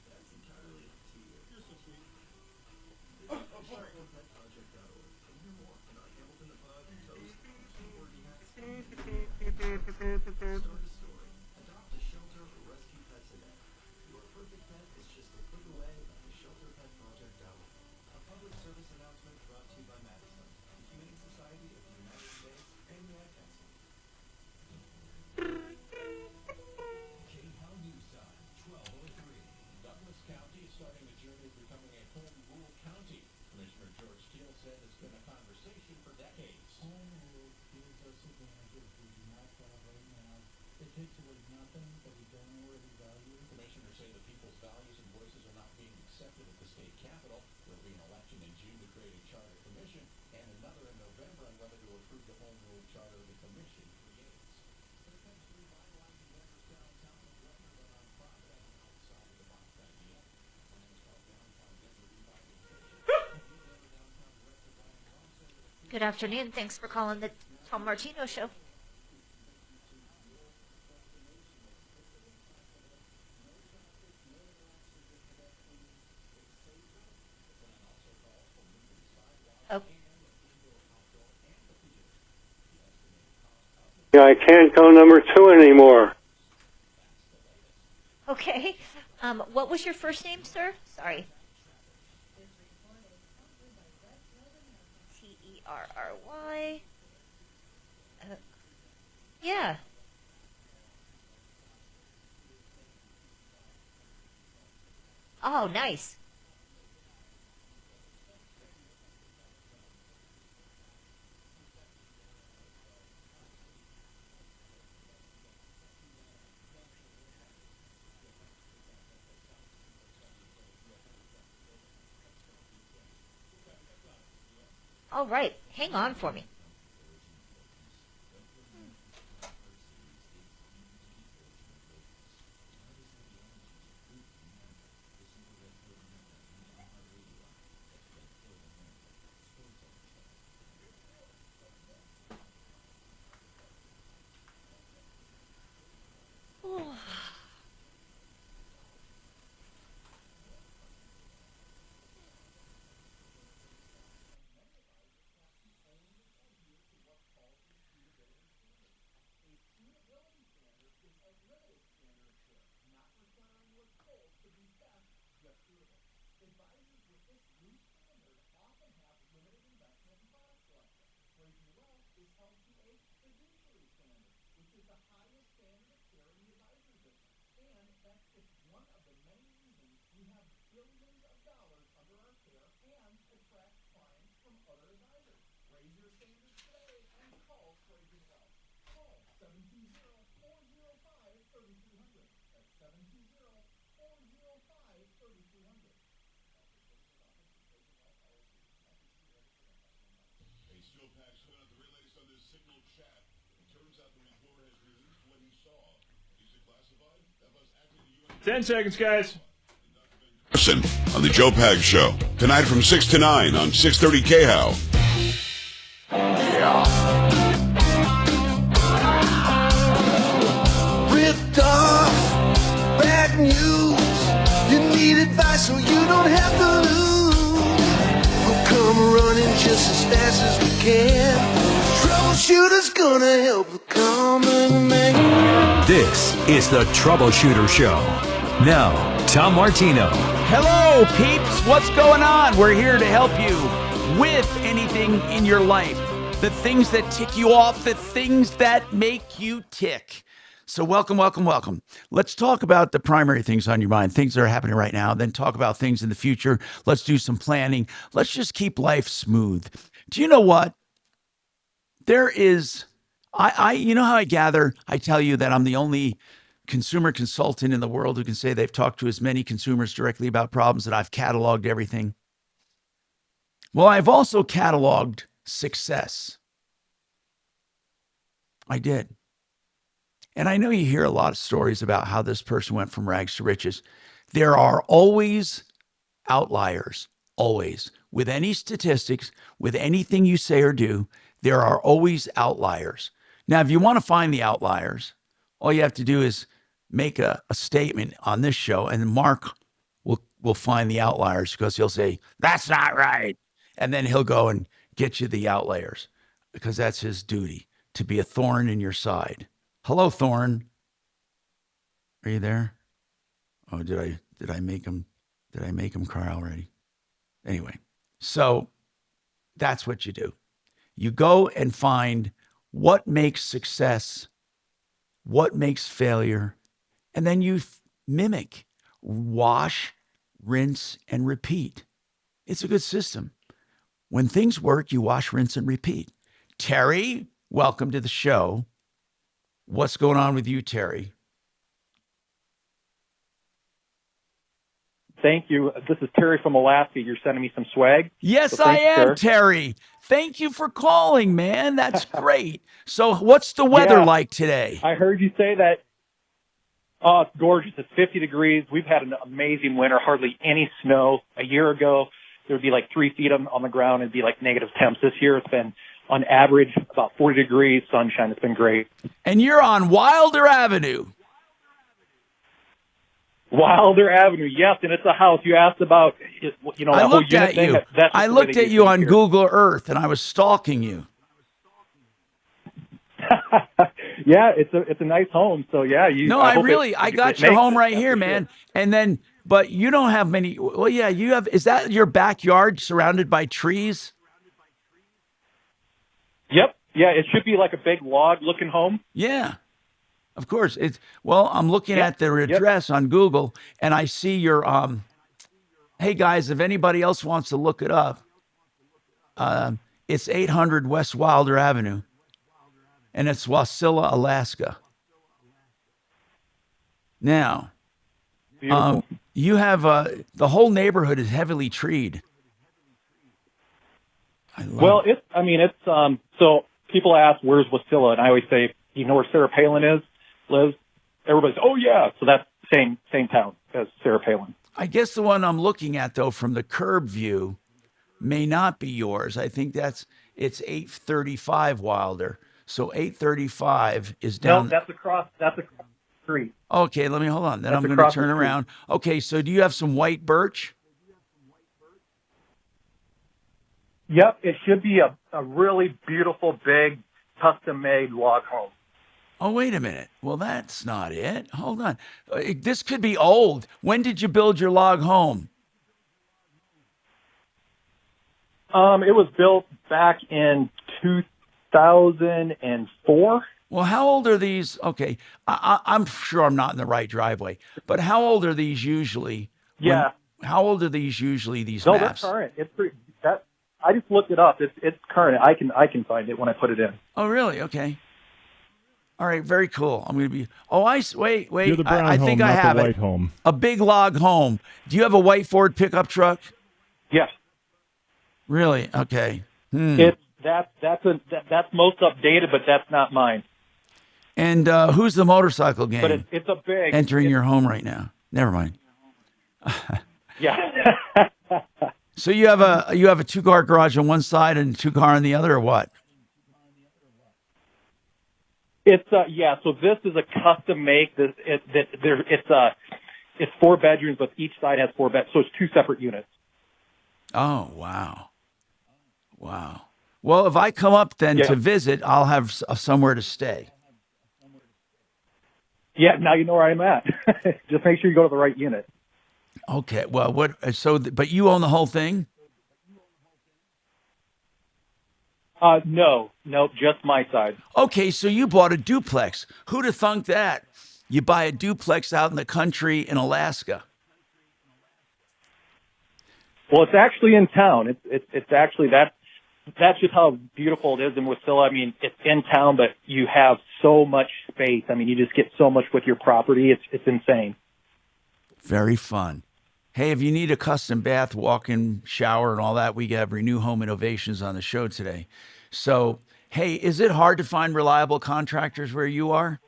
that's entirely up to you. You're so sweet. Visit the shelterpetproject.org and hear more about Hamilton the Pug and Toast, keyboard hats, and start a story. Adopt a shelter or rescue pets today. Your perfect pet is just a click away at theshelterpetproject.org. A public service announcement brought to you by Madison, the Humane Society of the United States, and the Ad Council. K-Town News Time, 12:03. Douglas County is starting the journey of becoming a home rule county. Commissioner George Steele said it's been a conversation for decades. Home rule gives us advantages we do not have right now. It takes away nothing that we don't already value. Commissioners say the people's values and voices are not being accepted at the state capitol. There will be an election in June to create a charter commission, and another in November on whether to approve the home rule charter the commission creates. Potentially revitalizing Denver's downtown and record a nonprofit outside of the box idea. Plans called Downtown Denver Revitalization. Good afternoon. Thanks for calling the Tom Martino Show. Oh, Yeah, I can't go number 2 anymore. okay. What was your first name, sir? Sorry. Terry. Yeah. Oh, nice. All right. Hang on for me. A steel pack showing out the very latest on this signal chat. It turns out the reporter has released what he saw. Is it classified? That must actively 10 seconds, guys. Listen on the Joe Pag Show tonight from 6 to 9 on 630 KHOW. Ripped off, bad news. You need advice so you don't have to lose. We'll come running just as fast as we can. Troubleshooter's gonna help the common man. This is the Troubleshooter Show. Now, Tom Martino. Hello, peeps. What's going on? We're here to help you with anything in your life. The things that tick you off, the things that make you tick. So welcome, welcome, welcome. Let's talk about the primary things on your mind, things that are happening right now, then talk about things in the future. Let's do some planning. Let's just keep life smooth. Do you know what? There is, you know how I tell you that I'm the only consumer consultant in the world who can say they've talked to as many consumers directly about problems, that I've cataloged everything. Well, I've also cataloged success. I did. And I know you hear a lot of stories about how this person went from rags to riches. There are always outliers, always. With any statistics, with anything you say or do, there are always outliers. Now, if you want to find the outliers, all you have to do is make a statement on this show, and Mark will find the outliers because he'll say, that's not right. And then he'll go and get you the outliers because that's his duty, to be a thorn in your side. Hello, Thorn. Are you there? Oh, did I make him cry already? Anyway, so that's what you do. You go and find what makes success, what makes failure, and then you mimic, wash, rinse, and repeat. It's a good system. When things work, you wash, rinse, and repeat. Terry, welcome to the show. What's going on with you, Terry? Thank you. This is Terry from Alaska. You're sending me some swag? Yes, So I thanks, am, sir. Terry. Thank you for calling, man. That's great. So what's the weather Yeah. like today? I heard you say that. Oh, it's gorgeous. It's 50 degrees. We've had an amazing winter, hardly any snow. A year ago, there would be like 3 feet on the ground. It'd be like negative temps. This year, it's been, on average, about 40 degrees, sunshine. It's been great. And you're on Wilder Avenue. Wilder Avenue, yes, and it's a house. You asked about, you know, I that whole looked unit at thing. you. That's just I the way looked they at do you things on here. Google Earth, and I was stalking you. Yeah, it's a nice home. So yeah, No, I got your home right here, man. And then, but you don't have many. Well, yeah, you have. Is that your backyard surrounded by trees? Yep. Yeah, it should be like a big log-looking home. Yeah, of course. It's well. I'm looking Yep, at their yep. address on Google, and I see your. Hey guys, if anybody else wants to look it up, it's 800 West Wilder Avenue, and it's Wasilla, Alaska. Now, Beautiful. you have the whole neighborhood is heavily treed. Well, it's so people ask, where's Wasilla? And I always say, you know where Sarah Palin lives? Everybody's, oh yeah. So that's same town as Sarah Palin. I guess the one I'm looking at, though, from the curb view may not be yours. I think it's 835 Wilder. So 835 is down. No, that's across the street. Okay, let me hold on. Then That's I'm going to across the turn street. around. Okay, so do you have some white birch? Yep, it should be a really beautiful, big, custom-made log home. Oh, wait a minute. Well, that's not it. Hold on. This could be old. When did you build your log home? It was built back in 2004. Well, how old are these? Okay, I'm sure I'm not in the right driveway, but how old are these usually? Yeah. How old are these usually? These No, maps? they're current. It's pretty. I just looked it up. It's current. I can find it when I put it in. Oh, really? Okay. All right, very cool. I'm going to be. Oh, wait. You're the brown I home, think not I have the white it. home. A big log home. Do you have a white Ford pickup truck? Yes. Really? Okay. That's most updated, but that's not mine. And who's the motorcycle gang? But it's a big entering your home right now. Never mind. Yeah. So you have a 2-car garage on one side and 2-car on the other, or what? It's yeah. So this is a custom make. It's 4 bedrooms, but each side has 4 beds. So it's 2 separate units. Oh wow. Well, if I come up then to visit, I'll have somewhere to stay. Yeah. Now you know where I'm at. Just make sure you go to the right unit. Okay. Well, what? So, but you own the whole thing? No, just my side. Okay, so you bought a duplex. Who'd have thunk that? You buy a duplex out in the country in Alaska. Well, it's actually in town. It's actually that's just how beautiful it is in Wasilla. I mean, it's in town, but you have so much space. I mean, you just get so much with your property. It's insane. Very fun. Hey, if you need a custom bath, walk-in shower, and all that, we have Renew Home Innovations on the show today. So, hey, is it hard to find reliable contractors where you are?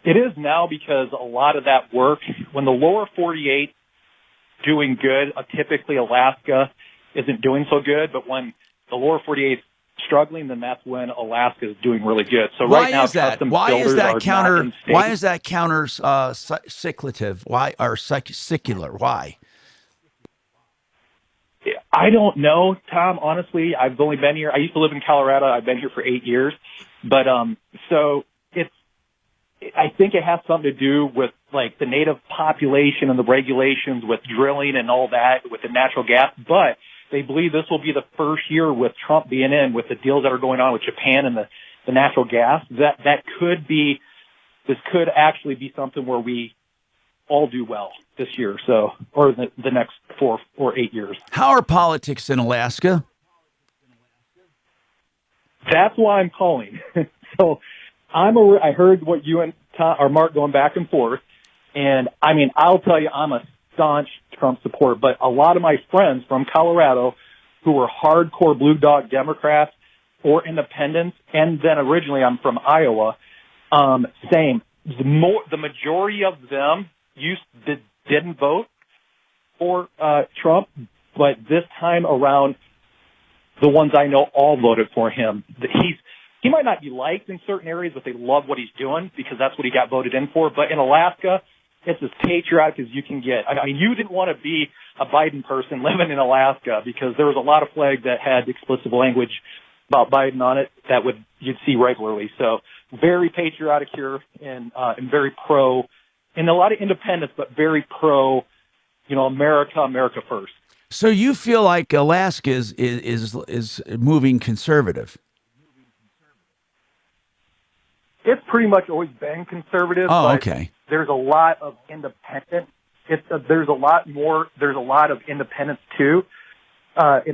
It is now because a lot of that work, when the lower 48 doing good, typically Alaska isn't doing so good, but when the lower 48 is struggling, then that's when Alaska is doing really good. So Why right now, is that? custom Why builders is that are counter? not in state. Why is that counter cyclative? Why or secular? Why? I don't know, Tom. Honestly, I've only been here. I used to live in Colorado. I've been here for 8 years, but so I think it has something to do with like the native population and the regulations with drilling and all that with the natural gas. But they believe this will be the first year with Trump being in with the deals that are going on with Japan and the natural gas. That could be, this could actually be something where we all do well this year. So, or the next 4 or 8 years. How are politics in Alaska? That's why I'm calling. So I heard what you and Tom, or Mark going back and forth, and I mean, I'll tell you, I'm a staunch Trump supporter, but a lot of my friends from Colorado who were hardcore blue dog Democrats or independents, and then originally I'm from Iowa, same. The majority of them didn't vote for Trump, but this time around, the ones I know all voted for him. He might not be liked in certain areas, but they love what he's doing because that's what he got voted in for. But in Alaska, it's as patriotic as you can get. I mean, you didn't want to be a Biden person living in Alaska because there was a lot of flags that had explicit language about Biden on it that you'd see regularly. So very patriotic here and very pro, and a lot of independence, but very pro, America first. So you feel like Alaska is moving conservative? It's pretty much always been conservative. Oh, but okay. There's a lot of independent. There's a lot of independence too. But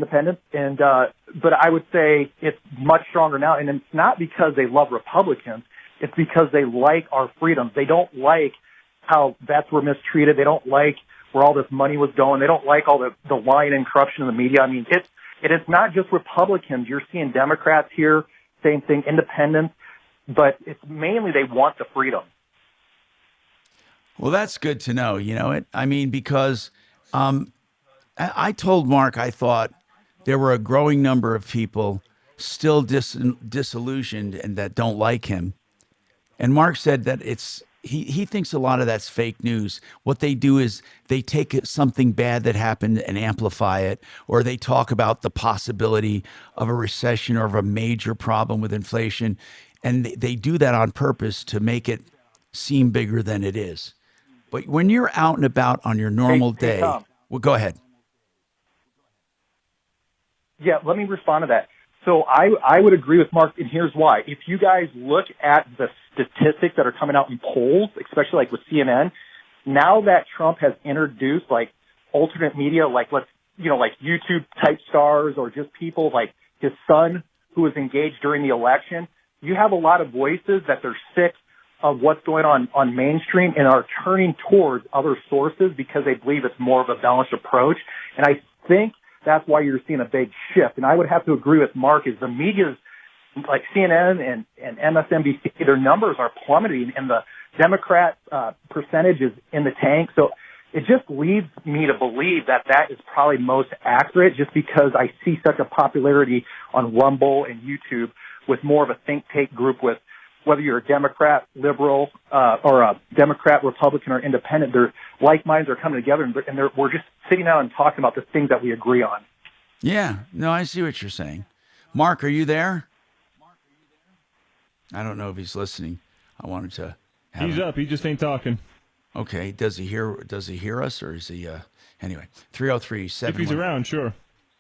I would say it's much stronger now, and it's not because they love Republicans. It's because they like our freedoms. They don't like how vets were mistreated. They don't like where all this money was going. They don't like all the lying and corruption in the media. I mean, it is not just Republicans. You're seeing Democrats here, same thing, independents. But it's mainly they want the freedom. Well, that's good to know. I mean, because I told Mark I thought there were a growing number of people still disillusioned and that don't like him. And Mark said that he thinks a lot of that's fake news. What they do is they take something bad that happened and amplify it, or they talk about the possibility of a recession or of a major problem with inflation. And they do that on purpose to make it seem bigger than it is. But when you're out and about on your normal day, Tom. Well, go ahead. Yeah, let me respond to that. So I would agree with Mark, and here's why. If you guys look at the statistics that are coming out in polls, especially like with CNN, now that Trump has introduced like alternate media, like like YouTube type stars or just people like his son who was engaged during the election, you have a lot of voices that they're sick of what's going on mainstream and are turning towards other sources because they believe it's more of a balanced approach. And I think that's why you're seeing a big shift. And I would have to agree with Mark is the media's like CNN and MSNBC, their numbers are plummeting and the Democrat percentage is in the tank. So it just leads me to believe that is probably most accurate just because I see such a popularity on Rumble and YouTube with more of a think tank group with whether you're a Democrat, liberal, or a Democrat, Republican, or independent, their like minds are coming together and we're just sitting down and talking about the things that we agree on. Yeah, no, I see what you're saying. Mark, are you there? I don't know if he's listening. I wanted to have He's up. He just ain't talking. Okay. Does he hear us or is he anyway, 303-713. If he's around, sure.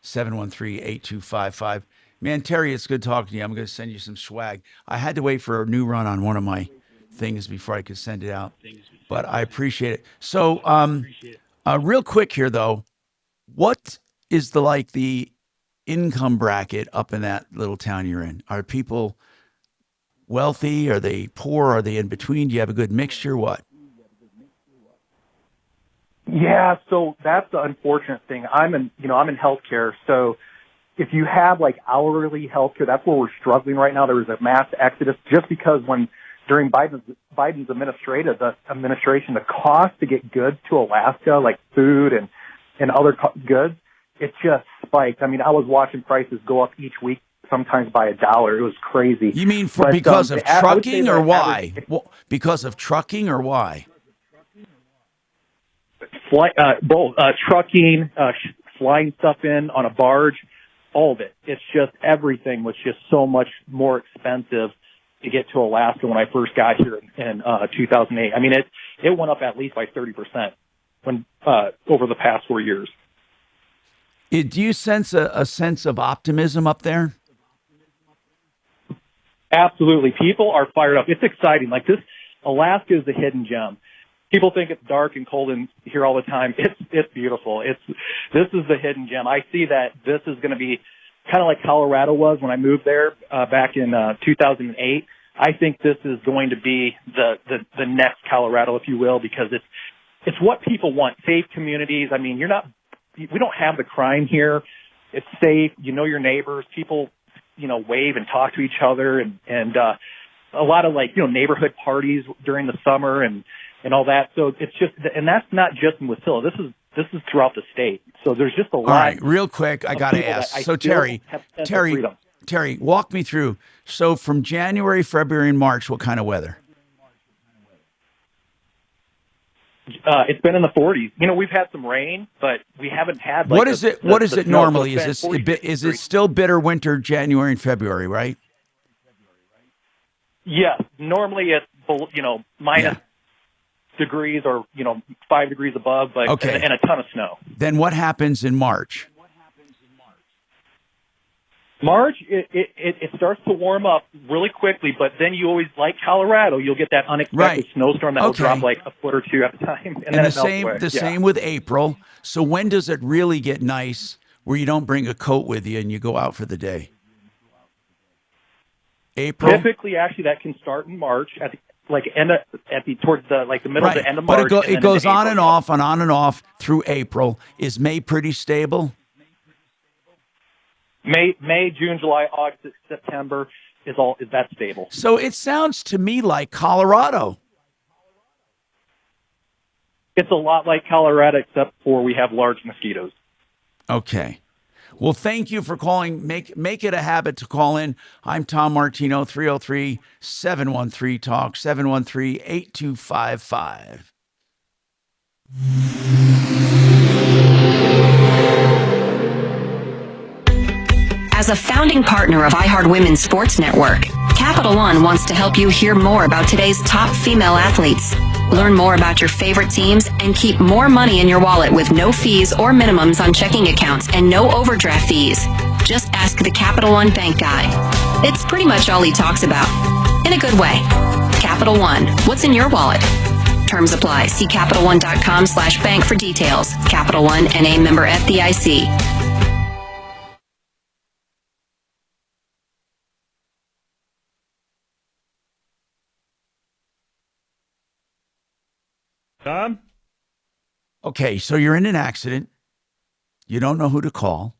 713-8255. Man, Terry, it's good talking to you. I'm going to send you some swag. I had to wait for a new run on one of my things before I could send it out, but I appreciate it. So, real quick here though, what is the income bracket up in that little town you're in? Are people wealthy? Are they poor? Are they in between? Do you have a good mixture? What? Yeah, so that's the unfortunate thing. I'm in healthcare, so if you have like hourly healthcare, that's where we're struggling right now. There was a mass exodus just because when during Biden's administration, the cost to get goods to Alaska, like food and other goods, it just spiked. I mean, I was watching prices go up each week, sometimes by $1. It was crazy. You mean because of trucking or why? Because of trucking or why? Both trucking, flying stuff in on a barge, all of it. It's just everything was just so much more expensive to get to Alaska when I first got here in 2008. I mean, it went up at least by 30% when over the past 4 years. Do you sense a sense of optimism up there? Absolutely. People are fired up. It's exciting. Like this, Alaska is a hidden gem. People think it's dark and cold in here all the time. It's beautiful. This is the hidden gem. I see that this is going to be kind of like Colorado was when I moved there back in 2008. I think this is going to be the next Colorado, if you will, because it's what people want. Safe communities. I mean, we don't have the crime here. It's safe. You know your neighbors. People, wave and talk to each other, and a lot of neighborhood parties during the summer and all that. So it's just, and that's not just in Wasilla. This is throughout the state. So there's just a lot. All right, real quick, I got to ask. So Terry, walk me through. So from January, February, and March, what kind of weather? It's been in the 40s. We've had some rain, but we haven't had. What is it normally? Is it still bitter winter, January and February, right? Yeah, normally it's minus degrees or 5 degrees above, but and a ton of snow. Then what happens in March? March, it starts to warm up really quickly, but then you always, like Colorado, you'll get that unexpected snowstorm that will drop like a foot or two at a time. And then the same with April. So when does it really get nice where you don't bring a coat with you and you go out for the day? April? Typically, actually, that can start in March towards the middle to end of March. But it goes on and off and on and off through April. Is May pretty stable? May, June, July, August, September is that stable. So it sounds to me like Colorado. It's a lot like Colorado, except for we have large mosquitoes. Okay. Well, thank you for calling. Make it a habit to call in. I'm Tom Martino, 303-713-TALK, 713-8255. As a founding partner of iHeart Women's Sports Network, Capital One wants to help you hear more about today's top female athletes. Learn more about your favorite teams and keep more money in your wallet with no fees or minimums on checking accounts and no overdraft fees. Just ask the Capital One bank guy. It's pretty much all he talks about. In a good way. Capital One, what's in your wallet? Terms apply. See CapitalOne.com/bank for details. Capital One, NA, member FDIC. Tom? Okay, so you're in an accident. You don't know who to call.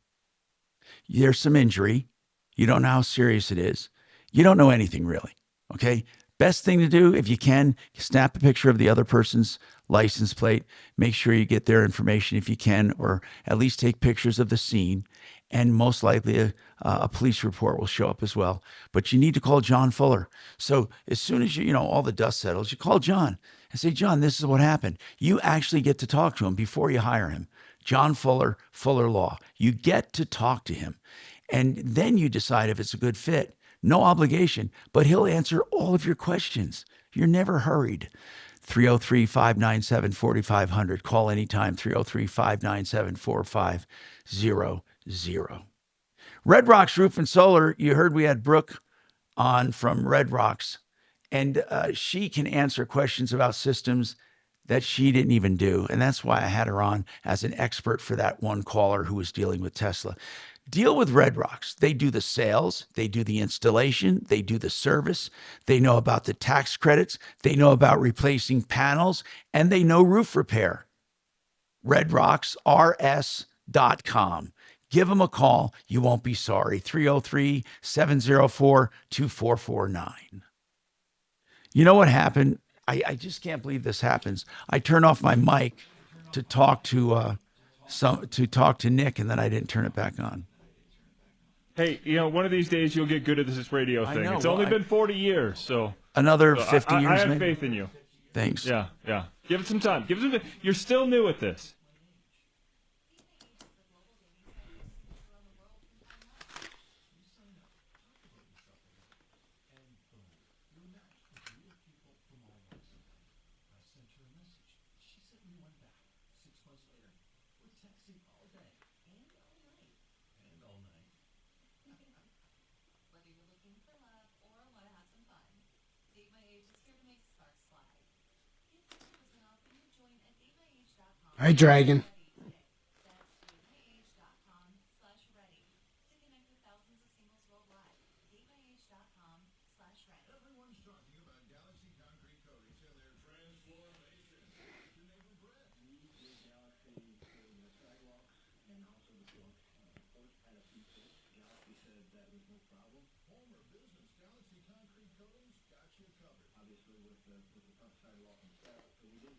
There's some injury. You don't know how serious it is. You don't know anything really, okay? Best thing to do, if you can, snap a picture of the other person's license plate. Make sure you get their information if you can, or at least take pictures of the scene. And most likely a police report will show up as well. But you need to call John Fuller. So as soon as all the dust settles, you call John and say, John, this is what happened. You actually get to talk to him before you hire him. John Fuller, Fuller Law. You get to talk to him. And then you decide if it's a good fit. No obligation, but he'll answer all of your questions. You're never hurried. 303-597-4500. Call anytime, 303-597-4500. Red Rocks Roof and Solar, you heard we had Brooke on from Red Rocks, and she can answer questions about systems that she didn't even do. And that's why I had her on as an expert for that one caller who was dealing with Tesla. Deal with Red Rocks. They do the sales, they do the installation, they do the service, they know about the tax credits, they know about replacing panels, and they know roof repair. RedRocksRS.com. Give them a call. You won't be sorry. 303-704-2449. You know what happened? I just can't believe this happens. I turned off my mic to talk to Nick, and then I didn't turn it back on. Hey, one of these days you'll get good at this radio thing. know, It's well, only been 40 years, so Another 50 years, I have maybe? faith in you. Thanks. Yeah. Give it some time. You're still new at this. Hi, Dragon.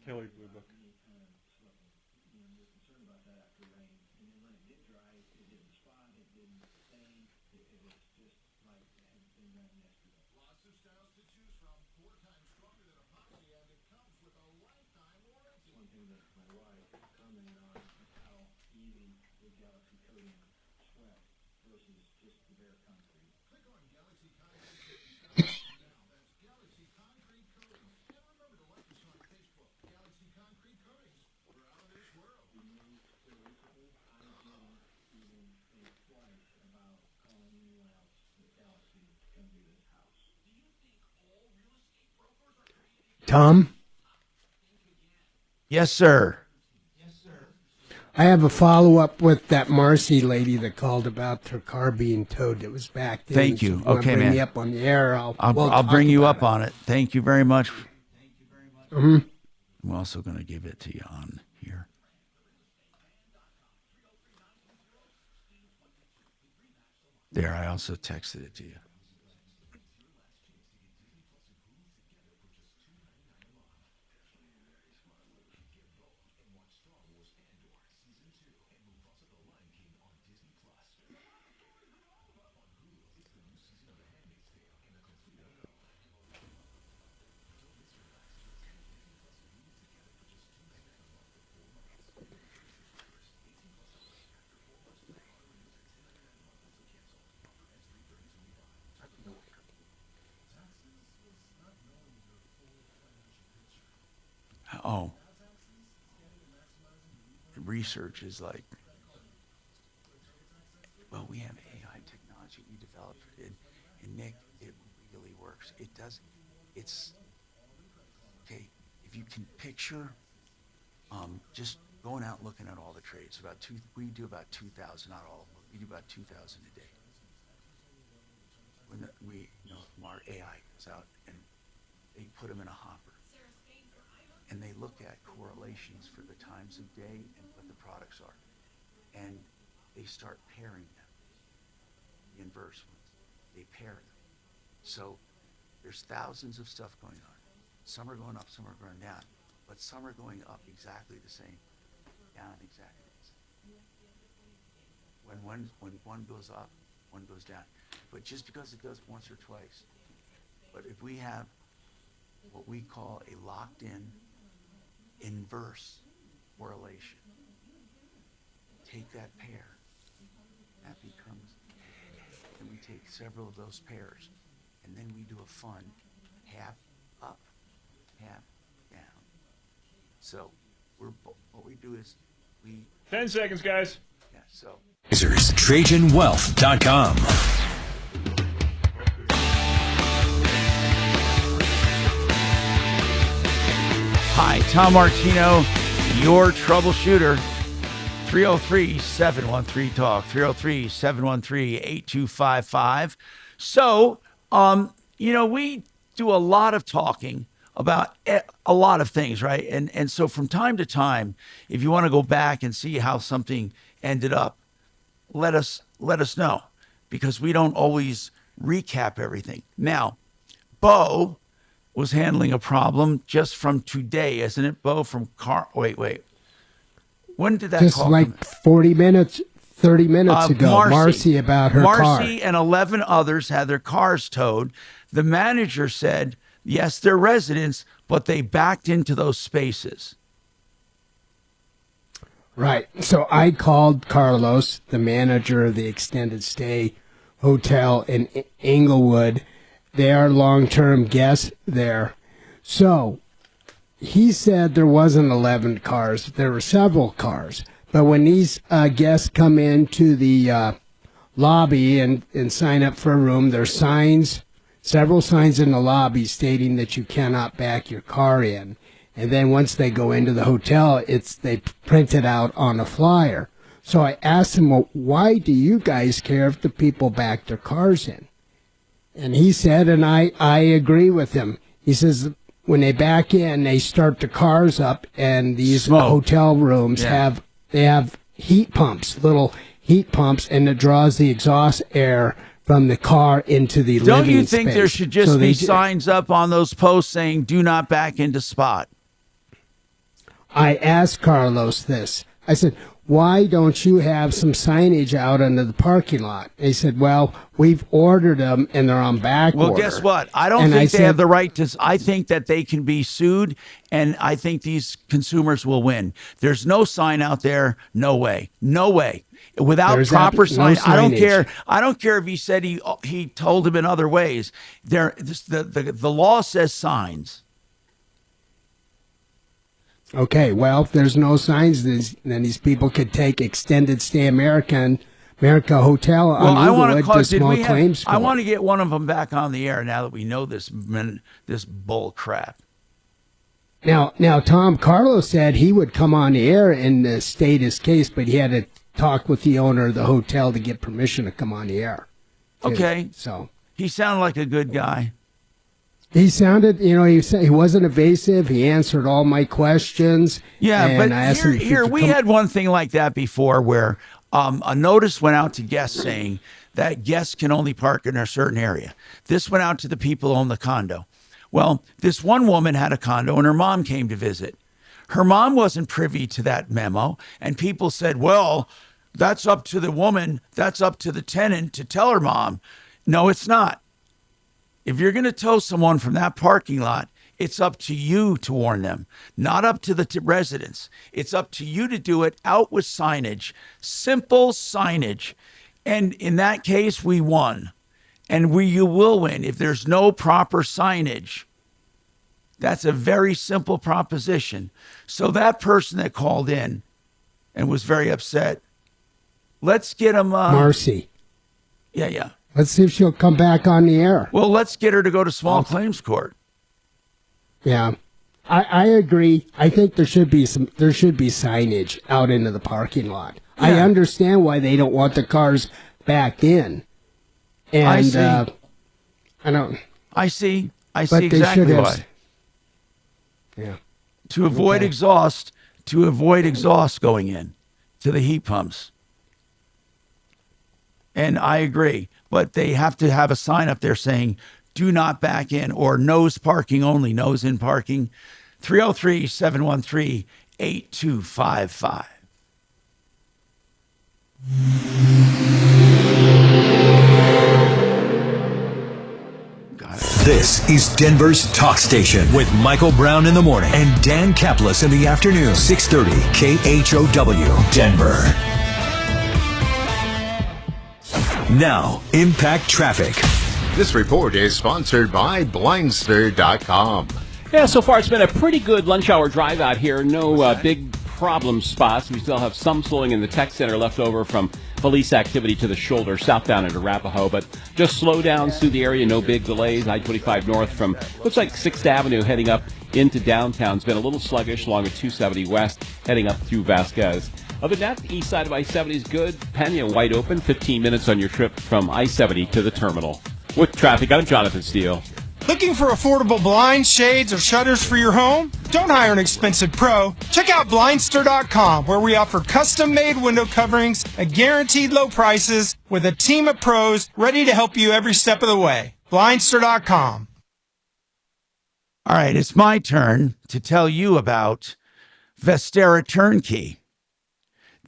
Kelly Blue Book. Tom? Yes, sir. I have a follow-up with that Marcy lady that called about her car being towed that was backed in. Thank you. If wanna Okay, bring man. me up on the air. We'll I'll talk bring you about up on it. Thank you very much. Mhm. I'm also going to give it to you on here. There, I also texted it to you. Oh, research is like, well, we have AI technology we developed, and Nick, it really works. It does, it's, okay, if you can picture, just going out looking at all the trades, we do about 2,000, not all of them, we do about 2,000 a day. When our AI goes out and they put them in a hopper, and they look at correlations for the times of day and what the products are. And they start pairing them. The inverse ones. They pair them. So there's thousands of stuff going on. Some are going up, some are going down. But some are going up exactly the same, down exactly the same. When one goes up, one goes down. But just because it goes once or twice. But if we have what we call a locked-in inverse correlation. Take that pair. That becomes, and we take several of those pairs, and then we do a fun half up, half down. So what we do is 10 seconds, guys. Yeah, so. TrajanWealth.com. Hi, Tom Martino, your troubleshooter. 303-713-TALK, 303-713-8255. So, we do a lot of talking about a lot of things, right? And so from time to time, if you want to go back and see how something ended up, let us know, because we don't always recap everything. Now, Bo was handling a problem just from today, isn't it, Bo? From car. Wait. When did that Just call like come in? 40 minutes, 30 minutes ago. Marcy about her car. Marcy and 11 others had their cars towed. The manager said, yes, they're residents, but they backed into those spaces. Right. So I called Carlos, the manager of the extended stay hotel in Inglewood. They are long-term guests there. So he said there wasn't 11 cars. There were several cars. But when these guests come into the lobby and sign up for a room, there's several signs in the lobby stating that you cannot back your car in. And then once they go into the hotel, they print it out on a flyer. So I asked him, well, why do you guys care if the people back their cars in? And he said, and I agree with him. He says when they back in, they start the cars up, and these hotel rooms have heat pumps, little heat pumps, and it draws the exhaust air from the car into the living space. Don't you think there should just be signs up on those posts saying, do not back into spot? I asked Carlos this. I said, why don't you have some signage out into the parking lot? He said, well, we've ordered them and they're on back order. Well, guess what? I don't think they have the right to. I think that they can be sued, and I think these consumers will win. There's no sign out there. No way. No way. Without proper sign, I don't care. I don't care if he said he told him in other ways. The law says signs. Okay, well, if there's no signs, then these people could take extended stay America Hotel on Inglewood to small claims court. I want to get one of them back on the air now that we know this bull crap. Now, Tom, Carlos said he would come on the air and state his case, but he had to talk with the owner of the hotel to get permission to come on the air. Okay. So he sounded like a good guy. He sounded, he wasn't evasive. He answered all my questions. Yeah, but we had one thing like that before where a notice went out to guests saying that guests can only park in a certain area. This went out to the people who own the condo. Well, this one woman had a condo and her mom came to visit. Her mom wasn't privy to that memo, and people said, well, that's up to the woman, that's up to the tenant to tell her mom. No, it's not. If you're going to tow someone from that parking lot, it's up to you to warn them, not up to the residents. It's up to you to do it out with signage, simple signage. And in that case, we won. And you will win if there's no proper signage. That's a very simple proposition. So that person that called in and was very upset, let's get him... Marcy. Yeah. Let's see if she'll come back on the air. Well, let's get her to go to small claims court. Yeah, I agree. I think there should be signage out into the parking lot. Yeah. I understand why they don't want the cars backed in. And I see. I see exactly why. Yeah. To avoid exhaust going in to the heat pumps. And I agree. But they have to have a sign up there saying, do not back in, or nose parking only, nose in parking. 303-713-8255. This is Denver's talk station with Michael Brown in the morning and Dan Kaplis in the afternoon. 630 KHOW, Denver. Now, Impact Traffic. This report is sponsored by Blindster.com. Yeah, so far it's been a pretty good lunch hour drive out here. No big problem spots. We still have some slowing in the tech center left over from police activity to the shoulder southbound into Arapahoe, but just slowdowns through the area. No big delays. I-25 north from, looks like 6th Avenue heading up into downtown. It's been a little sluggish along with 270 west heading up through Vasquez. Other than that, the east side of I-70 is good. Pena wide open, 15 minutes on your trip from I-70 to the terminal. With traffic, I'm Jonathan Steele. Looking for affordable blinds, shades, or shutters for your home? Don't hire an expensive pro. Check out Blindster.com, where we offer custom-made window coverings at guaranteed low prices with a team of pros ready to help you every step of the way. Blindster.com. All right, it's my turn to tell you about Vestera Turnkey.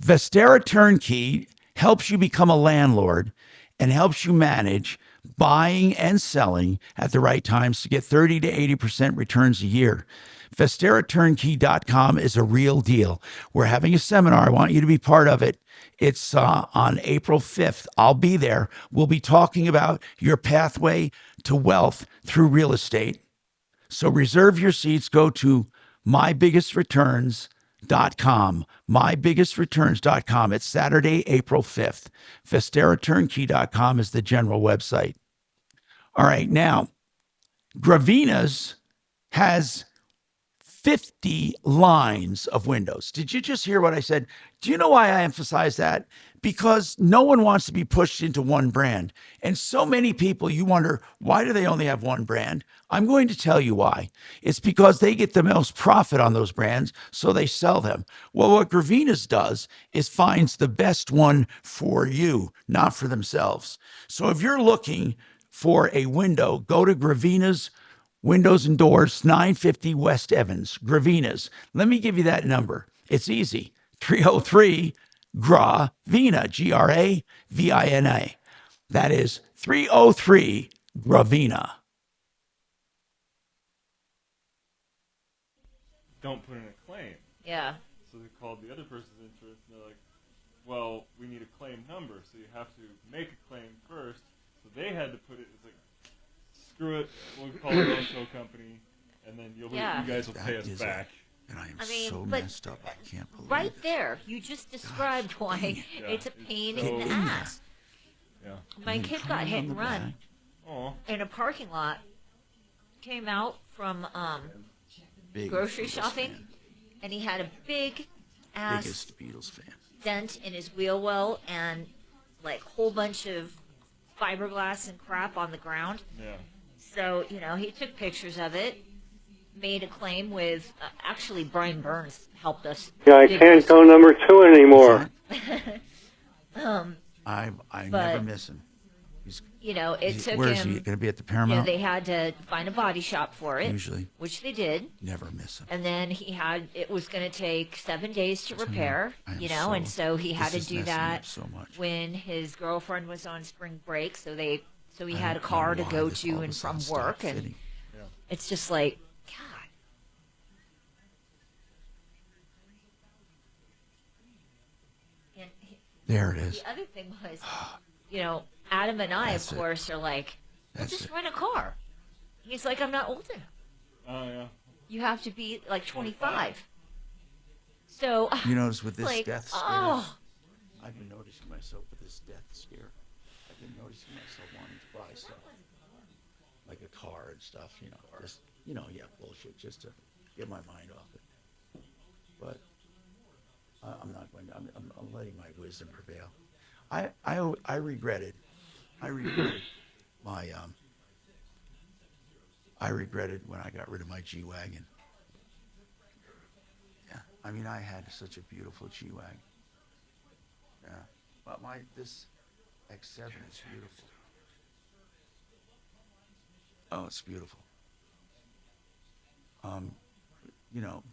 Vestera Turnkey helps you become a landlord and helps you manage buying and selling at the right times to get 30 to 80% returns a year. VesteraTurnkey.com is a real deal. We're having a seminar. I want you to be part of it. It's on April 5th. I'll be there. We'll be talking about your pathway to wealth through real estate. So reserve your seats. Go to mybiggestreturns.com. Mybiggestreturns.com. It's Saturday, April 5th. VesteraTurnkey.com is the general website. All right, now, Gravina's has 50 lines of windows. Did you just hear what I said? Do you know why I emphasize that? Because no one wants to be pushed into one brand. And so many people, you wonder, why do they only have one brand? I'm going to tell you why. It's because they get the most profit on those brands, so they sell them. Well, what Gravina's does is finds the best one for you, not for themselves. So if you're looking for a window, go to Gravina's Windows and Doors, 950 West Evans, Gravina's. Let me give you that number. It's easy. 303 Gravina, Gravina. That is 303 Gravina. Don't put in a claim. Yeah. So they called the other person's insurance, and they're like, well, we need a claim number, so you have to make a claim first. So they had to put it, it's like, screw it, we'll call the rental company, and then you guys will pay us back. And I am so messed up. I can't believe right there, you just described why it's a pain in the ass. Yeah. My kid got hit and run in a parking lot. Came out from grocery shopping, and he had a big ass biggest Beatles fan dent in his wheel well and like whole bunch of fiberglass and crap on the ground. Yeah. So, he took pictures of it, made a claim with, actually, Brian Burns helped us. Yeah, I can't go number 2 anymore. I never miss him. It took where him. Is he going to be at the Paramount? They had to find a body shop for it. Usually. Which they did. Never miss him. And then it was going to take 7 days to repair, and so he had to do that when his girlfriend was on spring break. So he had a car to go to and from work. And it's just like, God. And there it is. The other thing was, Adam and I, of course, are like, just rent a car. He's like, I'm not old enough. Oh, yeah. You have to be like 25. So you notice with this like, death scare, I've been noticing myself with this death scare. I've been noticing myself wanting to buy stuff, like a car and stuff. Just bullshit, just to get my mind off it. But I'm not going to. I'm letting my wisdom prevail. I regretted my I regretted when I got rid of my G-Wagon. Yeah, I mean, I had such a beautiful G-Wagon. Yeah, but this X7 is beautiful. Oh, it's beautiful.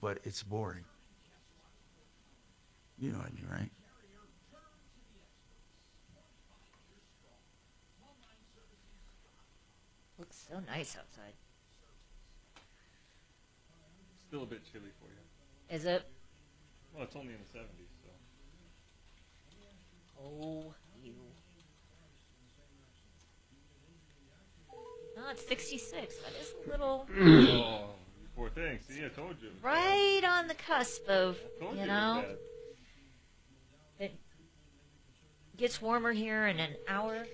But it's boring. You know what I mean, right? Looks so nice outside. Still a bit chilly for you. Is it? Well, it's only in the 70s, so. Oh, you. No, it's 66. That is a little. Oh, you poor thing. See, I told you. Right on the cusp of, It gets warmer here in an hour.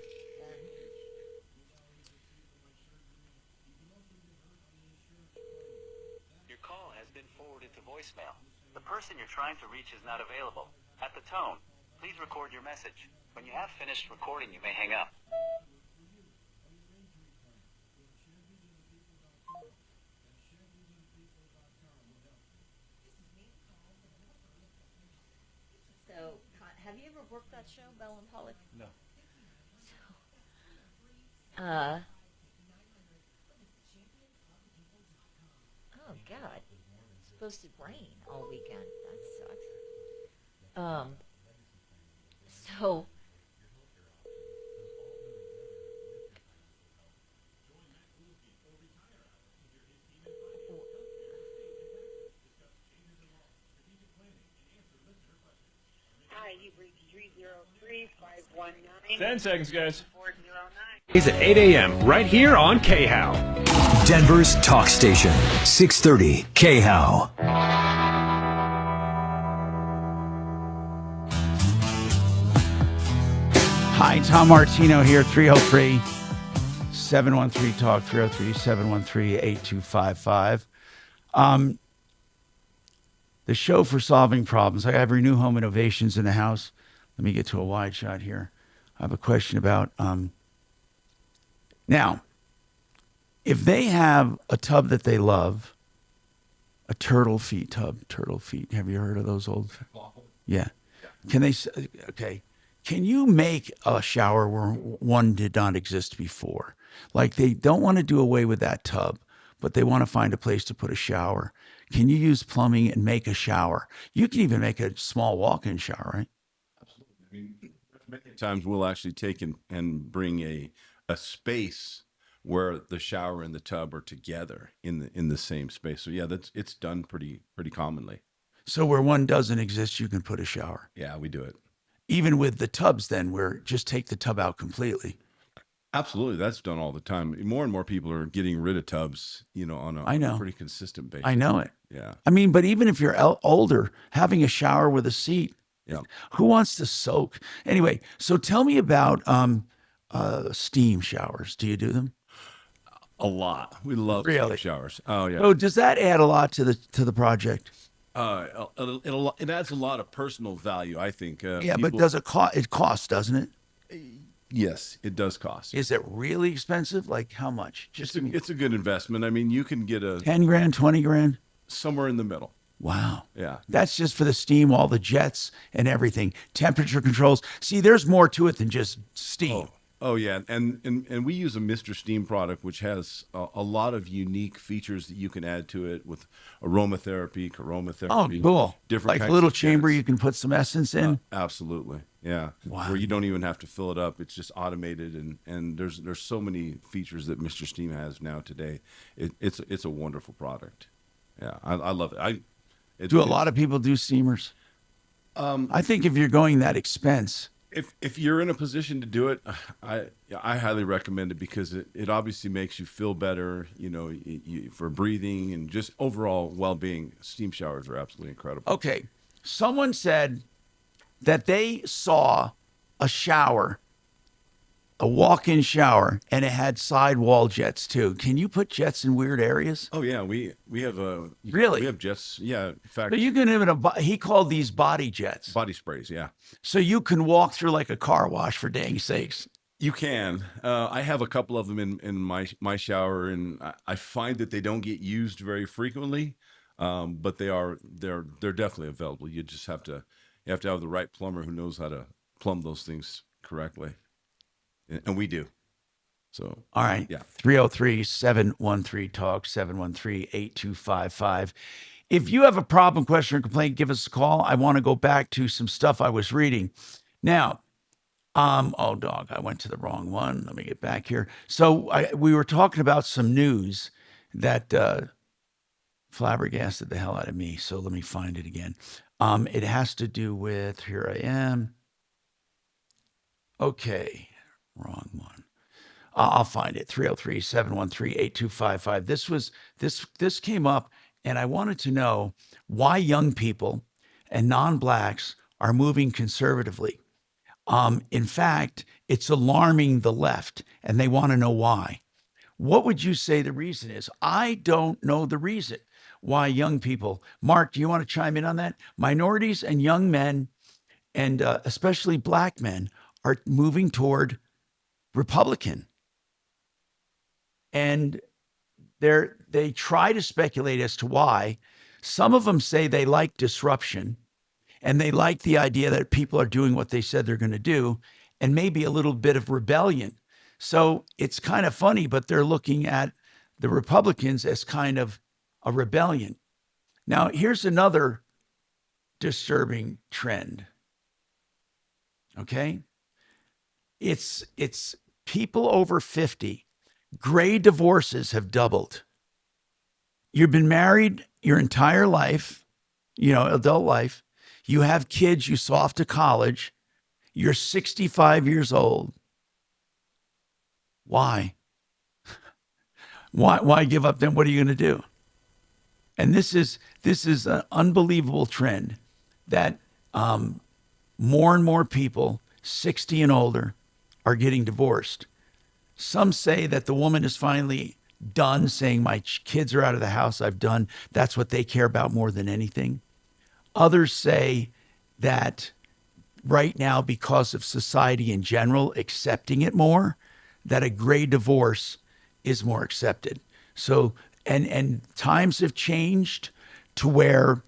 Voicemail. The person you're trying to reach is not available. At the tone, please record your message. When you have finished recording, you may hang up. So, have you ever worked that show, Bell and Pollock? No. So, Oh God, it's supposed to rain all weekend. That sucks. So. Hi, you've reached 303-519. 10 seconds, guys. 409. Is at 8 a.m. right here on KHOW. Denver's talk station, 630 KHOW. Hi, Tom Martino here, 303-713-TALK, 303-713-8255. The show for solving problems. I have Renew Home Innovations in the house. Let me get to a wide shot here. I have a question about, now, if they have a tub that they love, a turtle feet tub, have you heard of those old? Yeah. Can they, okay. Can you make a shower where one did not exist before? Like they don't want to do away with that tub, but they want to find a place to put a shower. Can you use plumbing and make a shower? You can even make a small walk-in shower, right? Absolutely. I mean, many times we'll actually take and bring a space where the shower and the tub are together in the same space. So yeah, it's done pretty commonly. So where one doesn't exist, you can put a shower. Yeah, we do it. Even with the tubs, then, where just take the tub out completely. Absolutely, that's done all the time. More and more people are getting rid of tubs, on a pretty consistent basis. I know it. Yeah. I mean, but even if you're older, having a shower with a seat, yeah. Who wants to soak? Anyway, so tell me about steam showers. Do you do them? A lot. We love steam showers. Oh yeah. So does that add a lot to the project? It adds a lot of personal value, I think. Yeah, but does it cost? It costs, doesn't it? Yes, it does cost. Is it really expensive? Like how much? It's a good investment. I mean, you can get a 10 grand, 20 grand, somewhere in the middle. Wow. Yeah. That's just for the steam, all the jets and everything, temperature controls. See, there's more to it than just steam. Oh yeah, and we use a Mr. Steam product, which has a lot of unique features that you can add to it with aromatherapy, chromotherapy. Oh, cool. Different like a little chamber you can put some essence in. Absolutely, yeah. Wow. Where you don't even have to fill it up; it's just automated, and there's so many features that Mr. Steam has now today. It's a wonderful product. Yeah, I love it. Do a lot of people do steamers? I think if you're going that expense. If you're in a position to do it, I highly recommend it because it obviously makes you feel better, for breathing and just overall well-being. Steam showers are absolutely incredible. Okay. Someone said that they saw a shower, a walk-in shower, and it had sidewall jets too. Can you put jets in weird areas? Oh yeah, we have really? We have jets. Yeah, in fact. So you can even he called these body jets. Body sprays, yeah. So you can walk through like a car wash, for dang sakes. You can. I have a couple of them in my shower, and I find that they don't get used very frequently, but they're definitely available. You just have to have the right plumber who knows how to plumb those things correctly. And we do. So, all right. Yeah. 303-713-TALK, 713-8255. If you have a problem, question, or complaint, give us a call. I want to go back to some stuff I was reading. Now, oh, dog, I went to the wrong one. Let me get back here. So we were talking about some news that flabbergasted the hell out of me. So let me find it again. It has to do with, here I am. Okay. Wrong one. I'll find it. 303-713-8255. This came up, and I wanted to know why young people and non-blacks are moving conservatively. In fact, it's alarming the left, and they want to know why. What would you say the reason is? I don't know the reason why young people. Mark, do you want to chime in on that? Minorities and young men, and especially black men, are moving toward Republican. And they try to speculate as to why. Some of them say they like disruption and they like the idea that people are doing what they said they're going to do and maybe a little bit of rebellion. So it's kind of funny, but they're looking at the Republicans as kind of a rebellion. Now, here's another disturbing trend. Okay? It's people over 50. Gray divorces have doubled. You've been married your entire life, adult life. You have kids you saw off to college. You're 65 years old. Why? Why give up then? What are you going to do? And this is an unbelievable trend that more and more people 60 and older are getting divorced. Some say that the woman is finally done saying, my kids are out of the house, I've done. That's what they care about more than anything. Others say that right now, because of society in general accepting it more, that a gray divorce is more accepted. So, and times have changed to where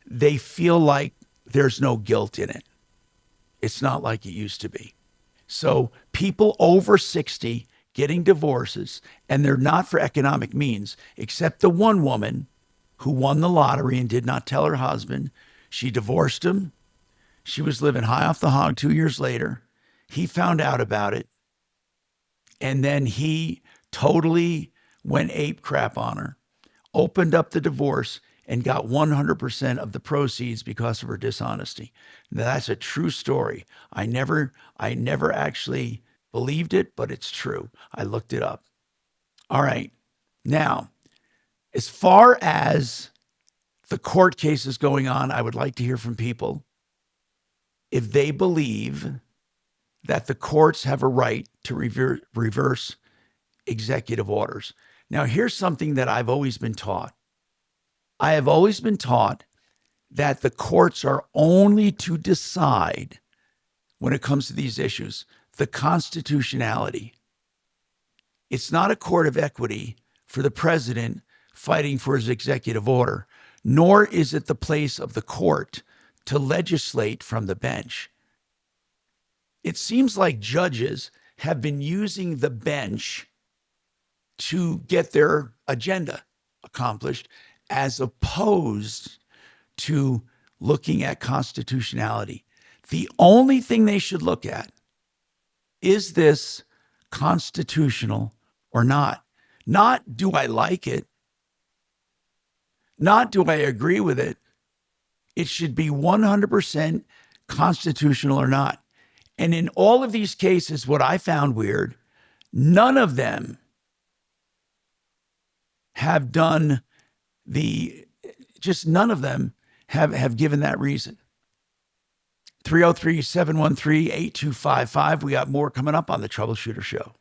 they feel like there's no guilt in it. It's not like it used to be. So people over 60 getting divorces, and they're not for economic means, except the one woman who won the lottery and did not tell her husband. She divorced him. She was living high off the hog 2 years later. He found out about it. And then he totally went ape crap on her, opened up the divorce, and got 100% of the proceeds because of her dishonesty. Now, that's a true story. I never actually believed it, but it's true. I looked it up. All right. Now, as far as the court cases going on, I would like to hear from people if they believe that the courts have a right to reverse executive orders. Now, here's something that I've always been taught. I have always been taught that the courts are only to decide, when it comes to these issues, the constitutionality. It's not a court of equity for the president fighting for his executive order, nor is it the place of the court to legislate from the bench. It seems like judges have been using the bench to get their agenda accomplished, as opposed to looking at constitutionality. The only thing they should look at is this constitutional or not. Not do I like it? Not do I agree with it? It should be 100% constitutional or not. And in all of these cases, what I found weird, none of them have done none of them have given that reason. 303-713-8255. We got more coming up on the Troubleshooter Show.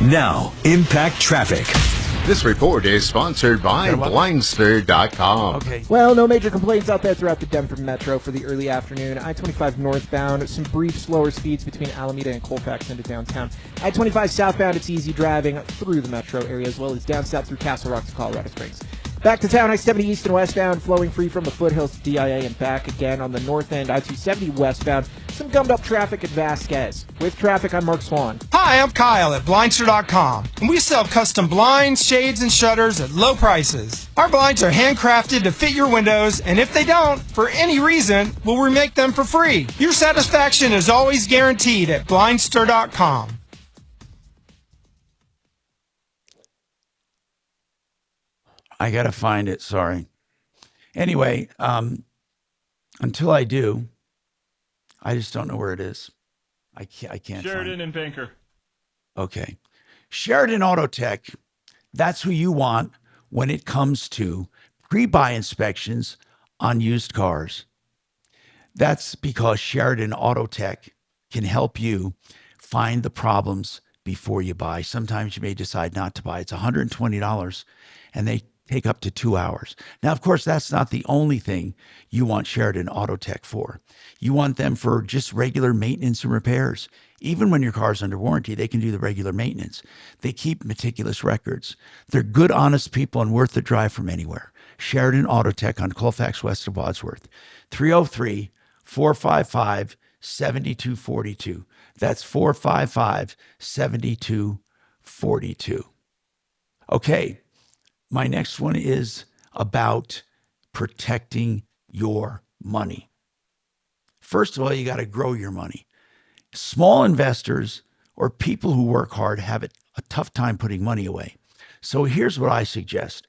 Now, Impact Traffic. This report is sponsored by Blindster.com. Okay. Well, no major complaints out there throughout the Denver Metro for the early afternoon. I-25 northbound, some brief slower speeds between Alameda and Colfax into downtown. I-25 southbound, it's easy driving through the metro area as well as down south through Castle Rock to Colorado Springs. Back to town, I-70 east and westbound, flowing free from the foothills to DIA and back again on the north end. I-270 westbound, some gummed up traffic at Vasquez. With traffic, I'm Mark Swan. Hi, I'm Kyle at Blindster.com, and we sell custom blinds, shades, and shutters at low prices. Our blinds are handcrafted to fit your windows, and if they don't, for any reason, we'll remake them for free. Your satisfaction is always guaranteed at Blindster.com. I got to find it. Sorry. Anyway, until I do, I just don't know where it is. I can't Sheridan find it. and Banker. Okay. Sheridan Auto Tech. That's who you want when it comes to pre-buy inspections on used cars. That's because Sheridan Auto Tech can help you find the problems before you buy. Sometimes you may decide not to buy. It's $120, and they take up to 2 hours. Now, of course, that's not the only thing you want Sheridan Auto Tech for. You want them for just regular maintenance and repairs. Even when your car's under warranty, they can do the regular maintenance. They keep meticulous records. They're good, honest people and worth the drive from anywhere. Sheridan Auto Tech on Colfax west of Wadsworth. 303-455-6000. 7242. That's 455 7242. Okay, my next one is about protecting your money. First of all, you got to grow your money. Small investors or people who work hard have a tough time putting money away. So here's what I suggest.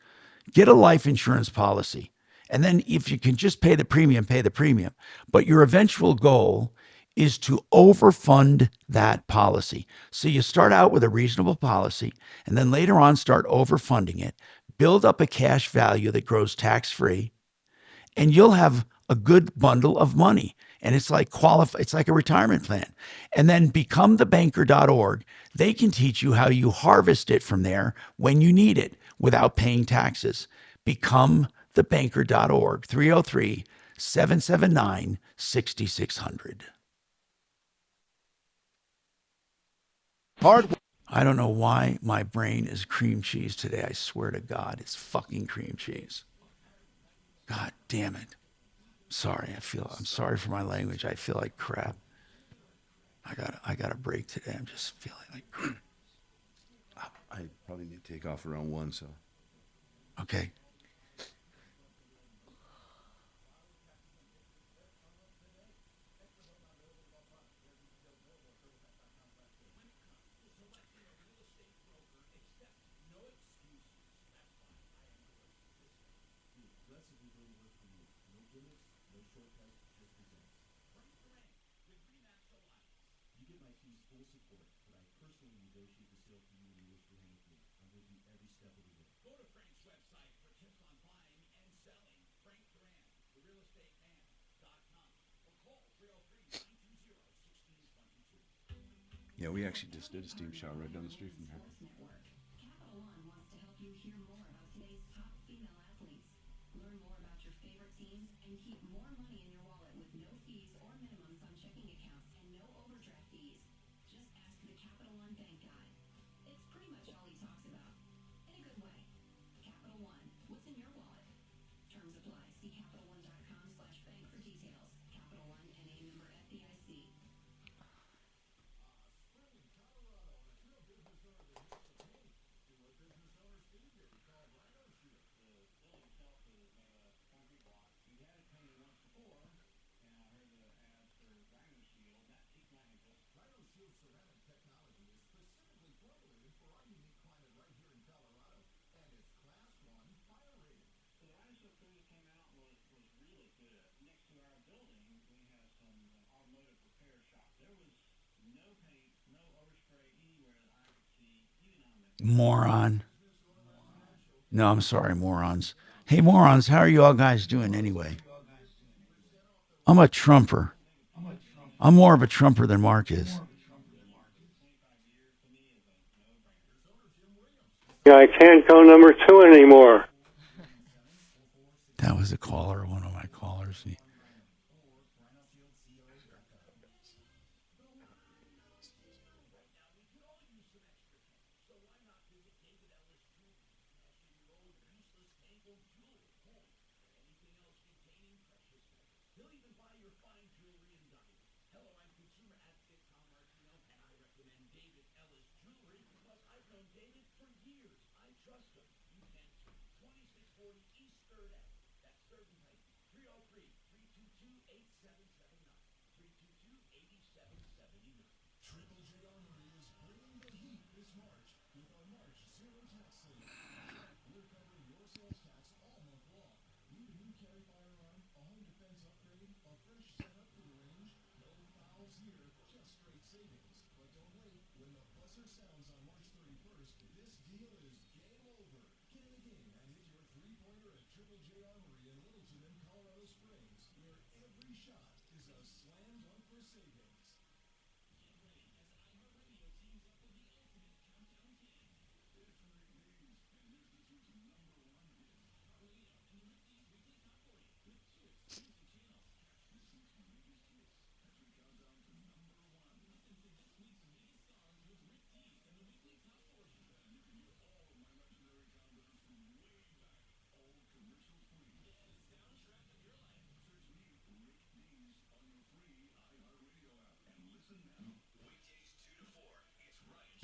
Get a life insurance policy. And then if you can just pay the premium, pay the premium. But your eventual goal is to overfund that policy. So you start out with a reasonable policy and then later on start overfunding it. Build up a cash value that grows tax-free, and you'll have a good bundle of money. And it's like it's like a retirement plan. And then becomethebanker.org. They can teach you how you harvest it from there when you need it without paying taxes. Becomethebanker.org, 303-779-6600. I don't know why my brain is cream cheese today. I swear to God, it's fucking cream cheese. God damn it. Sorry, I'm sorry for my language. I feel like crap. I got a break today. I'm just feeling like crap. I probably need to take off around 1, so. Okay. Yeah, we actually just did a steam shower right down the street from here. Moron. No, I'm sorry, morons. Hey, morons, how are you all guys doing anyway? I'm a Trumper. I'm more of a Trumper than Mark is. Yeah, I can't go number 2 anymore. That was a caller, one of my callers.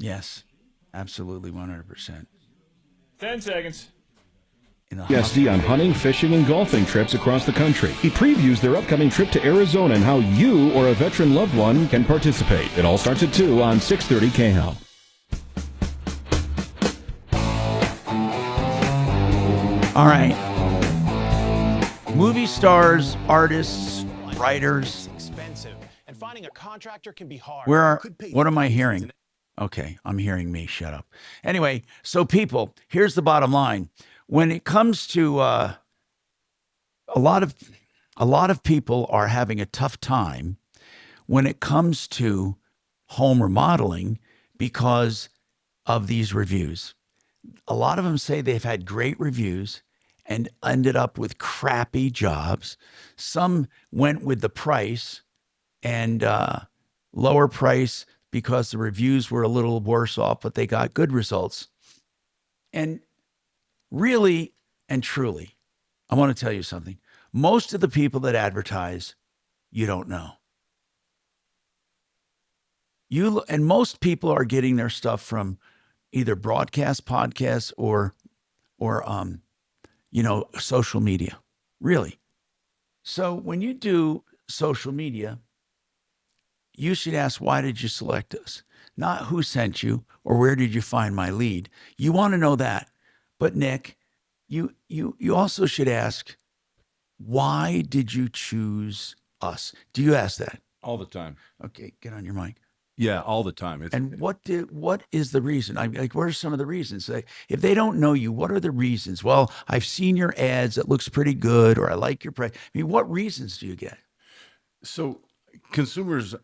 Yes, absolutely, 100%. 10 seconds. PSD on hunting, fishing, and golfing trips across the country. He previews their upcoming trip to Arizona and how you or a veteran loved one can participate. It all starts at 2 on 630 KHAL. All right. Movie stars, artists, writers. Expensive, and finding a contractor can be hard. What am I hearing? Okay, I'm hearing me. Shut up. Anyway, so people, here's the bottom line. When it comes to a lot of people are having a tough time when it comes to home remodeling because of these reviews. A lot of them say they've had great reviews and ended up with crappy jobs. Some went with the price and lower price because the reviews were a little worse off, but they got good results. And really and truly, I want to tell you something. Most of the people that advertise, you don't know. And most people are getting their stuff from either broadcast podcasts or social media. Really. So when you do social media, you should ask, why did you select us? Not who sent you or where did you find my lead. You want to know that. But Nick, you also should ask, why did you choose us? Do you ask that? All the time. Okay, get on your mic. Yeah, all the time. And what is the reason? What are some of the reasons? If they don't know you, what are the reasons? Well, I've seen your ads. It looks pretty good, or I like your price. I mean, what reasons do you get? So consumers,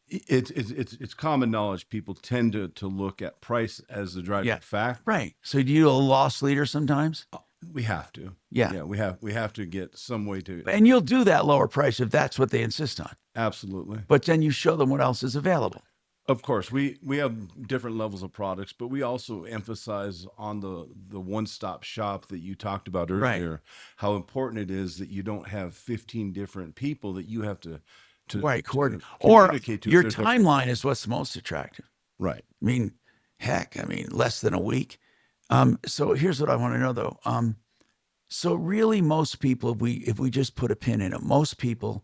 it's common knowledge. People tend to look at price as the driving factor. Right. So do you a loss leader sometimes? We have to. Yeah. We have to get some way to. And you'll do that lower price if that's what they insist on. Absolutely. But then you show them what else is available. Of course, we have different levels of products, but we also emphasize on the one-stop shop that you talked about earlier, how important it is that you don't have 15 different people that you have to coordinate. Or your timeline is what's most attractive. Right. I mean, less than a week. So here's what I want to know, though. So really, most people, if we just put a pin in it, most people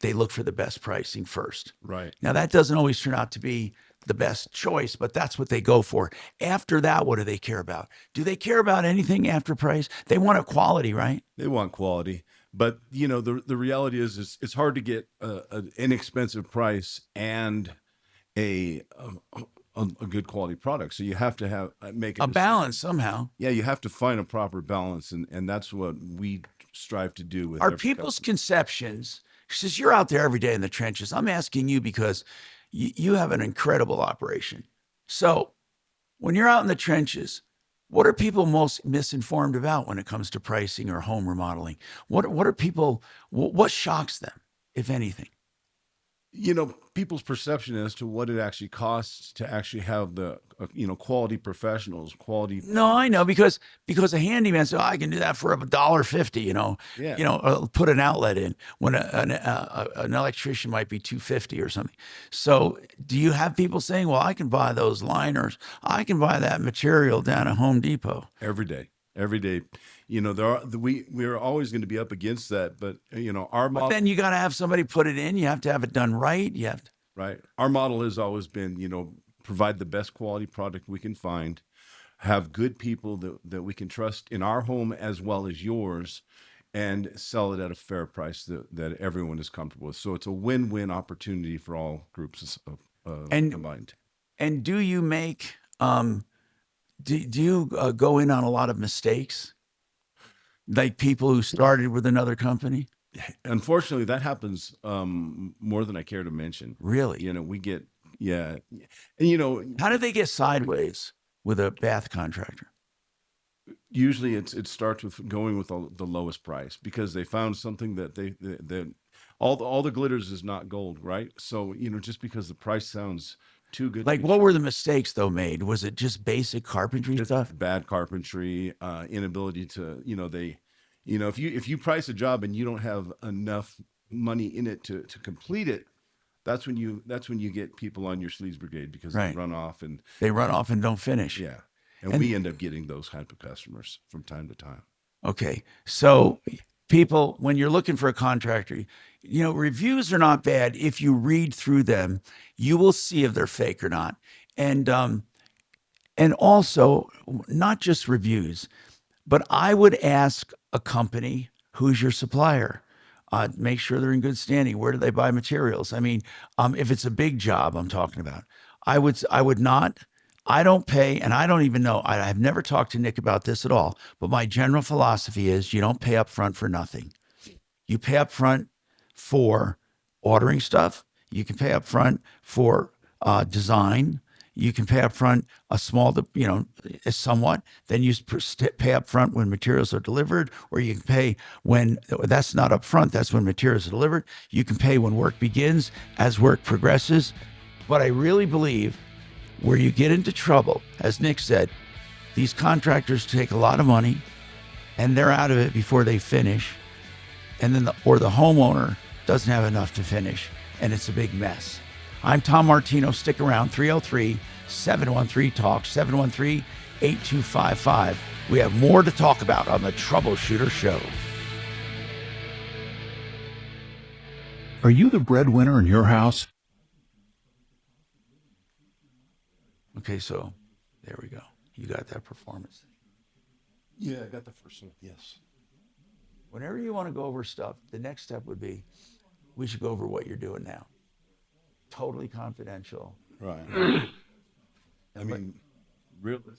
they look for the best pricing first. Right. Now, that doesn't always turn out to be the best choice, but that's what they go for. After that, what do they care about? Do they care about anything after price? They want a quality, right? They want quality. But, the reality is it's hard to get an inexpensive price and a good quality product. So you have to make a balance somehow. Yeah, you have to find a proper balance, and that's what we strive to do with our people's conceptions. She says, you're out there every day in the trenches. I'm asking you because you have an incredible operation. So when you're out in the trenches, what are people most misinformed about when it comes to pricing or home remodeling? What shocks them, if anything? People's perception as to what it actually costs to actually have the, quality professionals, quality. No, I know because a handyman says, I can do that for $1.50, Yeah. Put an outlet in when an electrician might be $250 or something. So do you have people saying, well, I can buy those liners. I can buy that material down at Home Depot. Every day. We're always going to be up against that, but our model. But then you got to have somebody put it in. You have to have it done right. Right. Our model has always been, provide the best quality product we can find, have good people that we can trust in our home as well as yours, and sell it at a fair price that everyone is comfortable with. So it's a win-win opportunity for all groups combined. And do you make? Do you go in on a lot of mistakes? Like people who started with another company? Unfortunately, that happens more than I care to mention. Really? We get, yeah. And, how did they get sideways with a bath contractor? Usually it starts with going with the lowest price because they found something that all the glitters is not gold, right? So, just because the price sounds too good. Like, what were the mistakes though made? Was it just basic carpentry stuff? Bad carpentry, inability to, if you price a job and you don't have enough money in it to complete it, that's when you get people on your sleaze brigade because Right. they run off and don't finish. Yeah, and we end up getting those type of customers from time to time. Okay. So people, when you're looking for a contractor, reviews are not bad. If you read through them, you will see if they're fake or not. And also not just reviews, but I would ask a company, who's your supplier? Make sure they're in good standing. Where do they buy materials? I mean, if it's a big job I'm talking about, I would not. I don't pay, and I don't even know. I've never talked to Nick about this at all. But my general philosophy is you don't pay up front for nothing. You pay up front for ordering stuff. You can pay up front for design. You can pay up front a small, somewhat. Then you pay up front when materials are delivered, or you can pay when that's not up front. That's when materials are delivered. You can pay when work begins as work progresses. But I really believe where you get into trouble, as Nick said, these contractors take a lot of money and they're out of it before they finish. And then the homeowner doesn't have enough to finish, and it's a big mess. I'm Tom Martino. Stick around. 303-713-TALK, 713-8255. We have more to talk about on the Troubleshooter Show. Are you the breadwinner in your house? Okay, so there we go. You got that performance. Yeah, I got the first one. Yes. Whenever you want to go over stuff, the next step would be, we should go over what you're doing now. Totally confidential. Right. I mean, realistic.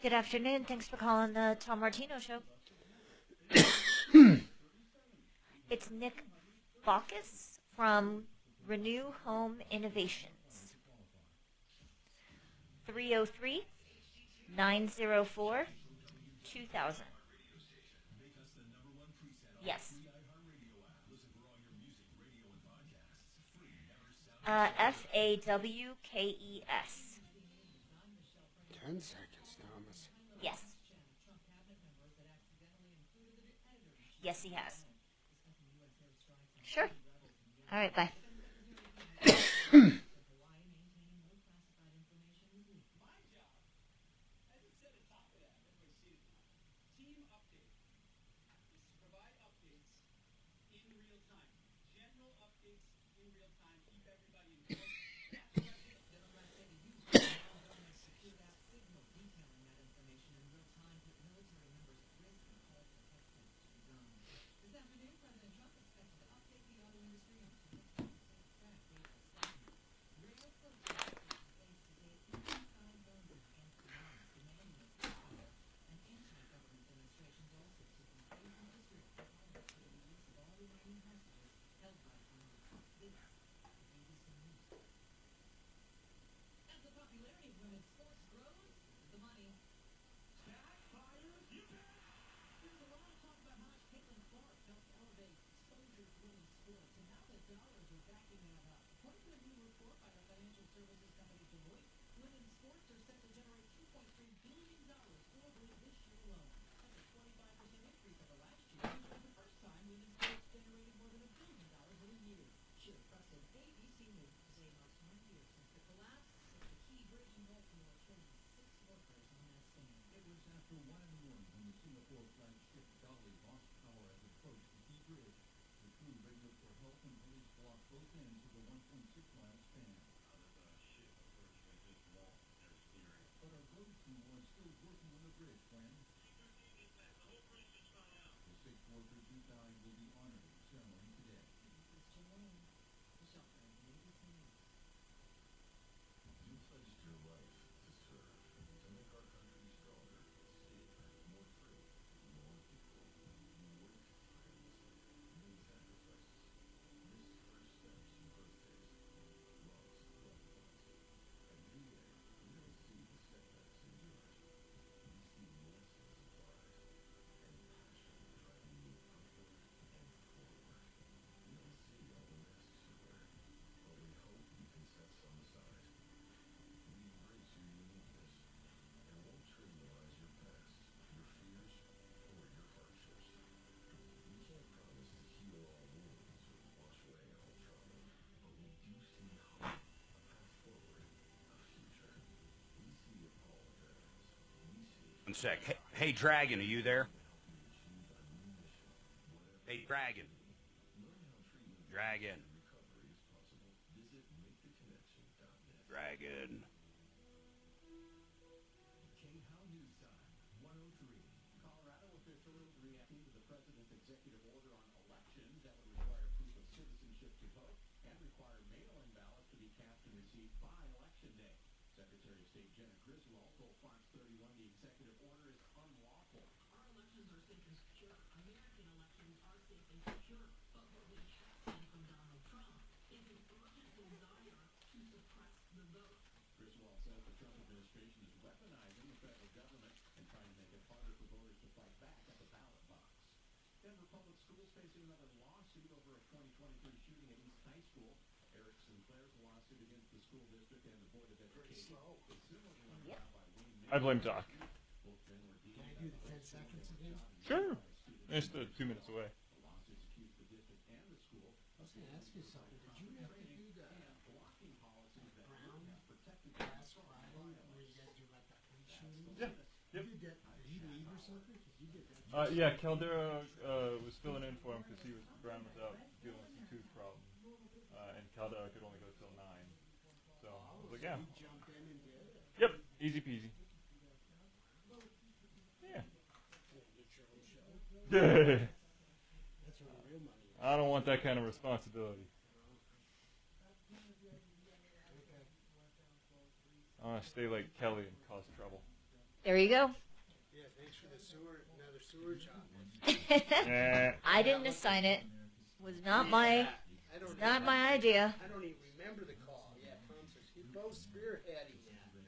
Good afternoon. Thanks for calling the Tom Martino Show. It's Nick Baucus from Renew Home Innovations. 303-904-2000. Yes. FAWKES. 10 seconds, Thomas. Yes. Yes, he has. Sure. All right, bye. One sec. Hey, Dragon, are you there? Hey, Dragon. Dragon. Dragon. I blame Doc. Can I do the 10 seconds again? Sure. It's 2 minutes away. I was going to ask you something. Did you have to do the Brown last Friday where you guys do like the police shootings? Yeah. Yep. Did he leave or something? 'Cause you did that. Yeah, Caldera was filling in for him because Brown was out dealing with some tooth problems. And Caldera could only go till 9. So I was like, yeah. He jumped in and did it? Yep. Easy peasy. Yeah. That's where the real money is. I don't want that kind of responsibility. I want to stay like Kelly and cause trouble. There you go. Yeah, thanks for another sewer job. I didn't assign it. Was not my idea. I don't even remember the call. Yeah, Tom says you're both spearheading that. I don't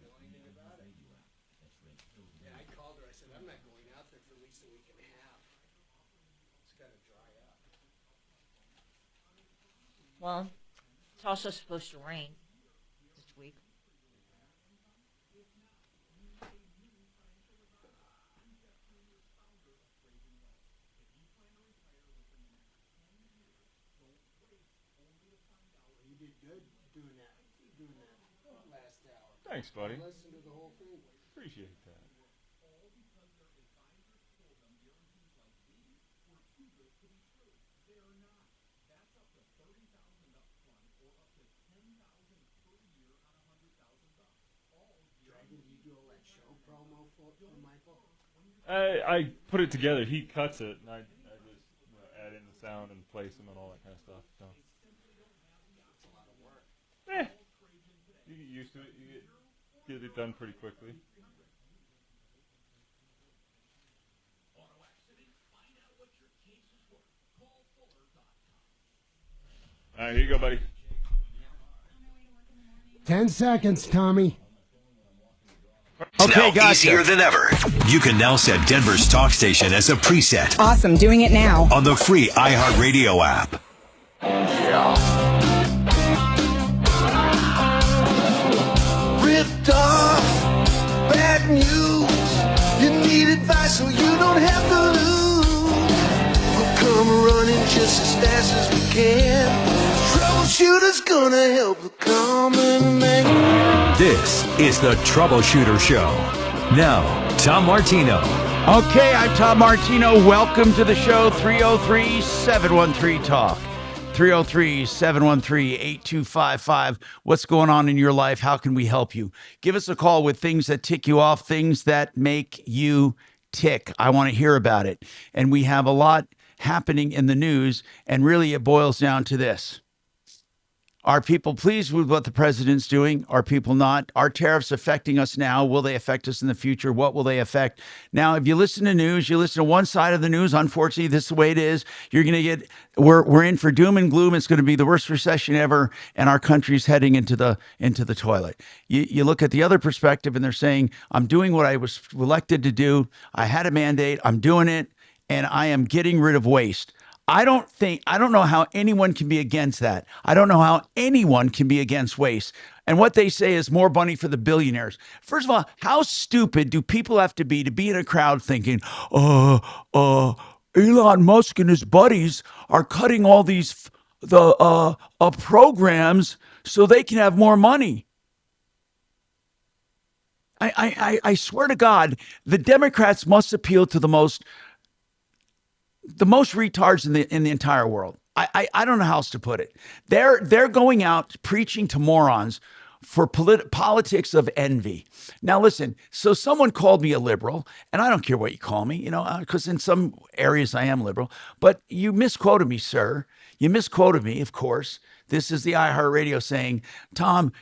know anything about it. Yeah, I called her. I said I'm not going out there for at least a week and a half. It's got to dry up. Well, it's also supposed to rain this week. You did good doing that last hour. Thanks, buddy. Listen to the whole thing. Appreciate that. Dragon, do you do all that show promo for Michael? I put it together. He cuts it, and I just add in the sound and place them and all that kind of stuff. So. It's a lot of work. You get used to it. You get it done pretty quickly. All right, here you go, buddy. 10 seconds, Tommy. Okay, now easier than ever. You can now set Denver's talk station as a preset. Awesome, doing it now. On the free iHeartRadio app. Ripped off, bad news. You need advice so you don't have to lose. We'll come running just as fast as we can. Troubleshooter's gonna help the common man. This is the Troubleshooter Show. Now, Tom Martino. Okay, I'm Tom Martino. Welcome to the show. 303-713-TALK. 303-713-8255. What's going on in your life? How can we help you? Give us a call with things that tick you off, things that make you tick. I want to hear about it. And we have a lot happening in the news, and really it boils down to this. Are people pleased with what the president's doing? Are people not? Are tariffs affecting us now? Will they affect us in the future? What will they affect? Now, if you listen to news, you listen to one side of the news. Unfortunately, this is the way it is. You're going to get, we're in for doom and gloom. It's going to be the worst recession ever, and our country's heading into the toilet. You look at the other perspective, and they're saying, I'm doing what I was elected to do. I had a mandate. I'm doing it, and I am getting rid of waste. I don't know how anyone can be against that. I don't know how anyone can be against waste. And what they say is more money for the billionaires. First of all, how stupid do people have to be in a crowd thinking, Elon Musk and his buddies are cutting all these programs so they can have more money. I swear to God, the Democrats must appeal to the most retards in the entire world. I don't know how else to put it. They're going out preaching to morons for politics of envy. Now, listen, so someone called me a liberal, and I don't care what you call me, because in some areas I am liberal, but you misquoted me, sir. You misquoted me, of course. This is the iHeartRadio saying, Tom,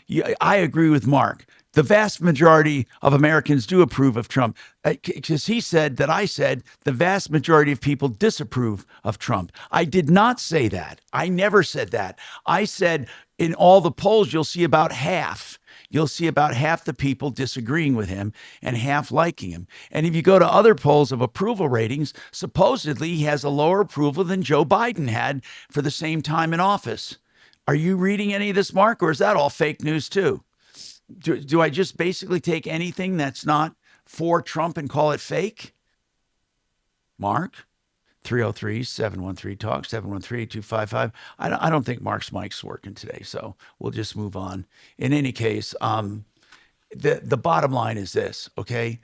I agree with Mark. The vast majority of Americans do approve of Trump, because he said that I said the vast majority of people disapprove of Trump. I did not say that. I never said that. I said in all the polls, you'll see about half. You'll see about half the people disagreeing with him and half liking him. And if you go to other polls of approval ratings, supposedly he has a lower approval than Joe Biden had for the same time in office. Are you reading any of this, Mark, or is that all fake news too? Do I just basically take anything that's not for Trump and call it fake? Mark, 303-713-TALK, 713-255. I don't think Mark's mic's working today, so we'll just move on. In any case, the bottom line is this, okay?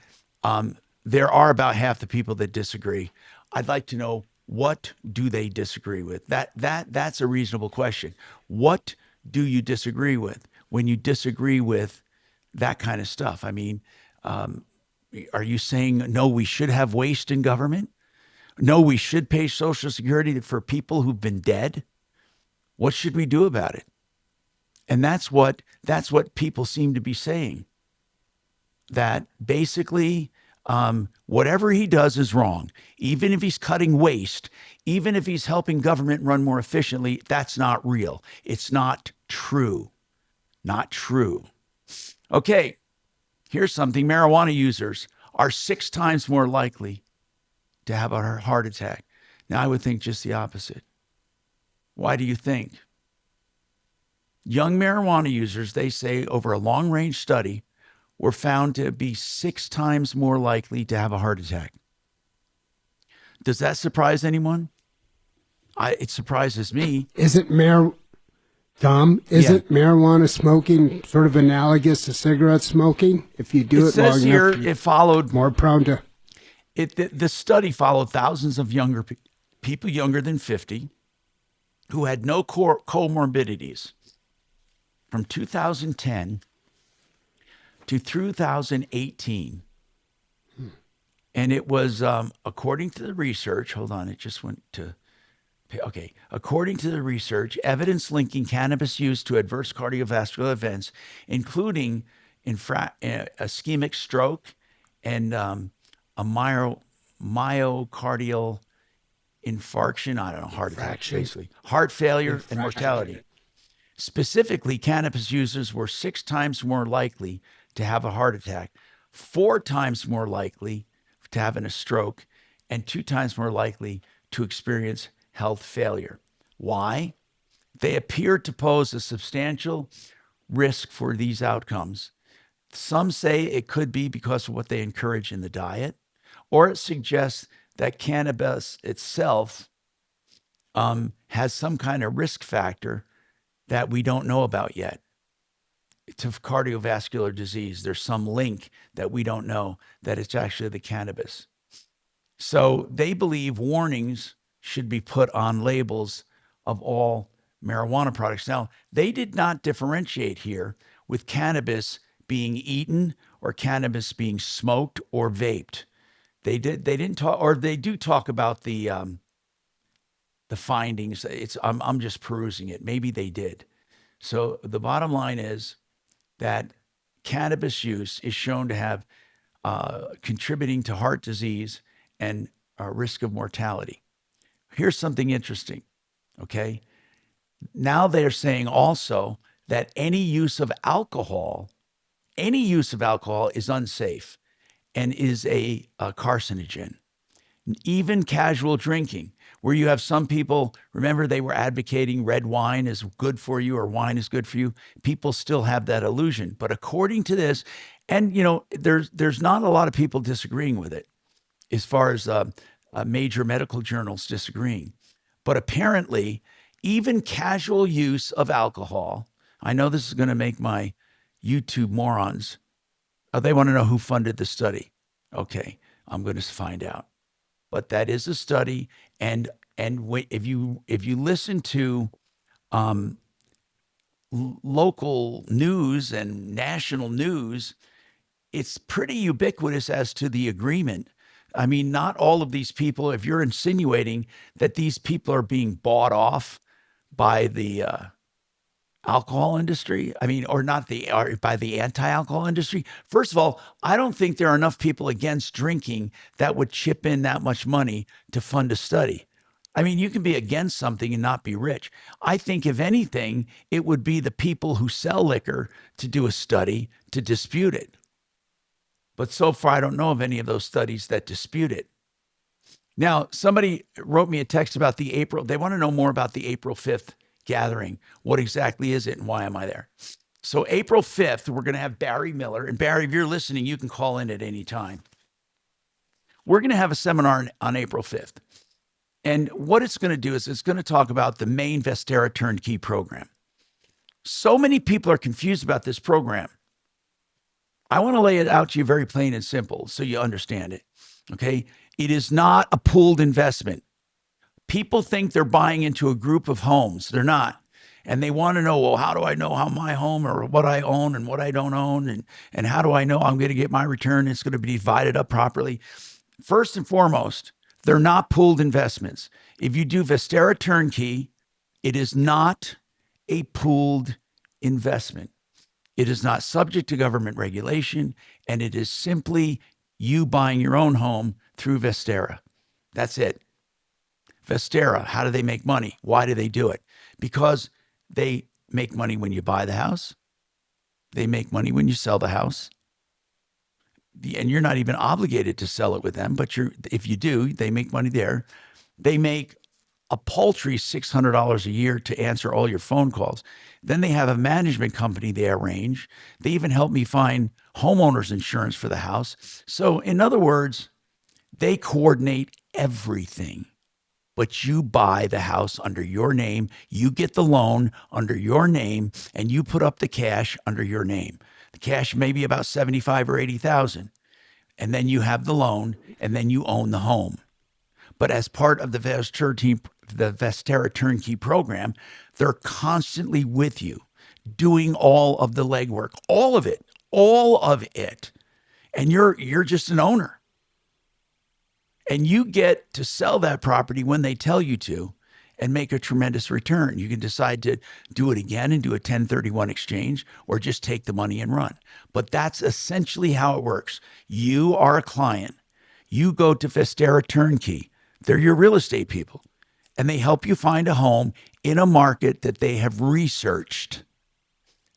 There are about half the people that disagree. I'd like to know, what do they disagree with? That's a reasonable question. What do you disagree with when you disagree with that kind of stuff? I mean, are you saying, no, we should have waste in government? No, we should pay Social Security for people who've been dead? What should we do about it? And that's what people seem to be saying. That basically, whatever he does is wrong. Even if he's cutting waste, even if he's helping government run more efficiently, that's not real. It's not true. Not true. Okay, here's something. Marijuana users are 6 times more likely to have a heart attack. Now, I would think just the opposite. Why do you think? Young marijuana users, they say, over a long-range study, were found to be 6 times more likely to have a heart attack. Does that surprise anyone? It surprises me. Is it Tom, isn't marijuana smoking sort of analogous to cigarette smoking? If you do it long enough, it followed more prone to. The study followed thousands of younger people, younger than 50, who had no comorbidities from 2010 to 2018. And it was, according to the research, hold on, it just went to, okay. According to the research, evidence linking cannabis use to adverse cardiovascular events, including ischemic stroke and a myocardial infarction, I don't know, heart attack, basically, heart failure and mortality. Specifically, cannabis users were 6 times more likely to have a heart attack, 4 times more likely to have a stroke, and 2 times more likely to experience health failure. Why? They appear to pose a substantial risk for these outcomes. Some say it could be because of what they encourage in the diet, or it suggests that cannabis itself has some kind of risk factor that we don't know about yet to cardiovascular disease. There's some link that we don't know that it's actually the cannabis. So they believe warnings should be put on labels of all marijuana products. Now, they did not differentiate here with cannabis being eaten or cannabis being smoked or vaped. They didn't talk, or they do talk about the findings. I'm just perusing it. Maybe they did. So the bottom line is that cannabis use is shown to have contributing to heart disease and risk of mortality. Here's something interesting, okay? Now they're saying also that any use of alcohol is unsafe and is a carcinogen. Even casual drinking, where you have some people, remember they were advocating red wine is good for you or wine is good for you. People still have that illusion. But according to this, and there's not a lot of people disagreeing with it as far as major medical journals disagreeing. But apparently, even casual use of alcohol, I know this is going to make my YouTube morons They want to know who funded the study. Okay, I'm going to find out. But that is a study, and if you listen to local news and national news, it's pretty ubiquitous as to the agreement. I mean, not all of these people, if you're insinuating that these people are being bought off by the alcohol industry, or by the anti-alcohol industry. First of all, I don't think there are enough people against drinking that would chip in that much money to fund a study. I mean, you can be against something and not be rich. I think if anything, it would be the people who sell liquor to do a study to dispute it. But so far, I don't know of any of those studies that dispute it. Now, somebody wrote me a text about they want to know more about the April 5th gathering. What exactly is it and why am I there? So April 5th, we're going to have Barry Miller. And Barry, if you're listening, you can call in at any time. We're going to have a seminar on April 5th. And what it's going to do is it's going to talk about the main Vestera turnkey program. So many people are confused about this program. I want to lay it out to you very plain and simple so you understand it. Okay? It is not a pooled investment. People think they're buying into a group of homes. They're not. And they want to know, well, how do I know how my home or what I own and what I don't own? And how do I know I'm going to get my return? It's going to be divided up properly. First and foremost, they're not pooled investments. If you do Vestera turnkey, it is not a pooled investment. It is not subject to government regulation, and it is simply you buying your own home through Vestera. That's it. Vestera, how do they make money? Why do they do it? Because they make money when you buy the house. They make money when you sell the house. And you're not even obligated to sell it with them, but if you do, they make money there. They make a paltry $600 a year to answer all your phone calls. Then they have a management company they arrange. They even help me find homeowners insurance for the house. So in other words, they coordinate everything. But you buy the house under your name, you get the loan under your name, and you put up the cash under your name. The cash may be about $75,000 or $80,000. And then you have the loan, and then you own the home. But as part of the Vestera turnkey program, they're constantly with you, doing all of the legwork, all of it. And you're just an owner. And you get to sell that property when they tell you to and make a tremendous return. You can decide to do it again and do a 1031 exchange or just take the money and run. But that's essentially how it works. You are a client. You go to Vestera Turnkey. They're your real estate people. And they help you find a home in a market that they have researched.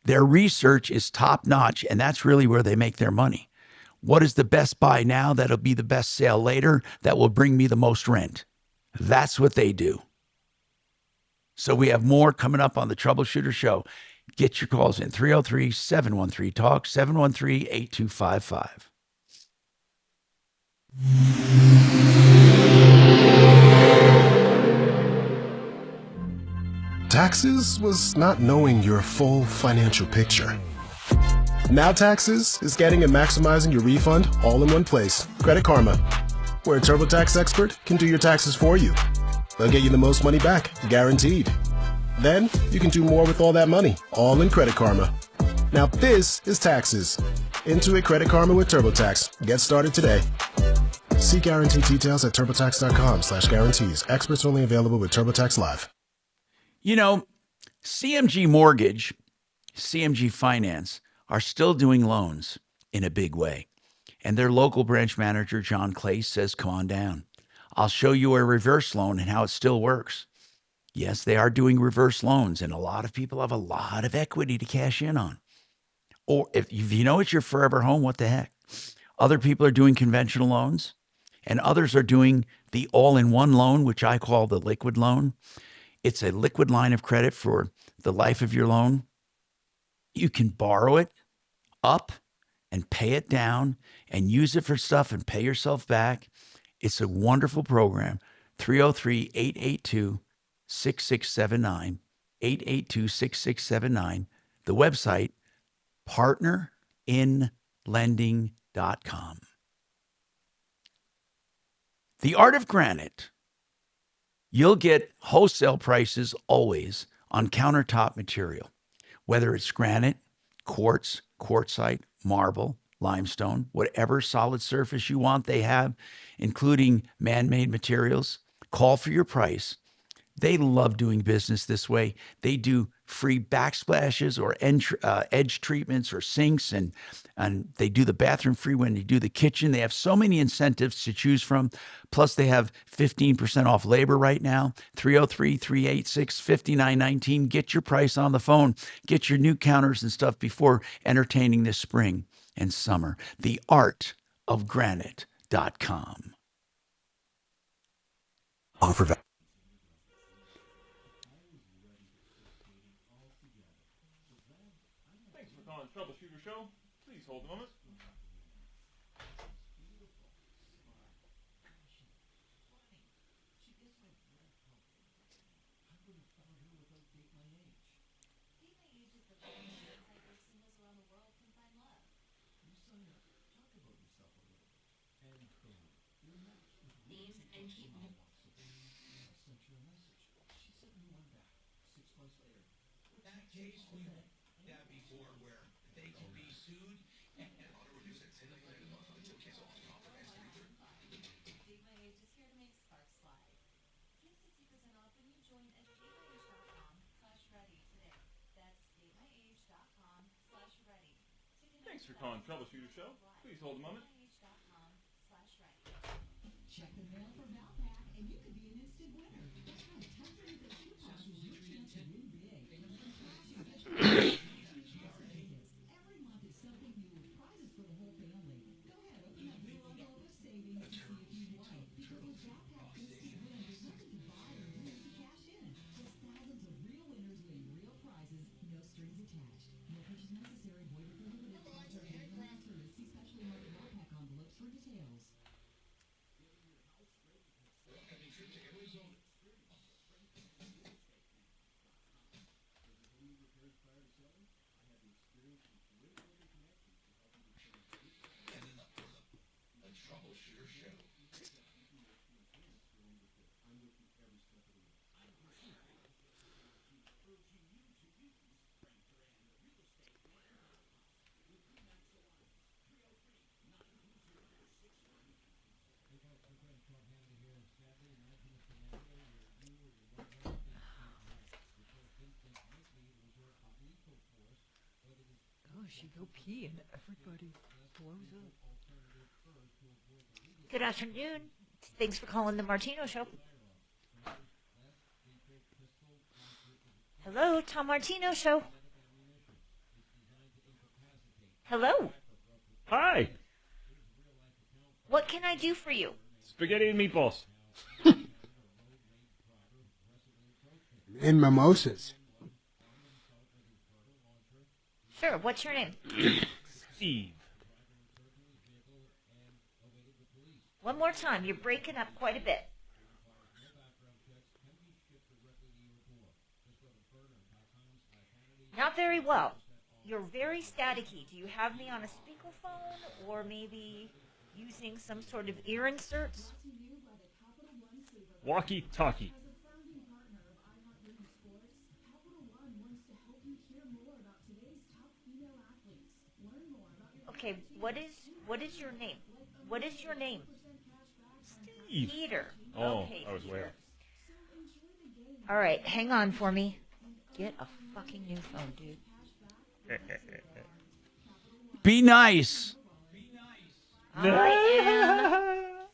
Their research is top notch, and that's really where they make their money. What is the best buy now that'll be the best sale later that will bring me the most rent? That's what they do. So we have more coming up on the Troubleshooter Show. Get your calls in 303-713-TALK, 713-8255. Taxes was not knowing your full financial picture. Now Taxes is getting and maximizing your refund all in one place. Credit Karma, where a TurboTax expert can do your taxes for you. They'll get you the most money back, guaranteed. Then you can do more with all that money, all in Credit Karma. Now this is Taxes. Intuit Credit Karma with TurboTax. Get started today. See guarantee details at turbotax.com/guarantees. Experts only available with TurboTax Live. You know, CMG Mortgage, CMG Finance are still doing loans in a big way. And their local branch manager, John Clay, says, come on down. I'll show you a reverse loan and how it still works. Yes, they are doing reverse loans, and a lot of people have a lot of equity to cash in on. Or if you know it's your forever home, what the heck? Other people are doing conventional loans, and others are doing the all-in-one loan, which I call the liquid loan. It's a liquid line of credit for the life of your loan. You can borrow it up and pay it down and use it for stuff and pay yourself back. It's a wonderful program. 303-882-6679, 882-6679. The website, partnerinlending.com. lending.com. The Art of Granite. You'll get wholesale prices always on countertop material, whether it's granite, quartz, quartzite, marble, limestone, whatever solid surface you want, they have, including man-made materials. Call for your price. They love doing business this way. They do free backsplashes or edge treatments or sinks, and they do the bathroom free when they do the kitchen. They have so many incentives to choose from. Plus, they have 15% off labor right now. 303-386-5919. Get your price on the phone. Get your new counters and stuff before entertaining this spring and summer. TheArtOfGranite.com. Offer value. Thanks for calling Troubleshooter Show. Please hold a moment. Thanks for calling Troubleshooter Show. Please hold a moment. Check the mail for Valpak, and you could be an instant winner. That's right. Tell them that you passes your chance to win big. Every month is something new with prizes for the whole family. Go ahead, open up your envelope of savings and see if you won. Because with Valpak instant win, there's nothing to buy or lose to cash in. Just thousands of real winners winning real prizes, no strings attached. No purchase necessary. Void or prohibited. Cards are mail-in service. See specially marked Valpak envelopes for details. Gosh, you go pee and everybody blows up. Good afternoon. Thanks for calling the Martino Show. Hello, Tom Martino Show. Hello. Hi. What can I do for you? Spaghetti and meatballs. And mimosas. Sure, what's your name? Steve. One more time, you're breaking up quite a bit. Not very well. You're very staticky. Do you have me on a speakerphone or maybe using some sort of ear inserts? Walkie-talkie. Okay, what is your name? What is your name? Steve. Peter. Oh, okay, I was way Peter. off. All right, hang on for me. Get a fucking new phone, dude. Be nice. I am.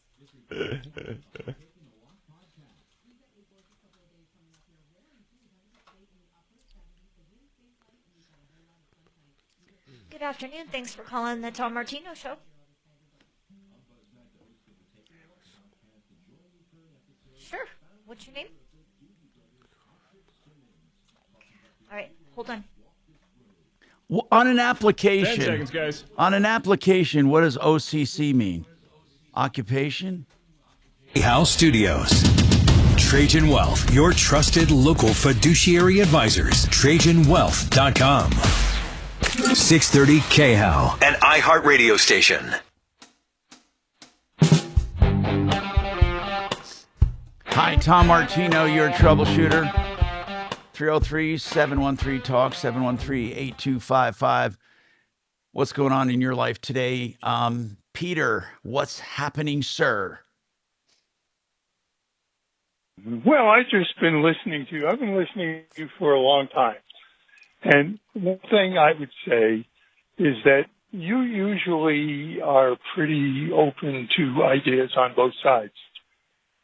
Good afternoon. Thanks for calling the Tom Martino Show. Sure. What's your name? All right. Hold on. On an application. 10 seconds, guys. On an application, what does OCC mean? Occupation? House Studios. Trajan Wealth, your trusted local fiduciary advisors. TrajanWealth.com. 630 KHOW and iHeart radio station. Hi, Tom Martino, your troubleshooter. 303-713-TALK, 713-8255. What's going on in your life today? Peter, what's happening, sir? Well, I've just been listening to you. I've been listening to you for a long time. And one thing I would say is that you usually are pretty open to ideas on both sides.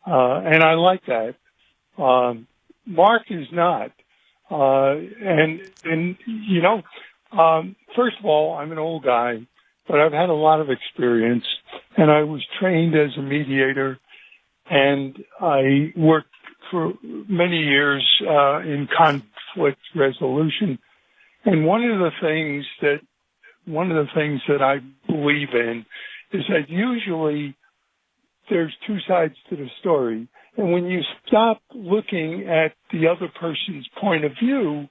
And I like that. Mark is not. And you know, first of all, I'm an old guy, but I've had a lot of experience, and I was trained as a mediator, and I worked for many years in conflict resolution. And one of the things that I believe in is that usually there's two sides to the story. And when you stop looking at the other person's point of view,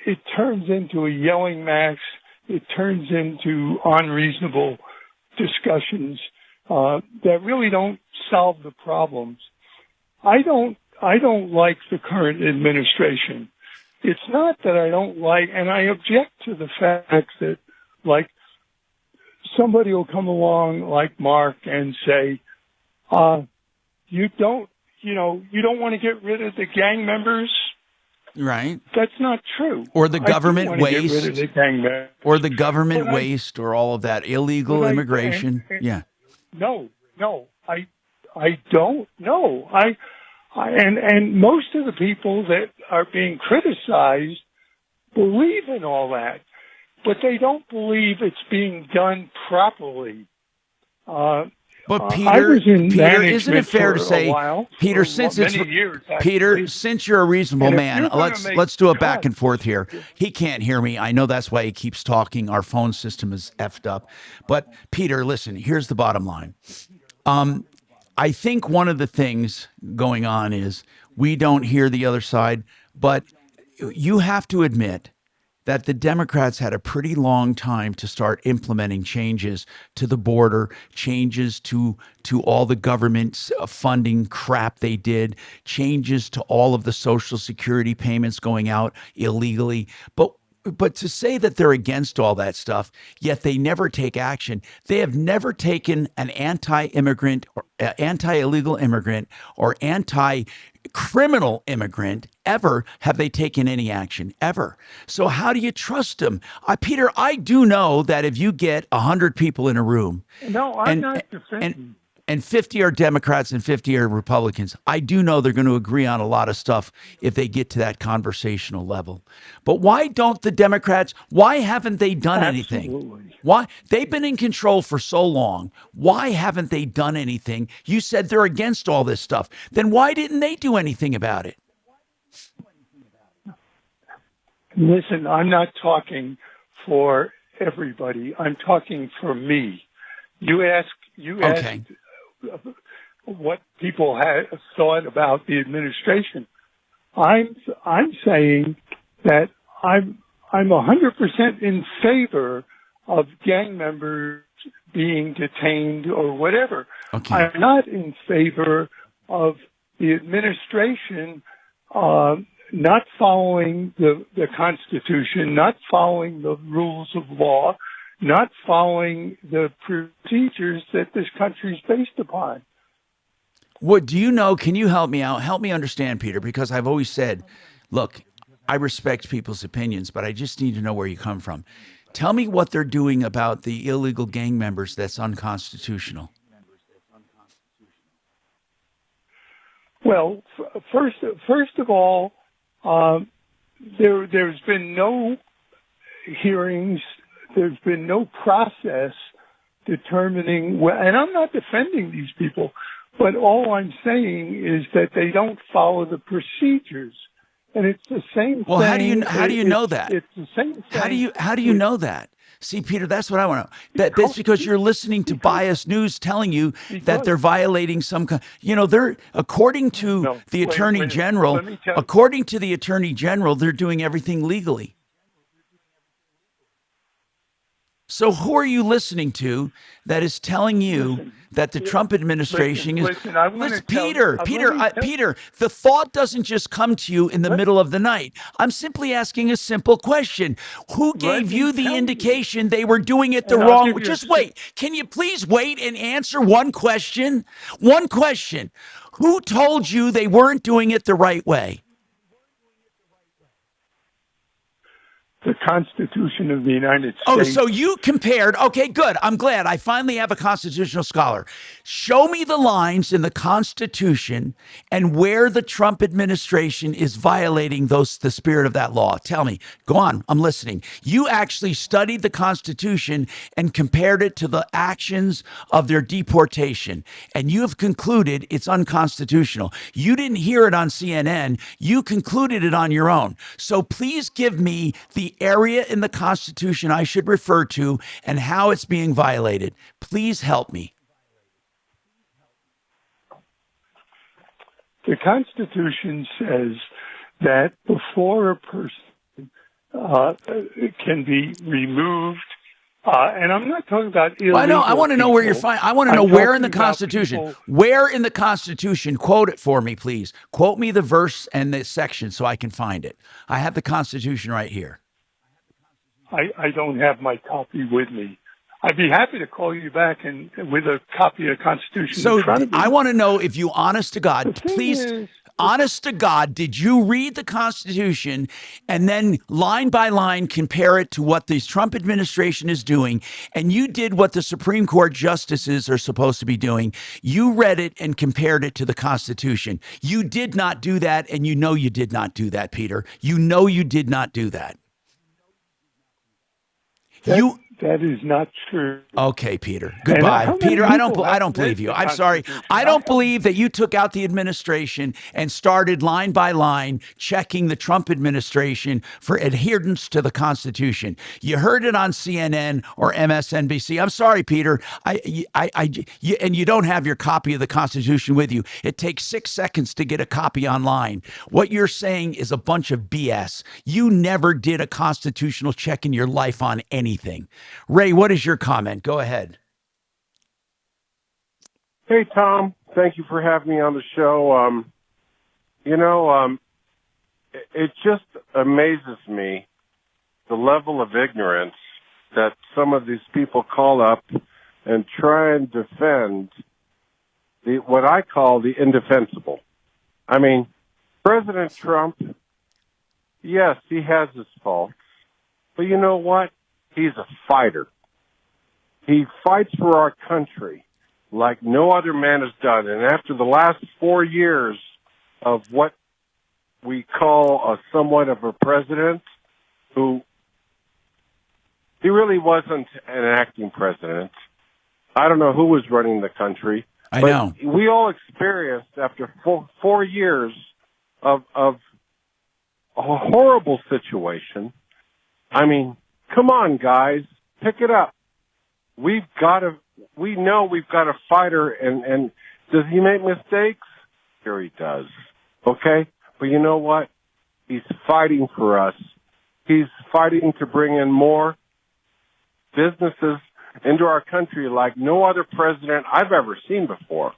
it turns into a yelling match. It turns into unreasonable discussions that really don't solve the problems. I don't like the current administration. It's not that I don't like, and I object to the fact that, like, somebody will come along like Mark and say, you don't want to get rid of the gang members. Right. That's not true. Or the government waste. Get rid of the gang members. Or the government waste, or all of that illegal immigration. Yeah. No, I don't know. And most of the people that are being criticized believe in all that, but they don't believe it's being done properly. But Peter, isn't it fair to say, Peter, since you're a reasonable man, let's do a back and forth here. He can't hear me. I know that's why he keeps talking. Our phone system is effed up. But Peter, listen, here's the bottom line. I think one of the things going on is we don't hear the other side, but you have to admit that the Democrats had a pretty long time to start implementing changes to the border, changes to all the government funding crap they did, changes to all of the Social Security payments going out illegally. But to say that they're against all that stuff, yet they never take action. They have never taken an anti-immigrant or anti-illegal immigrant or anti-criminal immigrant ever have they taken any action ever. So how do you trust them? Peter, I do know that if you get 100 people in a room, I'm not defending. And 50 are Democrats and 50 are Republicans, I do know they're going to agree on a lot of stuff if they get to that conversational level. But why don't the Democrats, why haven't they done anything? Why? They've been in control for so long. Why haven't they done anything? You said they're against all this stuff. Then why didn't they do anything about it? Listen, I'm not talking for everybody. I'm talking for me. You asked what people had thought about the administration. I'm saying that I'm 100% in favor of gang members being detained or whatever. Okay. I'm not in favor of the administration not following the Constitution, not following the rules of law, not following the procedures that this country is based upon. What do you know? Can you help me out? Help me understand, Peter, because I've always said, look, I respect people's opinions, but I just need to know where you come from. Tell me what they're doing about the illegal gang members that's unconstitutional. Well, first of all, there's been no hearings. There's been no process determining, and I'm not defending these people, but all I'm saying is that they don't follow the procedures, and it's the same. Well, thing. how do you know that? It's the same thing. How do you know that? See, Peter, that's what I want to know. That's because you're listening to biased news telling you that they're violating some kind. They're according to the Attorney General. According to the Attorney General, they're doing everything legally. So who are you listening to that is telling you that the Trump administration is? Listen, I want to tell Peter, Peter, the thought doesn't just come to you in the middle of the night. I'm simply asking a simple question. Who gave you the indication they were doing it the wrong way? Just wait. Can you please wait and answer one question? One question. Who told you they weren't doing it the right way? The Constitution of the United States. Oh, so you compared. Okay, good. I'm glad. I finally have a constitutional scholar. Show me the lines in the Constitution and where the Trump administration is violating the spirit of that law. Tell me. Go on. I'm listening. You actually studied the Constitution and compared it to the actions of their deportation, and you have concluded it's unconstitutional. You didn't hear it on CNN. You concluded it on your own. So please give me the area in the Constitution I should refer to and how it's being violated. Please help me. The Constitution says that before a person can be removed, and I'm not talking about illegal. I want to know where you're finding. I want to know where in the Constitution. Where in the Constitution? Quote it for me, please. Quote me the verse and the section so I can find it. I have the Constitution right here. I don't have my copy with me. I'd be happy to call you back and with a copy of the Constitution in front of me. I want to know if you, honest to God, please, honest to God, did you read the Constitution and then line by line compare it to what this Trump administration is doing? And you did what the Supreme Court justices are supposed to be doing. You read it and compared it to the Constitution. You did not do that, and you know you did not do that, Peter. You know you did not do that. That is not true. Okay, Peter. Goodbye. Peter, I don't believe you. I'm sorry. I don't believe that you took out the administration and started line by line checking the Trump administration for adherence to the Constitution. You heard it on CNN or MSNBC. I'm sorry, Peter. And you don't have your copy of the Constitution with you. It takes 6 seconds to get a copy online. What you're saying is a bunch of BS. You never did a constitutional check in your life on anything. Ray, what is your comment? Go ahead. Hey, Tom. Thank you for having me on the show. It just amazes me the level of ignorance that some of these people call up and try and defend what I call the indefensible. I mean, President Trump, yes, he has his faults, but you know what? He's a fighter. He fights for our country like no other man has done. And after the last 4 years of what we call somewhat of a president who he really wasn't an acting president. I don't know who was running the country. I know. We all experienced after 4 years of a horrible situation. I mean, come on, guys, pick it up. We know we've got a fighter, and does he make mistakes? Sure he does. Okay? But you know what? He's fighting for us. He's fighting to bring in more businesses into our country like no other president I've ever seen before.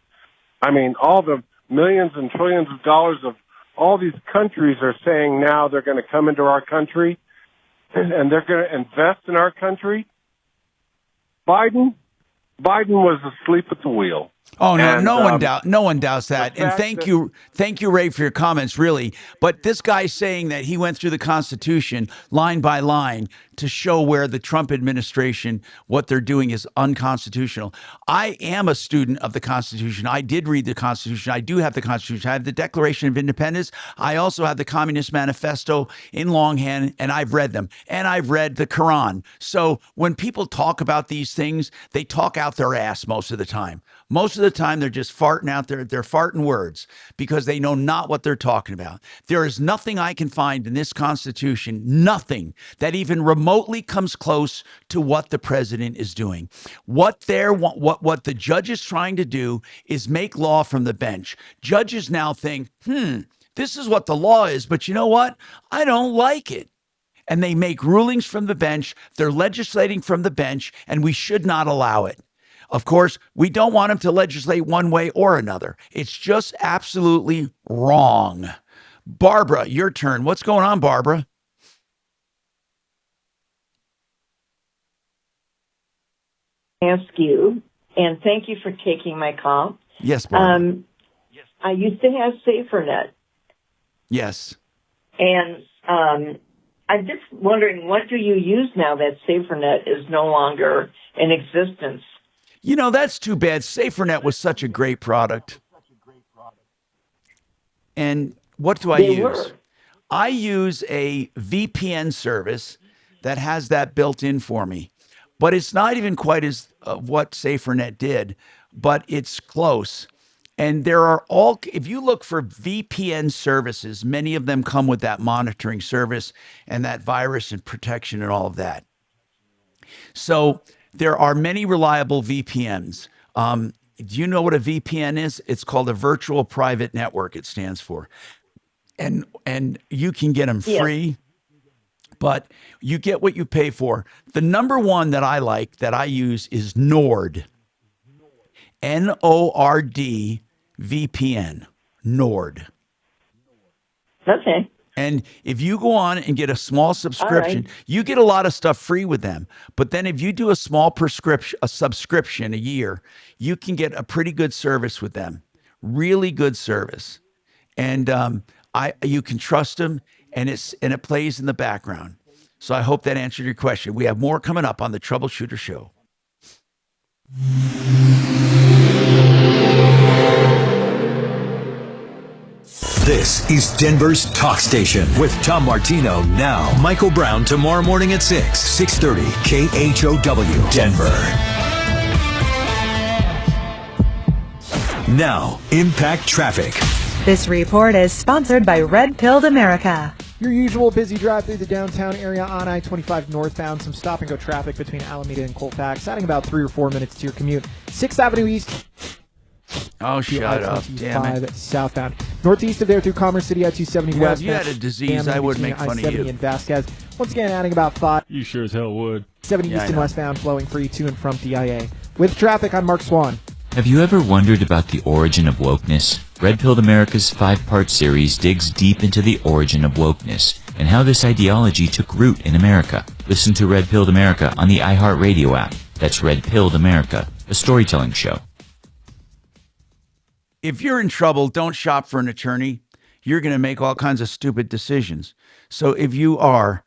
I mean, all the millions and trillions of dollars of all these countries are saying now they're going to come into our country and they're going to invest in our country. Biden was asleep at the wheel. Oh no, no one doubts that. And thank you, Ray, for your comments, really. But this guy's saying that he went through the Constitution line by line to show where the Trump administration, what they're doing is unconstitutional. I am a student of the Constitution. I did read the Constitution. I do have the Constitution. I have the Declaration of Independence. I also have the Communist Manifesto in longhand, and I've read them. And I've read the Quran. So when people talk about these things, they talk out their ass most of the time. Most of the time, they're just farting out there. They're farting words because they know not what they're talking about. There is nothing I can find in this Constitution, nothing that even remotely comes close to what the president is doing. What the judge is trying to do is make law from the bench. Judges now think, this is what the law is, but you know what? I don't like it. and they make rulings from the bench. They're legislating from the bench, and we should not allow it. Of course, we don't want them to legislate one way or another. It's just absolutely wrong. Barbara, your turn. What's going on, Barbara? Ask you, and thank you for taking my call. Yes, Barbara. I used to have SaferNet, Yes. and I'm just wondering, what do you use now that SaferNet is no longer in existence? You know, that's too bad. SaferNet was such a great product. And what do I They use? were. I use a VPN service that has that built in for me. But it's not even quite as what SaferNet did, but it's close. And there are if you look for VPN services, many of them come with that monitoring service and that virus and protection and all of that. So there are many reliable VPNs. Do you know what a VPN is? It's called a virtual private network, it stands for. And you can get them free, but you get what you pay for. The number one that I like, that I use, is Nord. Nord VPN. Nord. Okay. And if you go on and get a small subscription, you get a lot of stuff free with them. But then if you do a small subscription a year, you can get a pretty good service with them. Really good service. And you can trust them, and it plays in the background. So I hope that answered your question. We have more coming up on the Troubleshooter Show. This is Denver's Talk Station with Tom Martino now. Michael Brown tomorrow morning at 6:30 KHOW Denver. Now, Impact Traffic. This report is sponsored by Red Pilled America. Your usual busy drive through the downtown area on I-25 northbound. Some stop-and-go traffic between Alameda and Colfax, adding about 3 or 4 minutes to your commute. 6th Avenue East. Oh, shut up, damn it. Southbound. Northeast of there through Commerce City, I-270 Yeah, west. if you had a disease, I would make fun of you. And Vasquez. Once again, adding about 5. You sure as hell would. 70 east and westbound, flowing free to and from DIA. With traffic, I'm Mark Swan. Have you ever wondered about the origin of wokeness? Red Pilled America's 5-part series digs deep into the origin of wokeness and how this ideology took root in America. Listen to Red Pilled America on the iHeartRadio app. That's Red Pilled America, a storytelling show. If you're in trouble, don't shop for an attorney. You're going to make all kinds of stupid decisions. So if you are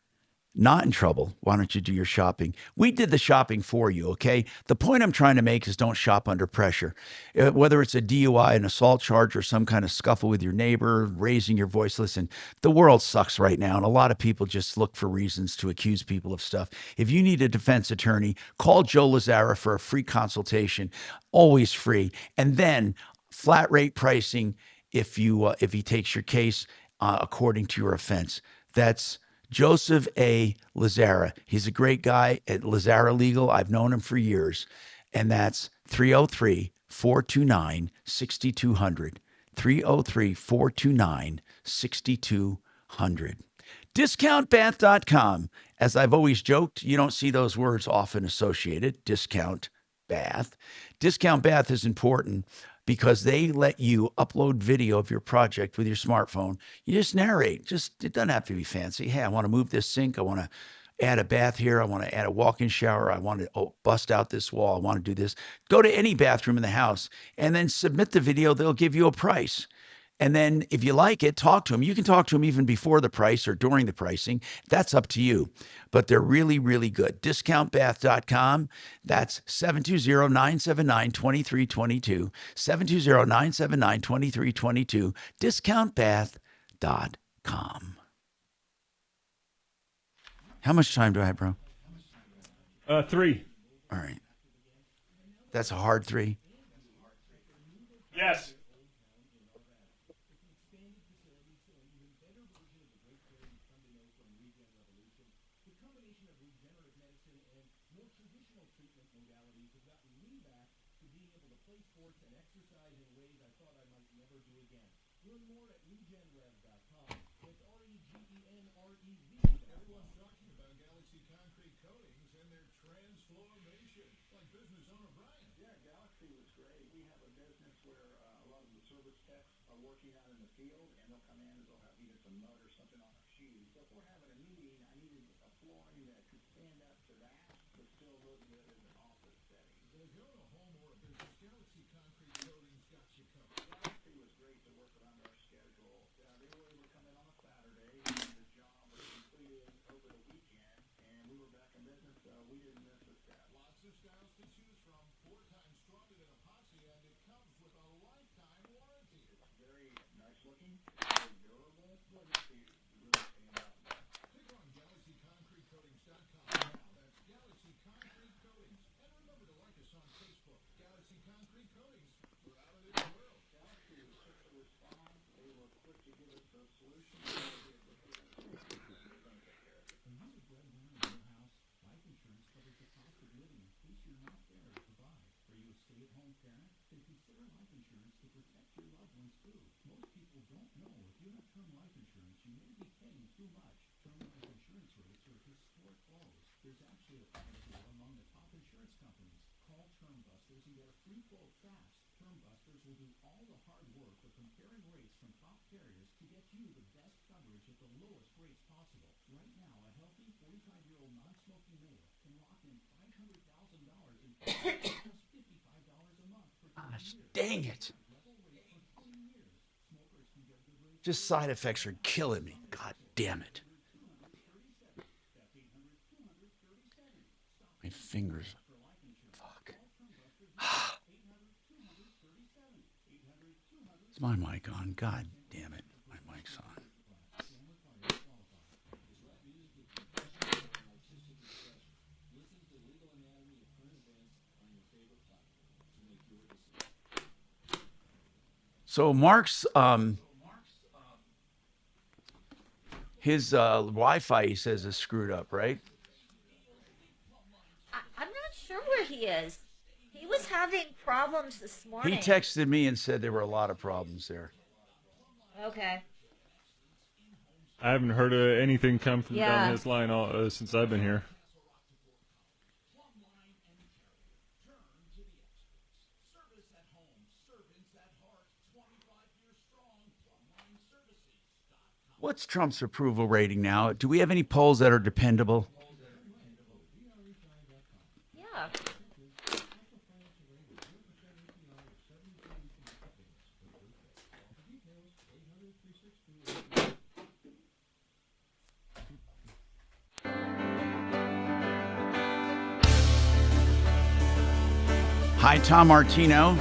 not in trouble, why don't you do your shopping? We did the shopping for you, okay? The point I'm trying to make is don't shop under pressure. Whether it's a DUI, an assault charge, or some kind of scuffle with your neighbor, raising your voice. Listen, the world sucks right now, and a lot of people just look for reasons to accuse people of stuff. If you need a defense attorney, call Joe Lazzara for a free consultation, always free. And then flat rate pricing if he takes your case according to your offense. That's Joseph A. Lazzara. He's a great guy at Lazzara Legal. I've known him for years. And that's 303-429-6200. 303-429-6200. DiscountBath.com. As I've always joked, you don't see those words often associated. Discount Bath. Discount Bath is important because they let you upload video of your project with your smartphone. You just narrate. It doesn't have to be fancy. Hey, I want to move this sink. I want to add a bath here. I want to add a walk-in shower. I want to bust out this wall. I want to do this. Go to any bathroom in the house and then submit the video. They'll give you a price. And then if you like it, talk to them. You can talk to them even before the price or during the pricing. That's up to you. But they're really, really good. DiscountBath.com. That's 720-979-2322. 720-979-2322. DiscountBath.com. How much time do I have, bro? 3. All right. That's a hard 3. Yes. Gosh, dang it. Just side effects are killing me. God damn it. My fingers. Fuck. Is my mic on? God damn it. My mic's on. So Mark's his Wi-Fi, he says, is screwed up, right? I'm not sure where he is. He was having problems this morning. He texted me and said there were a lot of problems there. Okay. I haven't heard anything come from Yeah. down his line since I've been here. What's Trump's approval rating now? Do we have any polls that are dependable? Yeah. Hi, Tom Martino.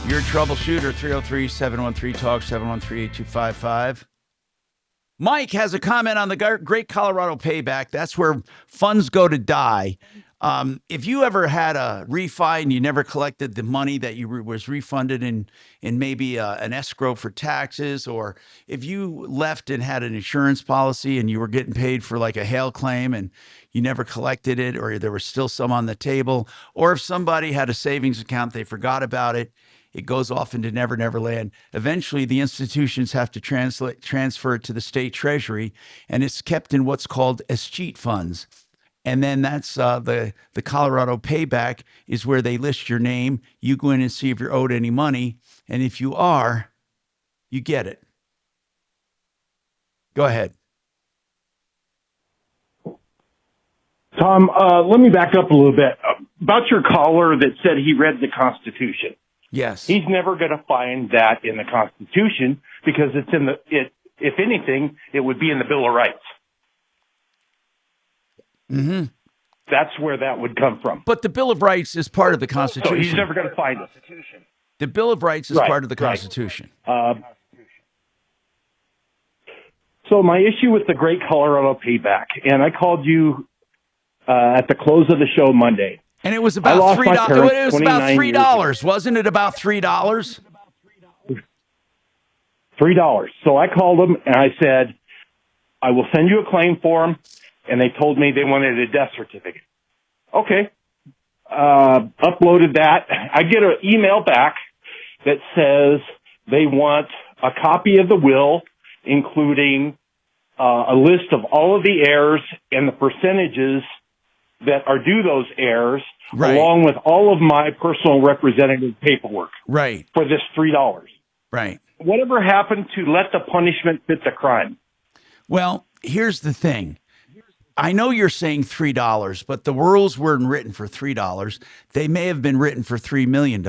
Your troubleshooter, 303-713-TALK, 713-8255. Mike has a comment on the Great Colorado Payback. That's where funds go to die. If you ever had a refi and you never collected the money that you was refunded in maybe an escrow for taxes, or if you left and had an insurance policy and you were getting paid for like a hail claim and you never collected it, or there was still some on the table, or if somebody had a savings account, they forgot about it, it goes off into Never Never Land. Eventually, the institutions have to transfer it to the state treasury, and it's kept in what's called escheat funds. And then that's the Colorado Payback is where they list your name. You go in and see if you're owed any money, and if you are, you get it. Go ahead. Tom, let me back up a little bit. About your caller that said he read the Constitution. Yes. He's never going to find that in the Constitution because it's in if anything, it would be in the Bill of Rights. Mm-hmm. That's where that would come from. But the Bill of Rights is part of the Constitution. So he's never going to find it. The Bill of Rights is part of the Constitution. So my issue with the Great Colorado Payback, and I called you at the close of the show Monday. And it was about $3. It was about $3, wasn't it? About $3. $3. So I called them and I said, I will send you a claim form. And they told me they wanted a death certificate. Okay. Uploaded that. I get an email back that says they want a copy of the will, including a list of all of the heirs and the percentages that are due those heirs, Right. along with all of my personal representative paperwork Right. for this $3. Right. Whatever happened to let the punishment fit the crime? Well, here's the thing. I know you're saying $3, but the rules weren't written for $3. They may have been written for $3 million.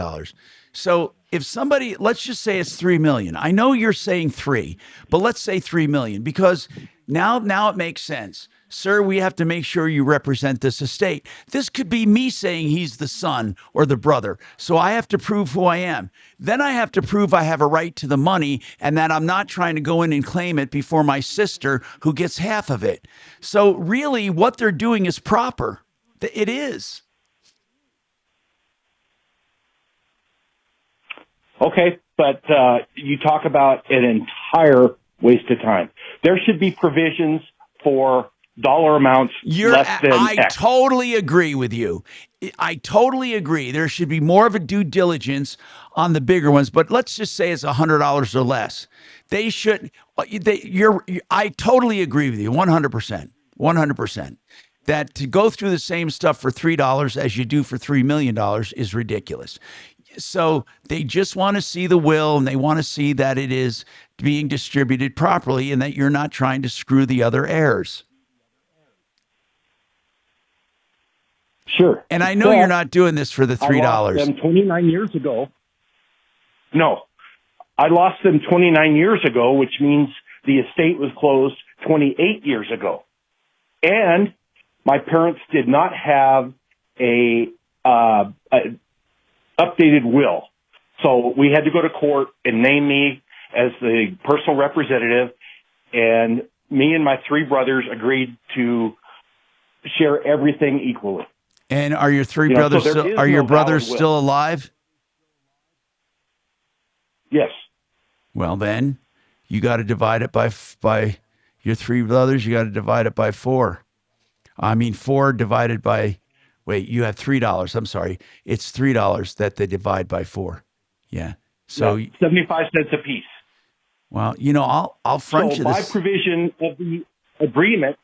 So if somebody, let's just say it's $3 million. I know you're saying 3, but let's say $3 million, because now it makes sense. Sir, we have to make sure you represent this estate. This could be me saying he's the son or the brother. So I have to prove who I am. Then I have to prove I have a right to the money and that I'm not trying to go in and claim it before my sister, who gets half of it. So really what they're doing is proper. It is. Okay, but you talk about an entire waste of time. There should be provisions for dollar amounts less than I X. totally agree with you. I totally agree. There should be more of a due diligence on the bigger ones, but let's just say it's $100 or less. They should. I totally agree with you, 100%, 100%. That to go through the same stuff for $3 as you do for $3 million is ridiculous. So they just want to see the will, and they want to see that it is being distributed properly and that you're not trying to screw the other heirs. Sure. And I know you're not doing this for the $3. I lost them 29 years ago. No. I lost them 29 years ago, which means the estate was closed 28 years ago. And my parents did not have a updated will. So we had to go to court and name me as the personal representative, and me and my 3 brothers agreed to share everything equally. And are your 3 so brothers there still, is are your no brothers valid will. still alive? Yes. Well, then you got to divide it by your 3 brothers. You got to divide it by 4. I mean, 4 divided by, wait, you have $3. I'm sorry. It's $3 that they divide by 4. Yeah. So Yeah, 75 cents a piece. Well, I'll front you by this. provision of the agreement,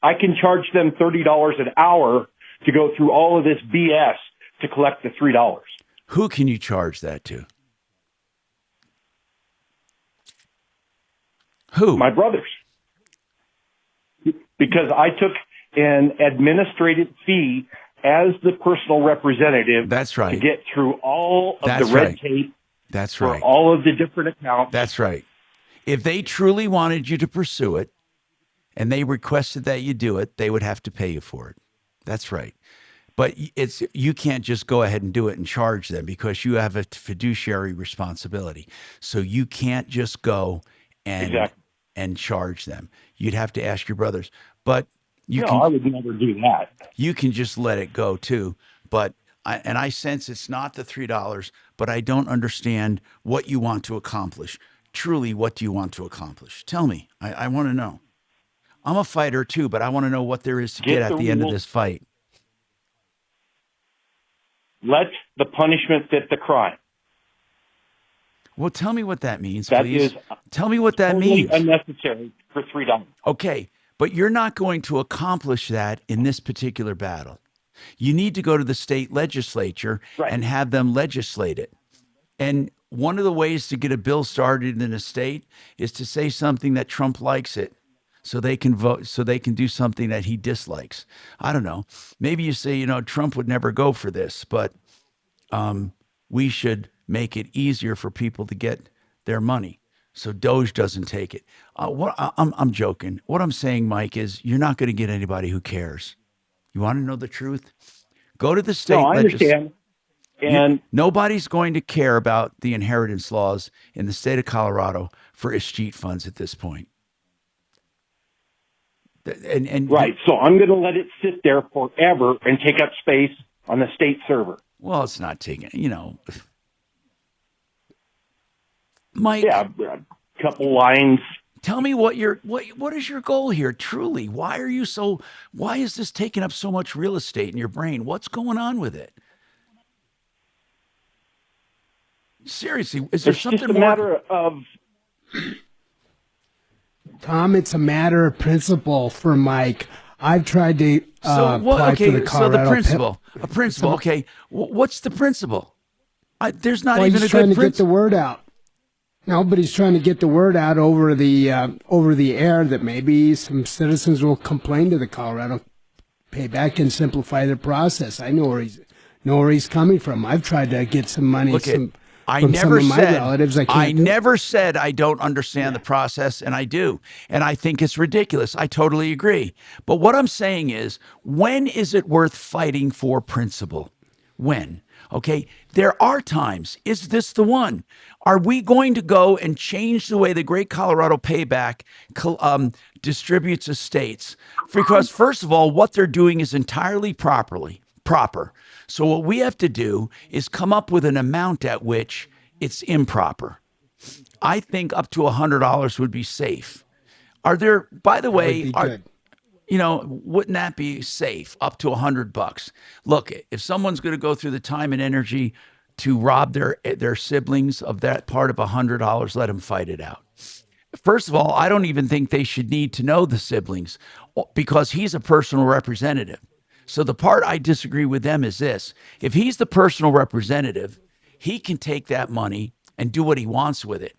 I can charge them $30 an hour to go through all of this BS to collect the $3. Who can you charge that to? Who? My brothers. Because I took an administrative fee as the personal representative. That's right. To get through all of That's the red right. tape. That's for right. all of the different accounts. That's right. If they truly wanted you to pursue it and they requested that you do it, they would have to pay you for it. That's right. But you can't just go ahead and do it and charge them because you have a fiduciary responsibility. So you can't just go and charge them. You'd have to ask your brothers. But I would never do that. You can just let it go too. But I sense it's not the $3, but I don't understand what you want to accomplish. Truly, what do you want to accomplish? Tell me. I want to know. I'm a fighter too, but I want to know what there is to get at the end of this fight. Let the punishment fit the crime. Well, tell me what that means, That please. is Tell me what that totally means. unnecessary for $3. Okay, but you're not going to accomplish that in this particular battle. You need to go to the state legislature and have them legislate it. And one of the ways to get a bill started in a state is to say something that Trump likes it, so they can vote, so they can do something that he dislikes. I don't know. Maybe you say, Trump would never go for this, but we should make it easier for people to get their money so Doge doesn't take it. I'm joking. What I'm saying, Mike, is you're not going to get anybody who cares. You want to know the truth? Go to the state. No, I understand. And nobody's going to care about the inheritance laws in the state of Colorado for escheat funds at this point. Right. So I'm going to let it sit there forever and take up space on the state server. Well, it's not taking, Mike. Yeah, a couple lines. Tell me what is your goal here? Truly, why is this taking up so much real estate in your brain? What's going on with it? Seriously, is there something just a more? matter of Tom, it's a matter of principle for Mike. I've tried to apply for the Colorado. So the principle, a principle. Okay, what's the principle? There's not even a good trying to principle. get the word out. No, but he's trying to get the word out over the air that maybe some citizens will complain to the Colorado Payback and simplify the process. I know where he's coming from. I've tried to get some money from some of my relatives. I never said I don't understand the process, and I do. And I think it's ridiculous. I totally agree. But what I'm saying is, when is it worth fighting for principle? When? Okay, there are times. Is this the one? Are we going to go and change the way the Great Colorado Payback distributes estates? Because first of all, what they're doing is entirely proper. So what we have to do is come up with an amount at which it's improper. I think up to $100 would be safe. Are there, by the way, wouldn't that be safe? Up to $100. Look, if someone's going to go through the time and energy to rob their siblings of that part of $100, let them fight it out. First of all, I don't even think they should need to know the siblings because he's a personal representative. So the part I disagree with them is this. If he's the personal representative, he can take that money and do what he wants with it.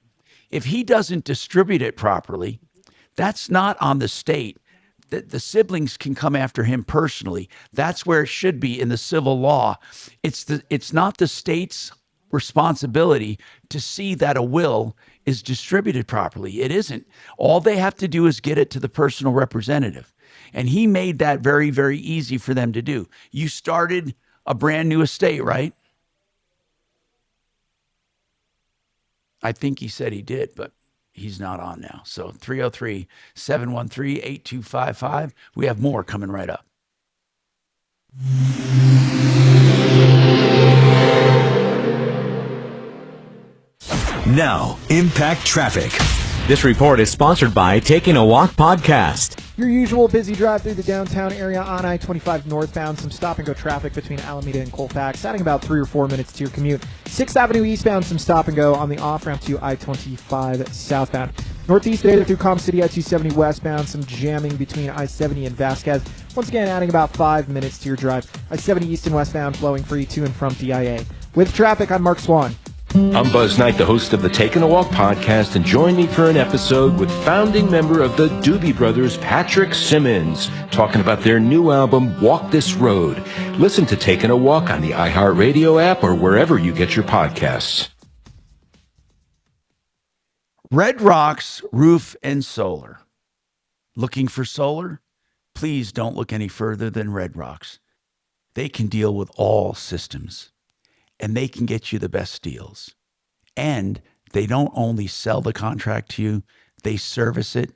If he doesn't distribute it properly, that's not on the state. The siblings can come after him personally. That's where it should be in the civil law. It's not the state's responsibility to see that a will is distributed properly. It isn't. All they have to do is get it to the personal representative. And he made that very, very easy for them to do. You started a brand new estate, right? I think he said he did, but he's not on now. So 303-713-8255. We have more coming right up. Now, Impact Traffic. This report is sponsored by Taking a Walk Podcast. Your usual busy drive through the downtown area on I-25 northbound. Some stop-and-go traffic between Alameda and Colfax, adding about 3 or 4 minutes to your commute. 6th Avenue eastbound, some stop-and-go on the off-ramp to I-25 southbound. Northeast through Com City, I-270 westbound, some jamming between I-70 and Vasquez. Once again, adding about 5 minutes to your drive. I-70 east and westbound flowing free to and from DIA. With traffic, I'm Mark Swan. I'm Buzz Knight, the host of the Taking a Walk podcast, and join me for an episode with founding member of the Doobie Brothers, Patrick Simmons, talking about their new album, Walk This Road. Listen to Taking a Walk on the iHeartRadio app or wherever you get your podcasts. Red Rocks Roof and Solar. Looking for solar? Please don't look any further than Red Rocks. They can deal with all systems. And they can get you the best deals. And they don't only sell the contract to you, they service it,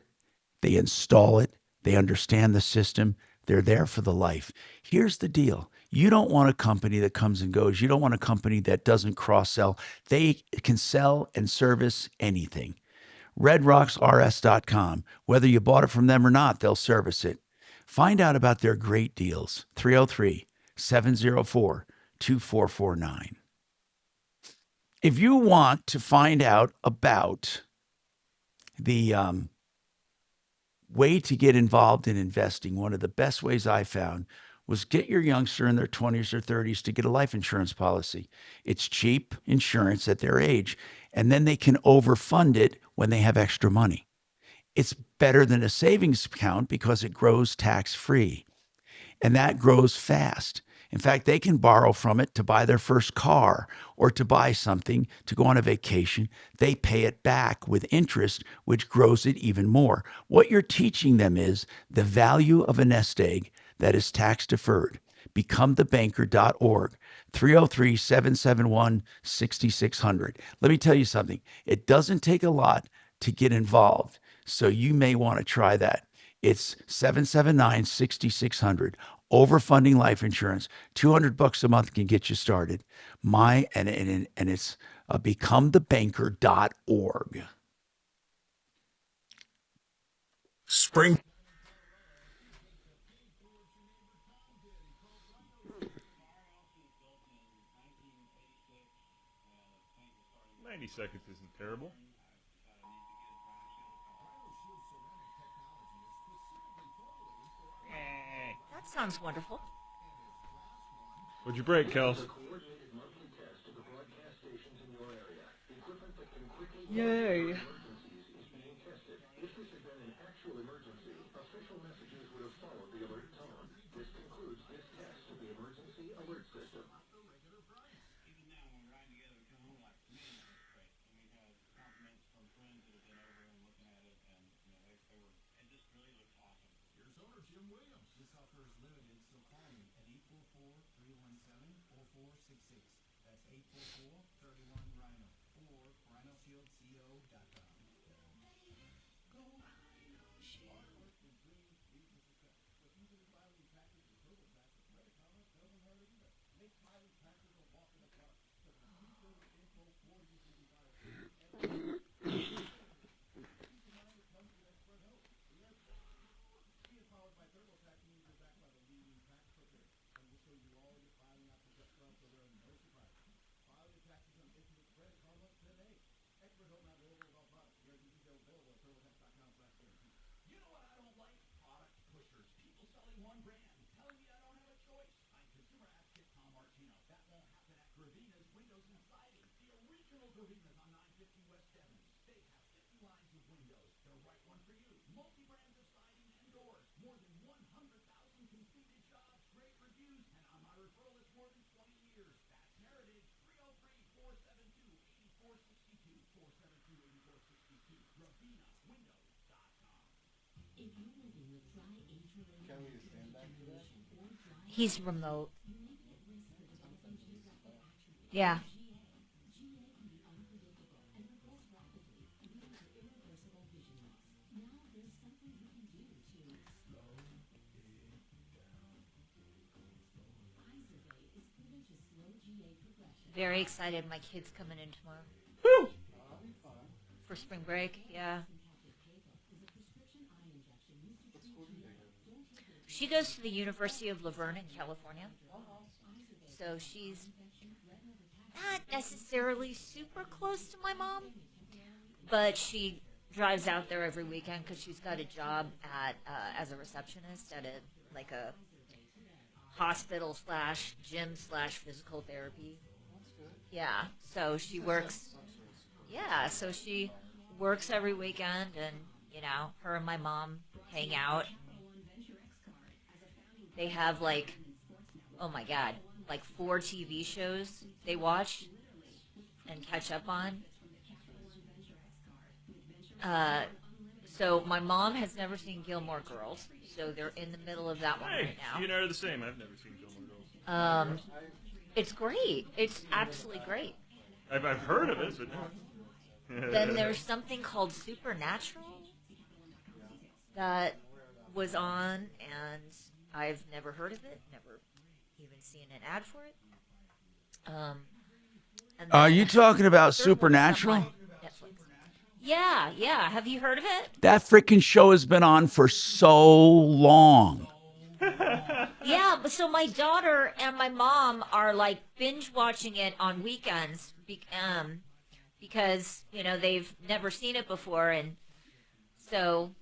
they install it, they understand the system, they're there for the life. Here's the deal. You don't want a company that comes and goes. You don't want a company that doesn't cross-sell. They can sell and service anything. RedRocksRS.com. Whether you bought it from them or not, they'll service it. Find out about their great deals. 303-704-2449. If you want to find out about the way to get involved in investing, one of the best ways I found was get your youngster in their 20s or 30s to get a life insurance policy. It's cheap insurance at their age, and then they can overfund it when they have extra money. It's better than a savings account because it grows tax-free, and that grows fast. In fact, they can borrow from it to buy their first car or to buy something to go on a vacation. They pay it back with interest, which grows it even more. What you're teaching them is the value of a nest egg that is tax deferred. BecomeTheBanker.org, 303-771-6600. Let me tell you something. It doesn't take a lot to get involved, so you may want to try that. It's 779-6600. Overfunding life insurance, $200 a month can get you started. And it's becomethebanker.org. Spring. Seconds isn't terrible. Sounds wonderful. What'd you break, Kels? Yay. He's remote. Yeah. Very excited. My kid's coming in tomorrow. Woo! For spring break, yeah. She goes to the University of Laverne in California. So she's not necessarily super close to my mom, but she drives out there every weekend because she's got a job at as a receptionist at a hospital / gym / physical therapy. Yeah, so she works. Yeah, so she works every weekend, and her and my mom hang out. They have oh my God, 4 TV shows they watch and catch up on. So my mom has never seen Gilmore Girls, so they're in the middle of that one right now. You and I are the same. I've never seen Gilmore Girls. It's great. It's absolutely great. I've heard of it, but no. Then there's something called Supernatural that was on, and I've never heard of it, never even seen an ad for it. Are you talking about Supernatural? Yeah. Have you heard of it? That freaking show has been on for so long. Yeah, but so my daughter and my mom are binge watching it on weekends because they've never seen it before, and so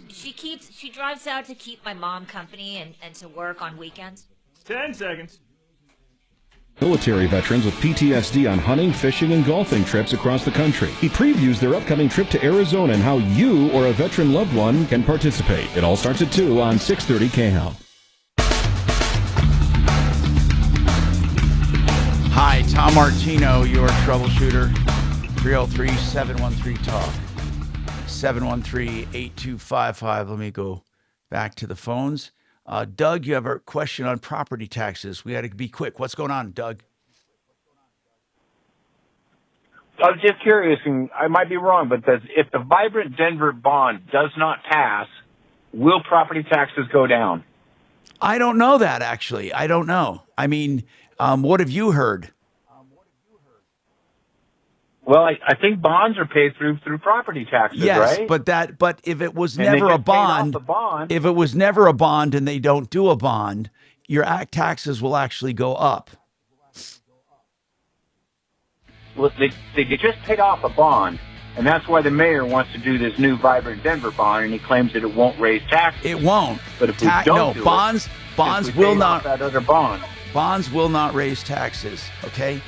she drives out to keep my mom company and to work on weekends. 10 seconds. Military veterans with PTSD on hunting, fishing, and golfing trips across the country. He previews their upcoming trip to Arizona and how you or a veteran loved one can participate. It all starts at 2 on 630 KHEL. Hi, Tom Martino, your troubleshooter. 303-713-TALK. 713-8255. Let me go back to the phones. Doug, you have a question on property taxes. We got to be quick. What's going on, Doug? I was just curious, and I might be wrong, but if the Vibrant Denver bond does not pass, will property taxes go down? I don't know that, actually. I don't know. I mean, what have you heard? Well, I think bonds are paid through property taxes, yes, right? but if it was never a bond, if it was never a bond and they don't do a bond, your taxes will actually go up. Well, they just paid off a bond, And that's why the mayor wants to do this new Vibrant Denver bond, and he claims that it won't raise taxes. It won't. But if we don't do bonds if we will pay not. off that other bond. Bonds will not raise taxes. Okay,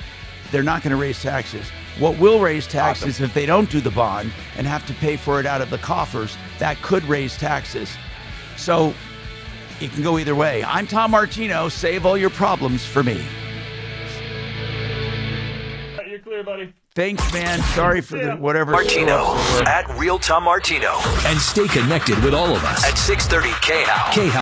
they're not going to raise taxes. What will raise taxes if they don't do the bond and have to pay for it out of the coffers? That could raise taxes. So it can go either way. I'm Tom Martino. Save all your problems for me. You're clear, buddy. Thanks, man. Sorry for the whatever. Martino at Real Tom Martino. And stay connected with all of us at 630 KHOW.